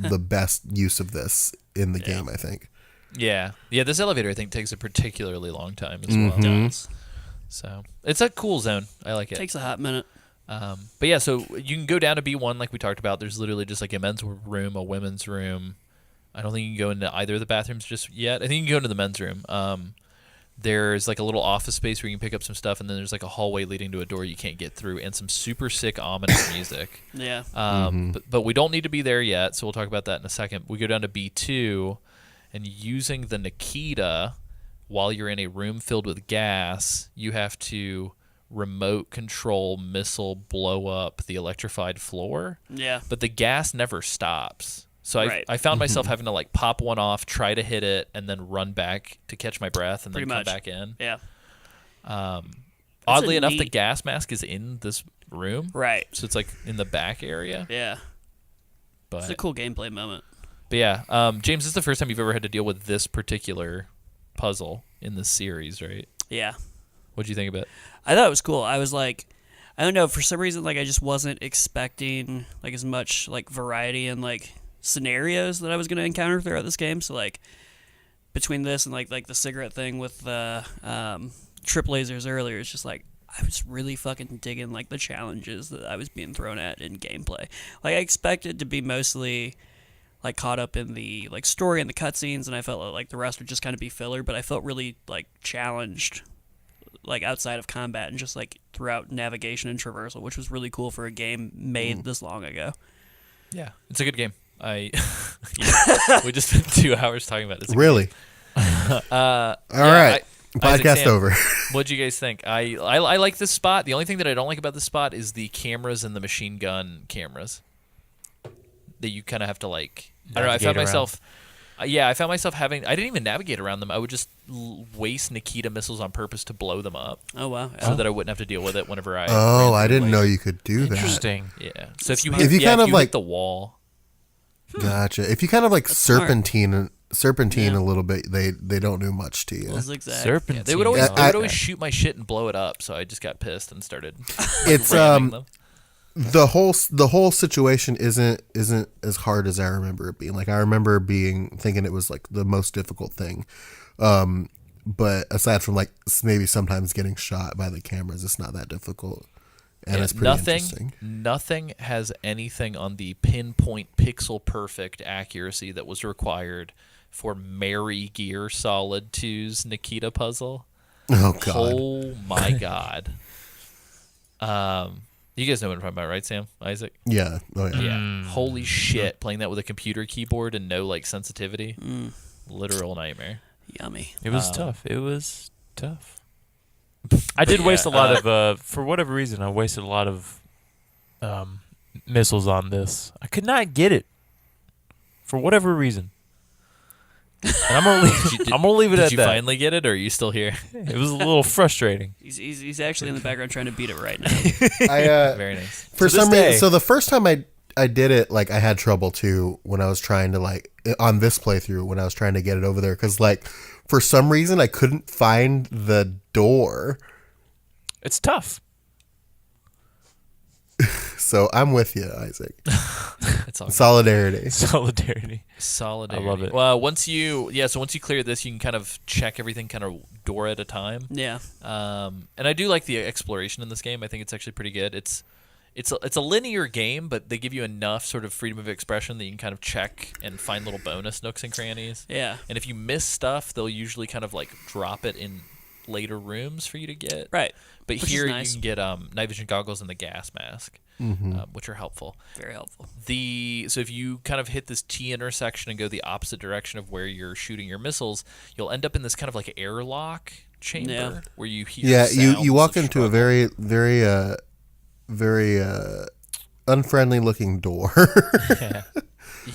the best use of this in the game, I think. Yeah. Yeah, this elevator, I think, takes a particularly long time as well. Does. So it's a cool zone. I like it. Takes a hot minute. But yeah, so you can go down to B1 like we talked about. There's literally just like a men's room, a women's room. I don't think you can go into either of the bathrooms just yet. I think you can go into the men's room. There's like a little office space where you can pick up some stuff, and then there's like a hallway leading to a door you can't get through, and some super sick ominous music. Yeah. But we don't need to be there yet, so we'll talk about that in a second. We go down to B2, and using the Nikita while you're in a room filled with gas, you have to remote control missile blow up the electrified floor. Yeah. But the gas never stops. So Right. I found myself having to like pop one off, try to hit it, and then run back to catch my breath and Pretty then much. come back in. Yeah. Oddly a enough, the neat- gas mask is in this room. Right. So it's like in the back area. Yeah. But, It's a cool gameplay moment. but yeah, James, this is the first time you've ever had to deal with this particular puzzle in this series, right? Yeah. What'd you think of it? I thought it was cool. I was like, I don't know, for some reason, like I just wasn't expecting like as much like variety and like scenarios that I was going to encounter throughout this game. So like between this and like the cigarette thing with the trip lasers earlier, it's just like I was really fucking digging like the challenges that I was being thrown at in gameplay. Like I expected to be mostly like caught up in the like story and the cutscenes, and I felt like the rest would just kind of be filler, but I felt really like challenged like outside of combat and just like throughout navigation and traversal, which was really cool for a game made this long ago. Yeah, it's a good game. Yeah, we just spent 2 hours talking about this. Really? All right. Podcast Sam, over. What'd you guys think? I like this spot. The only thing that I don't like about this spot is the cameras and the machine gun cameras that you kind of have to like. I don't know. I found Navigate around. myself. I found myself having. I didn't even navigate around them. I would just waste Nikita missiles on purpose to blow them up, Oh wow. so that I wouldn't have to deal with it whenever I. Oh, ran I through didn't later. know you could do that. Interesting. Yeah. So if you If you kind of hit like- the wall. Gotcha. If you kind of like smart. serpentine Yeah. a little bit, they don't do much to you. Little zigzag. Serpentine. Yeah, they would always Yeah, they would I- always shoot my shit and blow it up, so I just got pissed and started. It's ramming them. the whole situation isn't as hard as I remember it being. Like I remember thinking it was like the most difficult thing. But aside from like maybe sometimes getting shot by the cameras, it's not that difficult. And Yeah, it's pretty interesting. nothing has anything on the pinpoint pixel perfect accuracy that was required for Mary Gear Solid 2's Nikita puzzle. Oh god. Oh my god. You guys know what I'm talking about, right, Sam? Isaac? Yeah. Oh yeah. Yeah. Holy shit. Playing that with a computer keyboard and no like sensitivity. Literal nightmare. Yummy. It was tough. It was tough. I did waste a lot of, for whatever reason, I wasted a lot of missiles on this. I could not get it for whatever reason. And I'm gonna leave it Did at you that. finally get it, or are you still here? It was a little frustrating. He's actually in the background trying to beat it right now. Very nice. For To this some day. reason, so the first time I did it, like I had trouble too when I was trying to like on this playthrough when I was trying to get it over there because like for some reason I couldn't find the door. It's tough. so I'm with you, Isaac. It's all good. Solidarity. Solidarity. Solidarity. I love it. Well, once you clear this, you can kind of check everything kind of door at a time. Yeah. And I do like the exploration in this game. I think it's actually pretty good. It's a linear game, but they give you enough sort of freedom of expression that you can kind of check and find little bonus nooks and crannies. Yeah. And if you miss stuff, they'll usually kind of like drop it in later rooms for you to get. Right. But Which here is nice. you can get night vision goggles and the gas mask, which are helpful. Very helpful. So if you kind of hit this T intersection and go the opposite direction of where you're shooting your missiles, you'll end up in this kind of like airlock chamber where you hear Yeah, sounds you walk of into a struggle. very unfriendly looking door.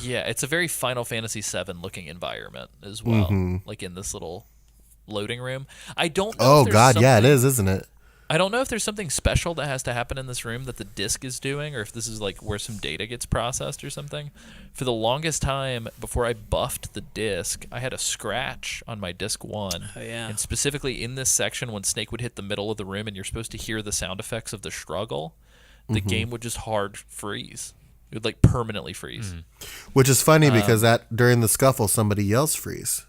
Yeah, it's a very Final Fantasy VII looking environment as well, like in this little loading room. I don't know. Oh if there's God, yeah, it something- is, isn't it? I don't know if there's something special that has to happen in this room that the disc is doing, or if this is like where some data gets processed or something. For the longest time, before I buffed the disc, I had a scratch on my disc 1. Oh, yeah. And specifically in this section, when Snake would hit the middle of the room and you're supposed to hear the sound effects of the struggle, the game would just hard freeze. It would like permanently freeze. Which is funny because that during the scuffle, somebody yells "freeze."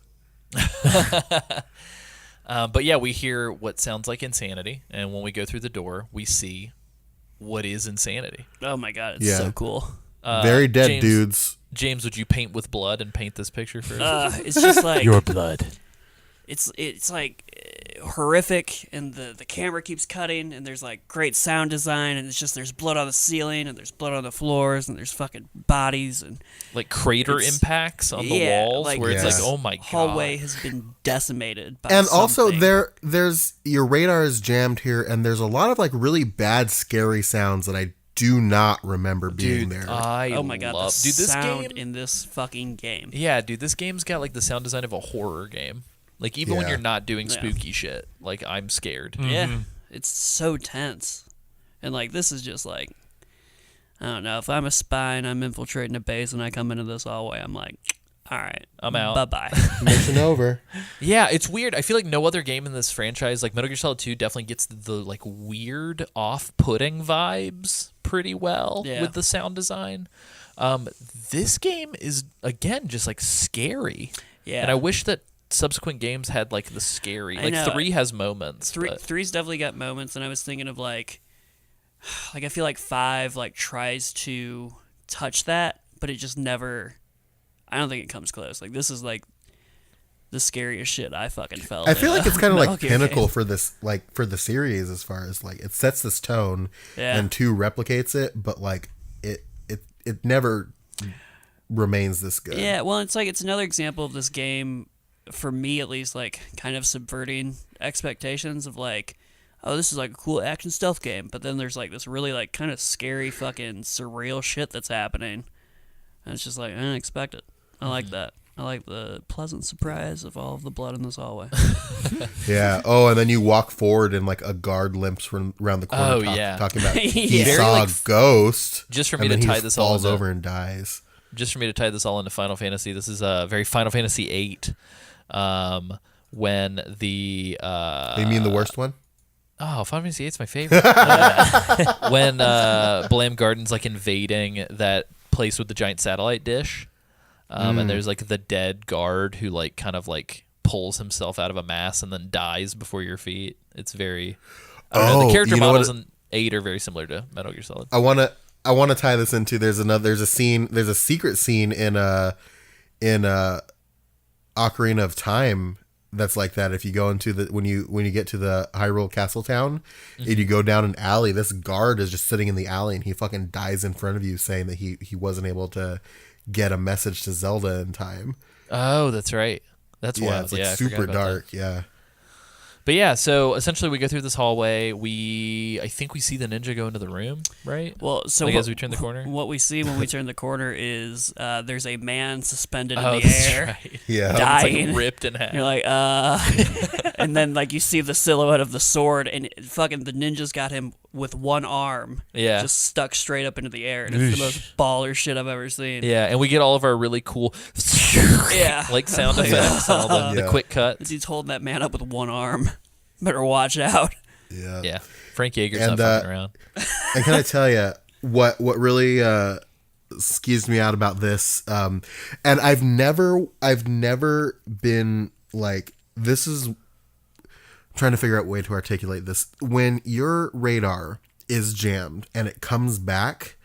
But yeah, we hear what sounds like insanity, and when we go through the door, we see what is insanity. Oh my god, it's Yeah. so cool. Very dead James- dudes. James, would you paint with blood and paint this picture for us? It's just like Your blood. it's like horrific, and the camera keeps cutting, and there's like great sound design, and it's just there's blood on the ceiling, and there's blood on the floors, and there's fucking bodies, and Like crater It's- impacts on the yeah, walls, like where it's this like, oh my god, hallway has been decimated by And also something. there's your radar is jammed here, and there's a lot of like really bad, scary sounds that I do not remember being dude, there. Oh my god, love, the dude, this sound game. in this fucking game. Yeah, dude, this game's got like the sound design of a horror game. Like even when Yeah. you're not doing Yeah. spooky shit, like I'm scared. Yeah, it's so tense, and like this is just like, I don't know. If I'm a spy and I'm infiltrating a base and I come into this hallway, I'm like, all right, I'm out. Bye bye. Mission over. Yeah, it's weird. I feel like no other game in this franchise, like Metal Gear Solid 2, definitely gets the like weird, off-putting vibes pretty well Yeah. with the sound design. This game is again just like scary. Yeah, And I wish that subsequent games had like the scary. I Like know. 3 has moments. but- Three's definitely got moments, and I was thinking of like I feel like 5 like tries to touch that, but it just never. I don't think it comes close. Like this is like the scariest shit I fucking felt. I feel like it's kind of Metal like Gear pinnacle game. for this, like for the series, as far as like it sets this tone, Yeah. and 2 replicates it, but like it never remains this good. Yeah, well, it's like it's another example of this game, for me at least, like kind of subverting expectations of like, oh, this is like a cool action stealth game, but then there's like this really like kind of scary fucking surreal shit that's happening, and it's just like I didn't expect it. I like that. I like the pleasant surprise of all of the blood in this hallway. Yeah. Oh, and then you walk forward and like a guard limps around the corner. Oh, yeah. Talking about he Yeah. Very, saw like, a ghost. just for me and to then tie he this all falls into- over and dies. Just for me to tie this all into Final Fantasy, this is very Final Fantasy VIII. When the You mean the worst one? Final Fantasy VIII's my favorite. When Blam Garden's like invading that place with the giant satellite dish, and there's like the dead guard who like kind of like pulls himself out of a mass and then dies before your feet. It's very. I don't know, the character you know what models in 8 are very similar to Metal Gear Solid. I want to tie this into there's a secret scene in Ocarina of Time that's like that. If you go into when you get to the Hyrule Castle town, and you go down an alley, this guard is just sitting in the alley and he fucking dies in front of you, saying that he wasn't able to get a message to Zelda in time. Oh, that's right. That's Yeah, wild. it's like I forgot super about that. dark. Yeah. But yeah, so essentially we go through this hallway. I think we see the ninja go into the room, right? Well, so Like what, as we turn the corner? what we see when we turn the corner is there's a man suspended in Oh, the that's air, right. Yeah. dying. It's like ripped in half. You're like, and then like you see the silhouette of the sword, and fucking the ninja's got him with one arm, Yeah. just stuck straight up into the air, and it's the most baller shit I've ever seen. Yeah, and we get all of our really cool Yeah. like sound effects and all the Yeah. quick This cuts. dude's holding that man up with one arm. Better watch out. Yeah. Yeah. Frank Yeager's And, not fucking around. And can I tell you, what really skews me out about this, and I've never been like, this is trying to figure out a way to articulate this. When your radar is jammed and it comes back,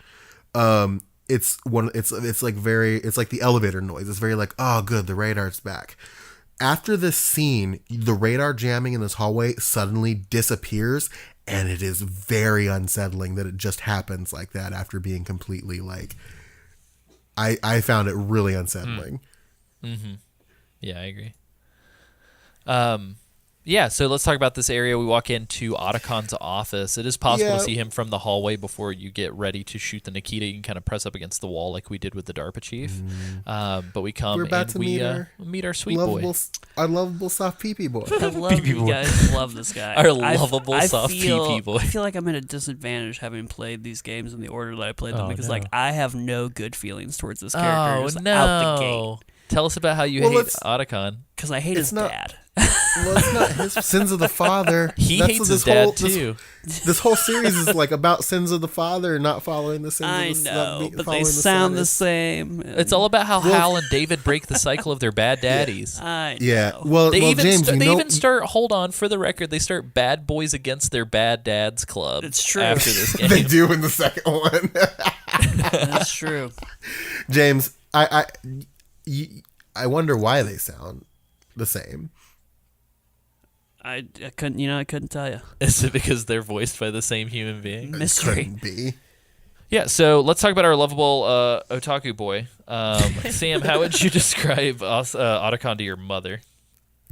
it's like the elevator noise. It's very like, oh good, the radar's back. After this scene, the radar jamming in this hallway suddenly disappears, and it is very unsettling that it just happens like that after being completely like, I found it really unsettling. Mm-hmm. Yeah, I agree. Yeah, so let's talk about this area. We walk into Otacon's office. It is possible to see him from the hallway before you get ready to shoot the Nikita. You can kind of press up against the wall like we did with the DARPA chief. But we come and we meet our sweet boy. Our lovable soft pee-pee boy. I love you guys. Love this guy. Our lovable soft pee-pee boy. I feel like I'm at a disadvantage having played these games in the order that I played them because like I have no good feelings towards this character out the gate. Tell us about how you hate Otacon. Because I hate his dad. Well, it's not his sins of the father. He hates his dad too. This whole series is like about sins of the father and not following the sins of the son. I know, but they sound the same. It's all about how Hal and David break the cycle of their bad daddies. I know. Yeah. Well, James, they even start, hold on, for the record, they start Bad Boys Against Their Bad Dads Club. It's true. After this game. They do in the second one. That's true. James, I wonder why they sound the same. I couldn't tell you. Is it because they're voiced by the same human being? Mystery. Couldn't be. Yeah, so let's talk about our lovable otaku boy. Sam, how would you describe Otacon to your mother?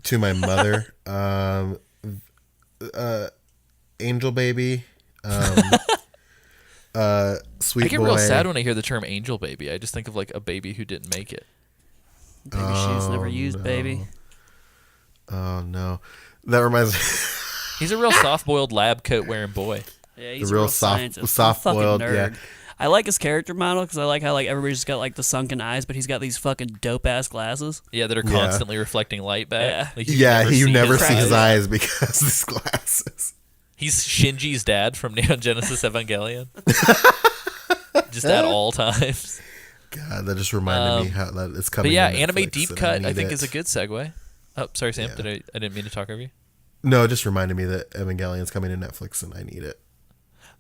To my mother, angel baby, sweet boy. I get real sad when I hear the term angel baby. I just think of like a baby who didn't make it. Baby shoes never used, baby. Oh no, that reminds me. He's a real soft-boiled lab coat wearing boy. Yeah, he's the a real scientist. soft-boiled. Fucking nerd. Yeah. I like his character model because I like how like everybody's just got like the sunken eyes, but he's got these fucking dope ass glasses. Yeah, that are constantly reflecting light back. Yeah. Like You never see his eyes. eyes because of his glasses. He's Shinji's dad from Neon Genesis Evangelion. Just at all times. God, that just reminded me how that it's coming. But yeah, to anime Netflix deep and cut I think it. is a good segue. Oh, sorry, Sam. Yeah. I didn't mean to talk over you. No, it just reminded me that Evangelion's coming to Netflix and I need it.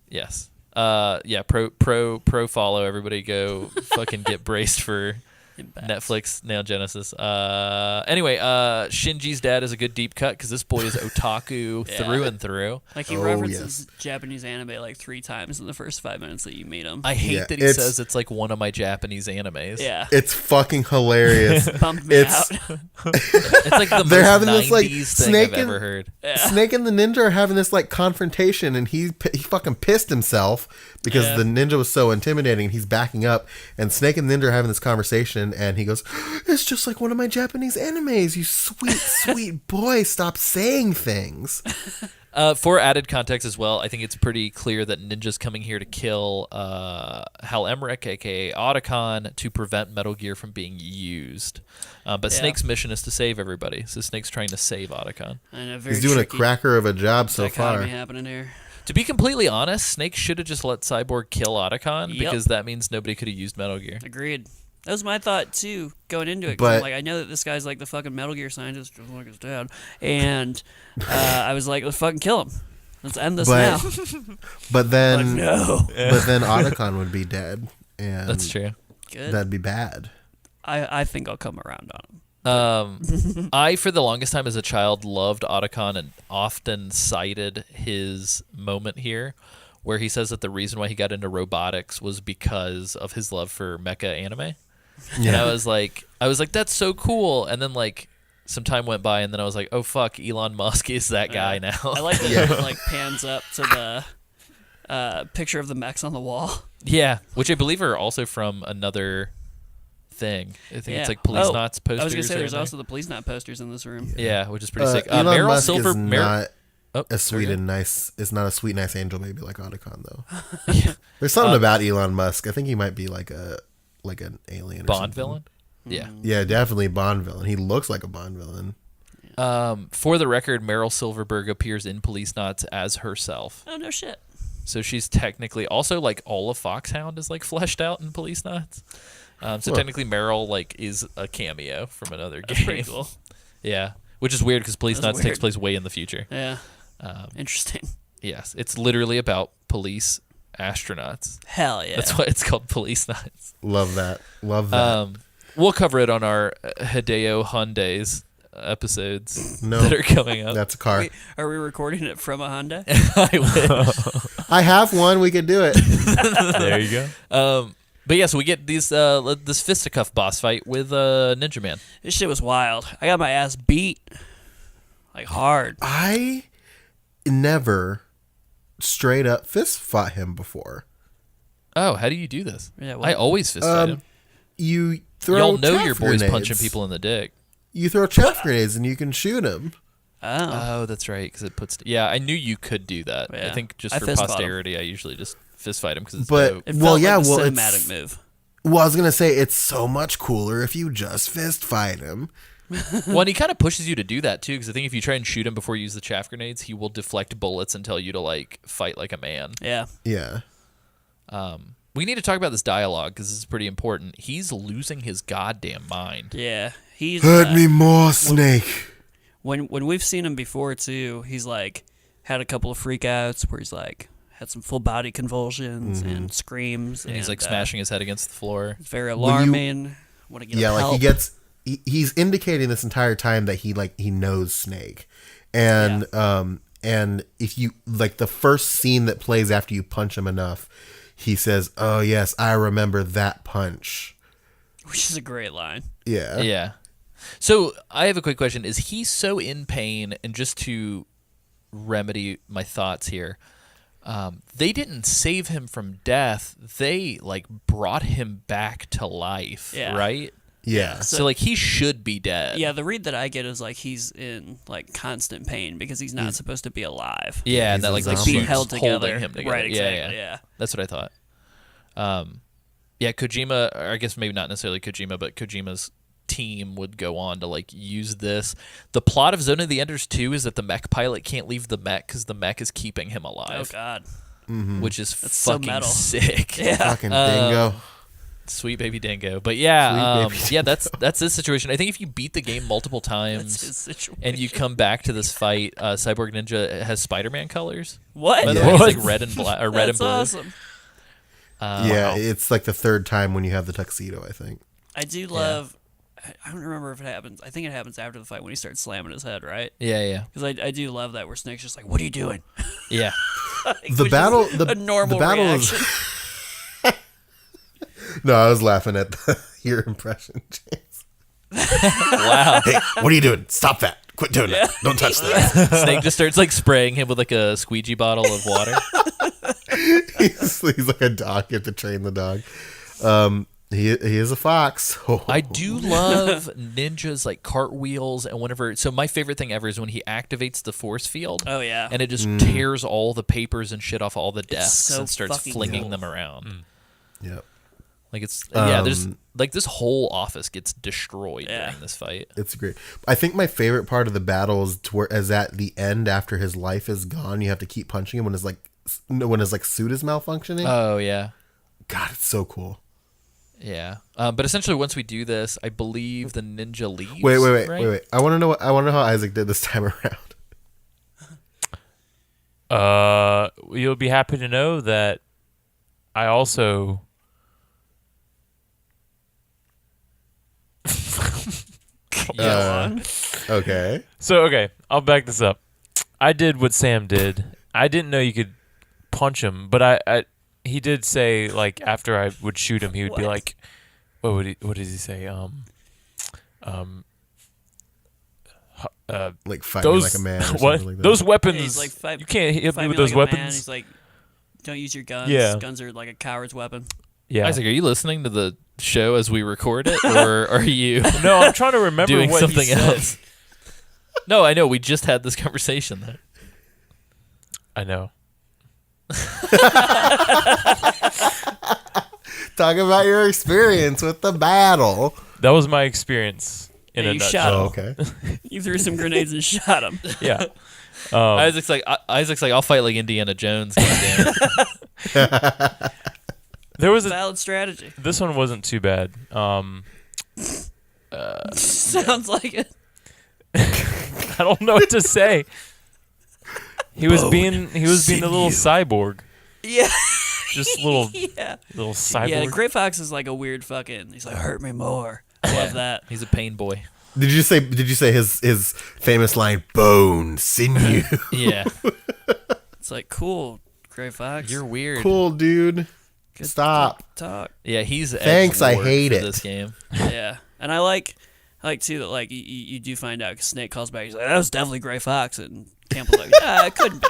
Yes. Yeah. Pro follow. Everybody go fucking get braced for Netflix Neon Genesis. Anyway, Shinji's dad is a good deep cut because this boy is otaku through and through. Like he references Japanese anime like 3 times in the first 5 minutes that you meet him. I hate that he says it's like one of my Japanese animes. Yeah. It's fucking hilarious. Bumped me out. It's like the They're most having 90s this like thing Snake I've ever heard. Snake and the ninja are having this like confrontation, and he fucking pissed himself because the ninja was so intimidating. He's backing up, and Snake and the ninja are having this conversation, and he goes, "It's just like one of my Japanese animes. You sweet, sweet boy, stop saying things." For added context as well, I think it's pretty clear that Ninja's coming here to kill Hal Emmerich, aka Otacon, to prevent Metal Gear from being used. But Snake's mission is to save everybody, so Snake's trying to save Otacon. I know, very He's doing a tricky cracker of a job so far. dichotomy happening here. To be completely honest, Snake should have just let Cyborg kill Otacon because that means nobody could have used Metal Gear. Agreed. That was my thought too, going into it. 'Cause But- I'm like, I know that this guy's like the fucking Metal Gear scientist, just like his dad, and I was like, let's fucking kill him. Let's end this now. But then, No. but then Otacon would be dead, and That's true. Good. that'd be bad. I think I'll come around on him. I, for the longest time as a child, loved Otacon and often cited his moment here where he says that the reason why he got into robotics was because of his love for mecha anime. Yeah. And I was like, that's so cool. And then like some time went by, and then I was like, oh fuck, Elon Musk is that guy now. I like that it like pans up to the picture of the mechs on the wall. Yeah, which I believe are also from another thing. I think it's like Police Knots posters. I was gonna say there's there. also the Police Knot posters in this room. Yeah, which is pretty sick. Elon Meryl Musk Silver. is not a sorry, sweet and nice. It's not a sweet, nice angel baby like Otacon though. There's something about Elon Musk. I think he might be like an alien. Or Bond something. villain. Yeah. Yeah, definitely Bond villain. He looks like a Bond villain. For the record, Meryl Silverberg appears in Police Knots as herself. Oh no shit. So she's technically also like all of Foxhound is like fleshed out in Police Knots. So technically Meryl like is a cameo from another game. Pretty cool. Yeah, which is weird because Police That's Knots takes weird. place way in the future. Yeah. Interesting. Yes, it's literally about police astronauts. Hell yeah. That's why it's called Police Knots. Love that. Love that. We'll cover it on our Hideo Hyundai's episodes No. that are coming up. That's a car. Wait, are we recording it from a Honda? I wish. I have one. We could do it. There you go. But yeah, so we get this fisticuff boss fight with Ninja Man. This shit was wild. I got my ass beat. Like, hard. I never straight up fist fought him before. Oh, how do you do this? Yeah, I always fist fight him. You throw Y'all know chaff your boy's grenades. punching people in the dick. You throw chaff grenades and you can shoot him. Oh. Oh, that's right, because it puts. Yeah, I knew you could do that. Yeah. I think just I for fist fought him. posterity, I usually just fist fight him because it's But dope. It well, felt yeah, like a well, cinematic it's move. well. I was gonna say it's so much cooler if you just fist fight him. Well, and he kind of pushes you to do that too, because I think if you try and shoot him before you use the chaff grenades, he will deflect bullets and tell you to like fight like a man. Yeah. Yeah. We need to talk about this dialogue because this is pretty important. He's losing his goddamn mind. Yeah. He's Hurt me more, Snake. when we've seen him before too, he's like had a couple of freakouts where he's like had some full body convulsions and screams, And he's like smashing his head against the floor. It's very alarming. Want to get Yeah, him like help. he gets. He's indicating this entire time that he knows Snake, and and if you like the first scene that plays after you punch him enough, he says, "Oh yes, I remember that punch." which is a great line. Yeah. Yeah. So I have a quick question. Is he so in pain, and just to remedy my thoughts here, they didn't save him from death. They like brought him back to life, Yeah. right? Yeah. So like he should be dead. Yeah, the read that I get is like he's in like constant pain because he's not supposed to be alive. Yeah, and He's that a like zombie. keeps Being held together. holding him together. Right, exactly. Yeah, Yeah. That's what I thought. Yeah, Kojima, or I guess maybe not necessarily Kojima, but Kojima's team would go on to like use this. The plot of Zone of the Enders 2 is that the mech pilot can't leave the mech because the mech is keeping him Oh alive, God. which is so fucking metal. sick. Yeah. Fucking dingo. Sweet baby dingo. But yeah, Sweet baby yeah, that's this situation. I think if you beat the game multiple That's times his situation. and you come back to this fight, Cyborg Ninja has Spider-Man colors. What? By the Yeah. way, it's What? like red and black or red and That's blue. awesome. Yeah, it's like the third time when you have the tuxedo, I think. I do love. I don't remember if it happens. I think it happens after the fight when he starts slamming his head, right? Yeah. Because I do love that where Snake's just like, "What are you doing?" Yeah. The Which battle, is the a normal the battle reaction. is. No, I was laughing at your impression, James. Wow. Hey, what are you doing? Stop that! Quit doing that! Don't touch that! Snake just starts like spraying him with like a squeegee bottle of water. he's like a dog. You have to train the dog. He is a fox. I do love Ninja's like cartwheels and whenever. So my favorite thing ever is when he activates the force field. Oh yeah. And it just tears all the papers and shit off all the desks so and starts fucking flinging cool. them around. Yep, Like it's there's like this whole office gets destroyed Yeah. during this fight. it's great. I think my favorite part of the battle is at the end after his life is gone. You have to keep punching him when his suit is malfunctioning. Oh yeah. God, it's so cool. Yeah. But essentially once we do this, I believe the ninja leaves. Wait. right? I want to know how Isaac did this time around. You'll be happy to know that I also Okay. okay, I'll back this up. I did what Sam did. I didn't know you could punch him, but he did say like after I would shoot him, he would be like, what did he say? Like fighting Those like a man. Or what? something like that. Those weapons. Yeah, he's like, fight, you can't hit fight me with like those a man. weapons. He's like, don't use your guns. Yeah. Guns are like a coward's weapon. Yeah. Isaac, are you listening to the show as we record it, or are you No, I'm trying to remember doing what something he said. else? No, I know. We just had this conversation. I know. Talk about your experience with the battle. That was my experience. in Yeah, a you nutshell. shot Oh, him. okay. You threw some grenades and shot him. Yeah. Isaac's like, I'll fight like Indiana Jones. Goddammit. There was Valid strategy. this one wasn't too bad. Sounds like it. I don't know what to say. He was being the little cyborg. Yeah. Just little Yeah. cyborg. Yeah, Gray Fox is like a weird fucking. He's like, hurt me more. I love that. He's a pain boy. Did you say his famous line, bone, sinew? Yeah. It's like, cool, Gray Fox. You're weird. Cool, dude. Good Stop. talk. Yeah, he's Thanks, I edgelord hate for it. this game. Yeah, and I like too that like you do find out 'cause Snake calls back. He's like, that was definitely Gray Fox, and Campbell's like, nah, it couldn't be.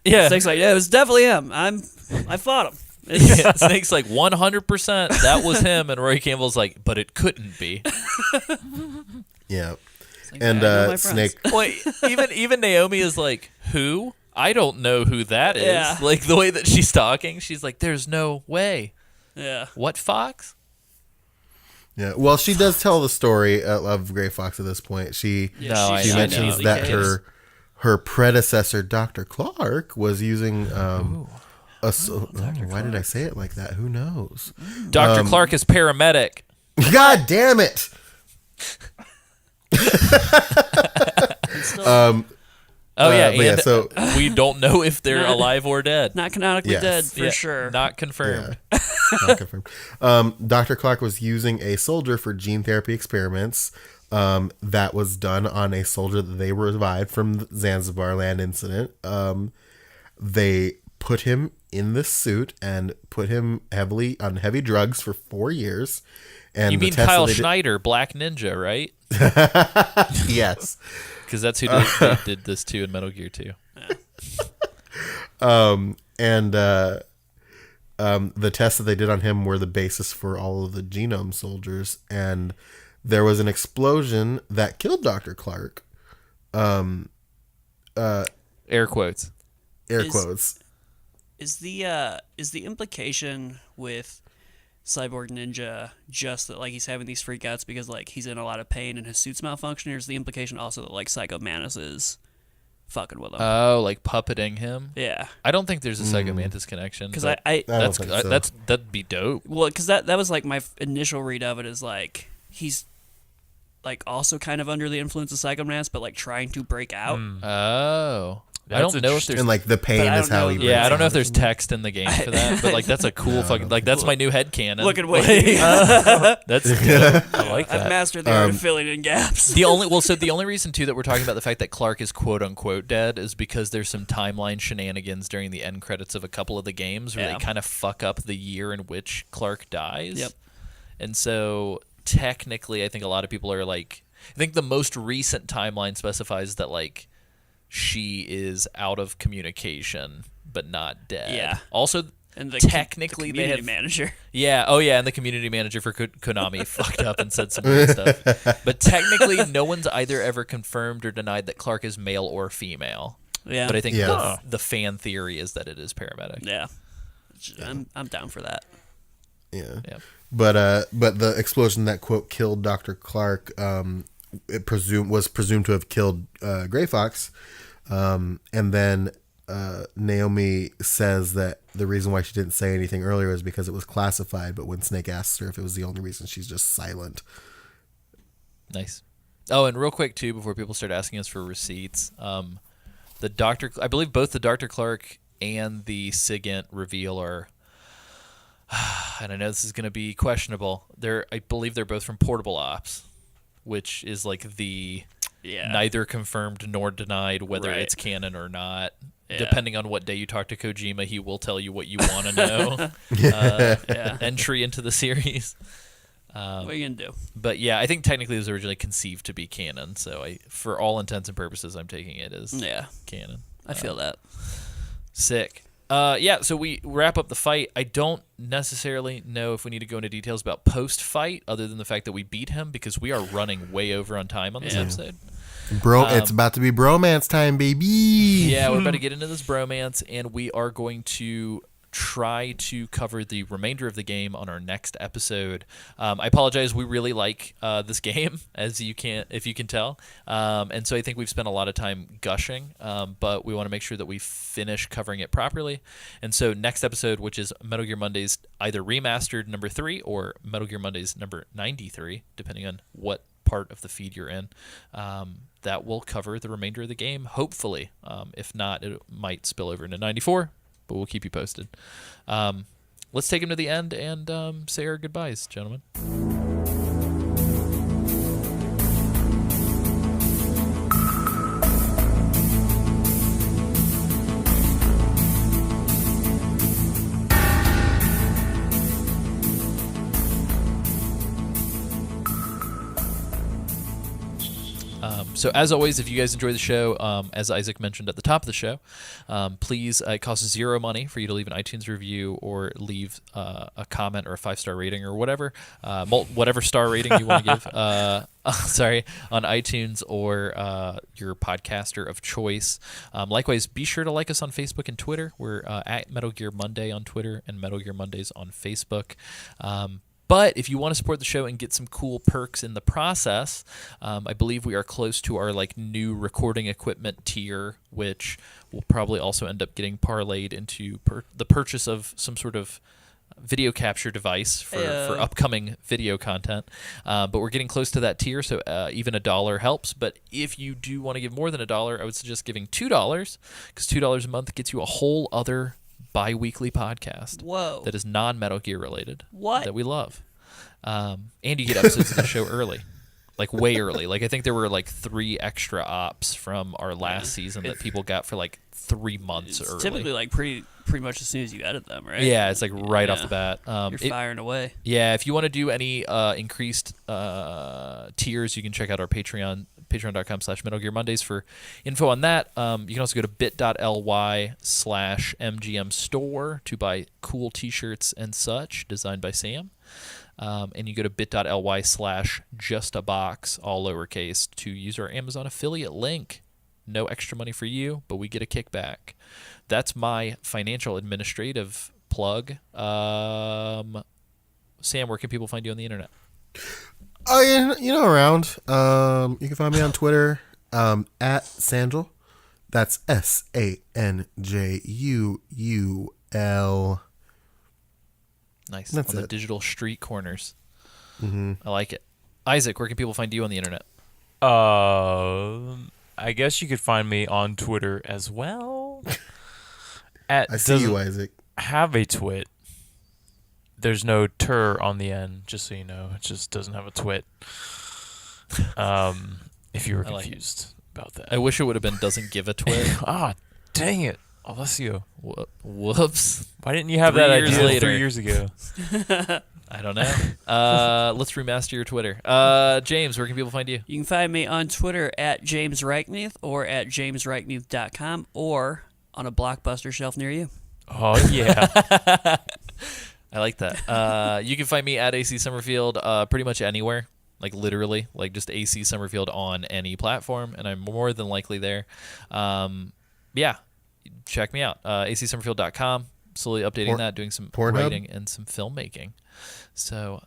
Yeah. Snake's like, yeah, it was definitely him. I fought him. Yeah, Snake's like 100%. That was him, and Roy Campbell's like, but it couldn't be. Yeah. Like, And yeah, I know my friends. Snake. Wait, even Naomi is like, who? I don't know who that is. Yeah. Like the way that she's talking, she's like, there's no way. Yeah. What Fox? Yeah. Well, she does tell the story of Gray Fox at this point. She No, she I mentions know. that Yes. her predecessor, Dr. Clark, was using why did I say it like that? Who knows? Dr. Clark is paramedic. God damn it! Oh yeah, but yeah, and so- we don't know if they're alive or dead. Not canonically Yes. dead for Yeah, sure. Not confirmed. Not confirmed. Dr. Clark was using a soldier for gene therapy experiments that was done on a soldier that they revived from the Zanzibar land incident. They put him in this suit and put him heavily on heavy drugs for 4 years. And You the mean tests Kyle that they did- Schneider, Black Ninja, right? Yes. Because that's who they did this to in Metal Gear 2. And the tests that they did on him were the basis for all of the genome soldiers. And there was an explosion that killed Dr. Clark. Air quotes. Air Is- quotes. Is the implication with Cyborg Ninja just that like he's having these freakouts because like he's in a lot of pain and his suit's malfunctioning, or is the implication also that like Psycho Mantis is fucking with him? Oh, like puppeting him? Yeah, I don't think there's a Psycho Mantis connection. because but I I don't think so. that'd be dope. well, because that was like my initial read of it is like he's like also kind of under the influence of Psycho Mantis, but like trying to break out. Oh. I That's don't know if there's And like the pain But I is don't how know he that- yeah, I breaks don't know out if or there's something. text in the game for that, but like that's a cool fucking like that's my new headcanon. Look at Wade. That's dope. I like I've that. mastered the art of filling in gaps. the only reason too that we're talking about the fact that Clark is quote unquote dead is because there's some timeline shenanigans during the end credits of a couple of the games where Yeah. they kind of fuck up the year in which Clark dies. Yep. And so technically I think a lot of people are like I think the most recent timeline specifies that like she is out of communication but not dead. Yeah. Also And the technically the they community have manager. yeah, oh yeah, and the community manager for Konami fucked up and said some weird stuff. But technically, no one's either ever confirmed or denied that Clark is male or female. Yeah, But I think Yeah. the fan theory is that it is paramedic. yeah, I'm down for that. Yeah. Yeah. But the explosion that quote killed Dr. Clark was presumed to have killed Gray Fox. And then Naomi says that the reason why she didn't say anything earlier is because it was classified, but when Snake asks her if it was the only reason, she's just silent. Nice. Oh, and real quick too, before people start asking us for receipts, I believe both the Dr. Clark and the SIGINT reveal are, and I know this is going to be questionable. I believe they're both from Portable Ops, which is like the Yeah, neither confirmed nor denied whether Right. it's canon or not. Yeah. Depending on what day you talk to Kojima, he will tell you what you want to know. yeah. Entry into the series. What are you gonna do? But yeah, I think technically it was originally conceived to be canon. So for all intents and purposes, I'm taking it as Yeah, canon. I feel that. Sick. Yeah, so we wrap up the fight. I don't necessarily know if we need to go into details about post-fight other than the fact that we beat him because we are running way over on time on this episode. It's about to be bromance time, baby. Yeah, we're about to get into this bromance, and we are going to try to cover the remainder of the game on our next episode. I apologize. We really like this game, if you can tell, and so I think we've spent a lot of time gushing, but we want to make sure that we finish covering it properly. And so next episode, which is Metal Gear Mondays either remastered number 3 or Metal Gear Mondays number 93, depending on what part of the feed you're in, that will cover the remainder of the game, hopefully. If not, it might spill over into 94, but we'll keep you posted. Let's take him to the end and say our goodbyes, gentlemen. So as always, if you guys enjoy the show, as Isaac mentioned at the top of the show, please, it costs 0 money for you to leave an iTunes review or leave a comment or a 5-star rating or whatever, whatever star rating you want to give, on iTunes or your podcaster of choice. Likewise, be sure to like us on Facebook and Twitter. We're at Metal Gear Monday on Twitter and Metal Gear Mondays on Facebook. But if you want to support the show and get some cool perks in the process, I believe we are close to our new recording equipment tier, which will probably also end up getting parlayed into the purchase of some sort of video capture device for upcoming video content. But we're getting close to that tier, so even $1 helps. But if you do want to give more than $1, I would suggest giving $2, because $2 a month gets you a whole other bi-weekly podcast. Whoa. That is non-Metal Gear related. What? That we love. And you get episodes of the show early. Way early. I think there were 3 extra ops from our last season that people got for 3 months It's early. typically pretty much as soon as you edit them, right? Yeah, it's right off the bat. You're firing away. Yeah, if you want to do any increased tiers, you can check out our Patreon, patreon.com/Metal Gear Mondays for info on that. You can also go to bit.ly/MGM store to buy cool t-shirts and such designed by Sam. And you go to bit.ly/justabox, all lowercase, to use our Amazon affiliate link. No extra money for you, but we get a kickback. That's my financial administrative plug. Sam, where can people find you on the internet? Oh, around. You can find me on Twitter at Sanjul. That's SANJUUL. Nice. That's on the it. digital street corners. Mm-hmm. I like it. Isaac, where can people find you on the internet? I guess you could find me on Twitter as well. I see you, Isaac. Have a twit. There's no tur on the end, just so you know. It just doesn't have a twit. If you were confused about that. I wish it would have been doesn't give a twit. Dang it. Alessio. Whoops. Why didn't you have 3 that years idea later. 3 years ago? I don't know. Let's remaster your Twitter. James, where can people find you? You can find me on Twitter at James Reichmuth or at jamesreichmuth.com or on a Blockbuster shelf near you. Oh, yeah. I like that. You can find me at AC Summerfield pretty much anywhere. Literally. Just AC Summerfield on any platform, and I'm more than likely there. Yeah. Check me out. ACSummerfield.com. Slowly updating that, doing some writing and some filmmaking. So,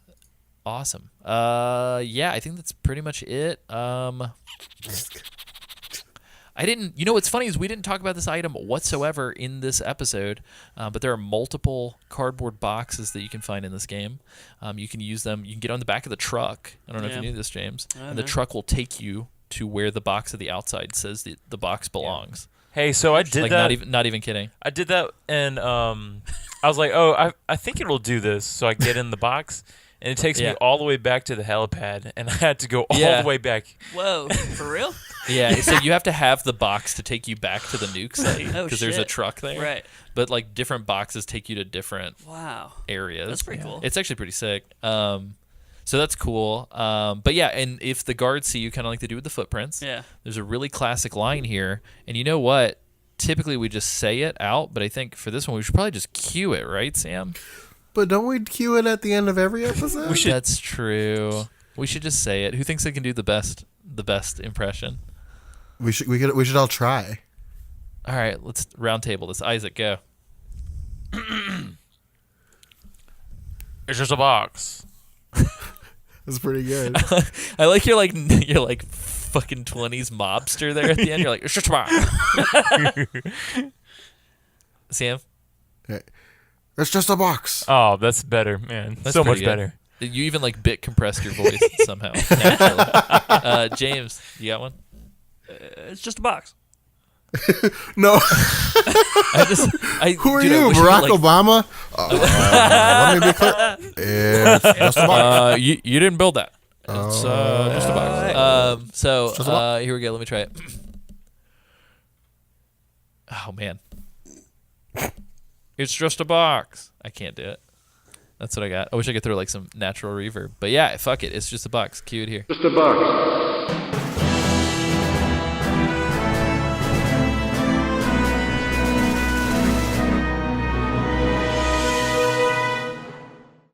awesome. Yeah, I think that's pretty much it. I didn't. What's funny is we didn't talk about this item whatsoever in this episode, but there are multiple cardboard boxes that you can find in this game. You can use them. You can get on the back of the truck. I don't know if you knew this, James. And the truck will take you to where the box of the outside says the box belongs. Hey, so I did that. Not even kidding. I did that, and I was like, oh, I think it will do this. So I get in the box, and it takes me all the way back to the helipad, and I had to go all the way back. Whoa, for real? Yeah, so you have to have the box to take you back to the nuke site because there's a truck there. Right. But different boxes take you to different areas. That's pretty cool. It's actually pretty sick. So that's cool. But yeah, and if the guards see you, kind of like they do with the footprints, there's a really classic line here. And you know what? Typically we just say it out, but I think for this one we should probably just cue it, right, Sam? But don't we cue it at the end of every episode? That's true. We should just say it. Who thinks they can do the best impression? We should all try. All right, let's round table this. Isaac, go. It's just a box. That's pretty good. I like you're like fucking 20s mobster there at the end. You're like, it's just a box. Sam? It's just a box. Oh, that's better, man. That's so much pretty good. better. You even like bit compressed your voice somehow. Naturally. James, you got one? It's just a box. No. Who are dude, I you, wish Barack could, like, Obama? Let me be clear. It's just a box. you didn't build that. It's just a box. Here we go. Let me try it. Oh man, it's just a box. I can't do it. That's what I got. I wish I could throw like some natural reverb. But yeah, fuck it. It's just a box. Cue it here. Just a box.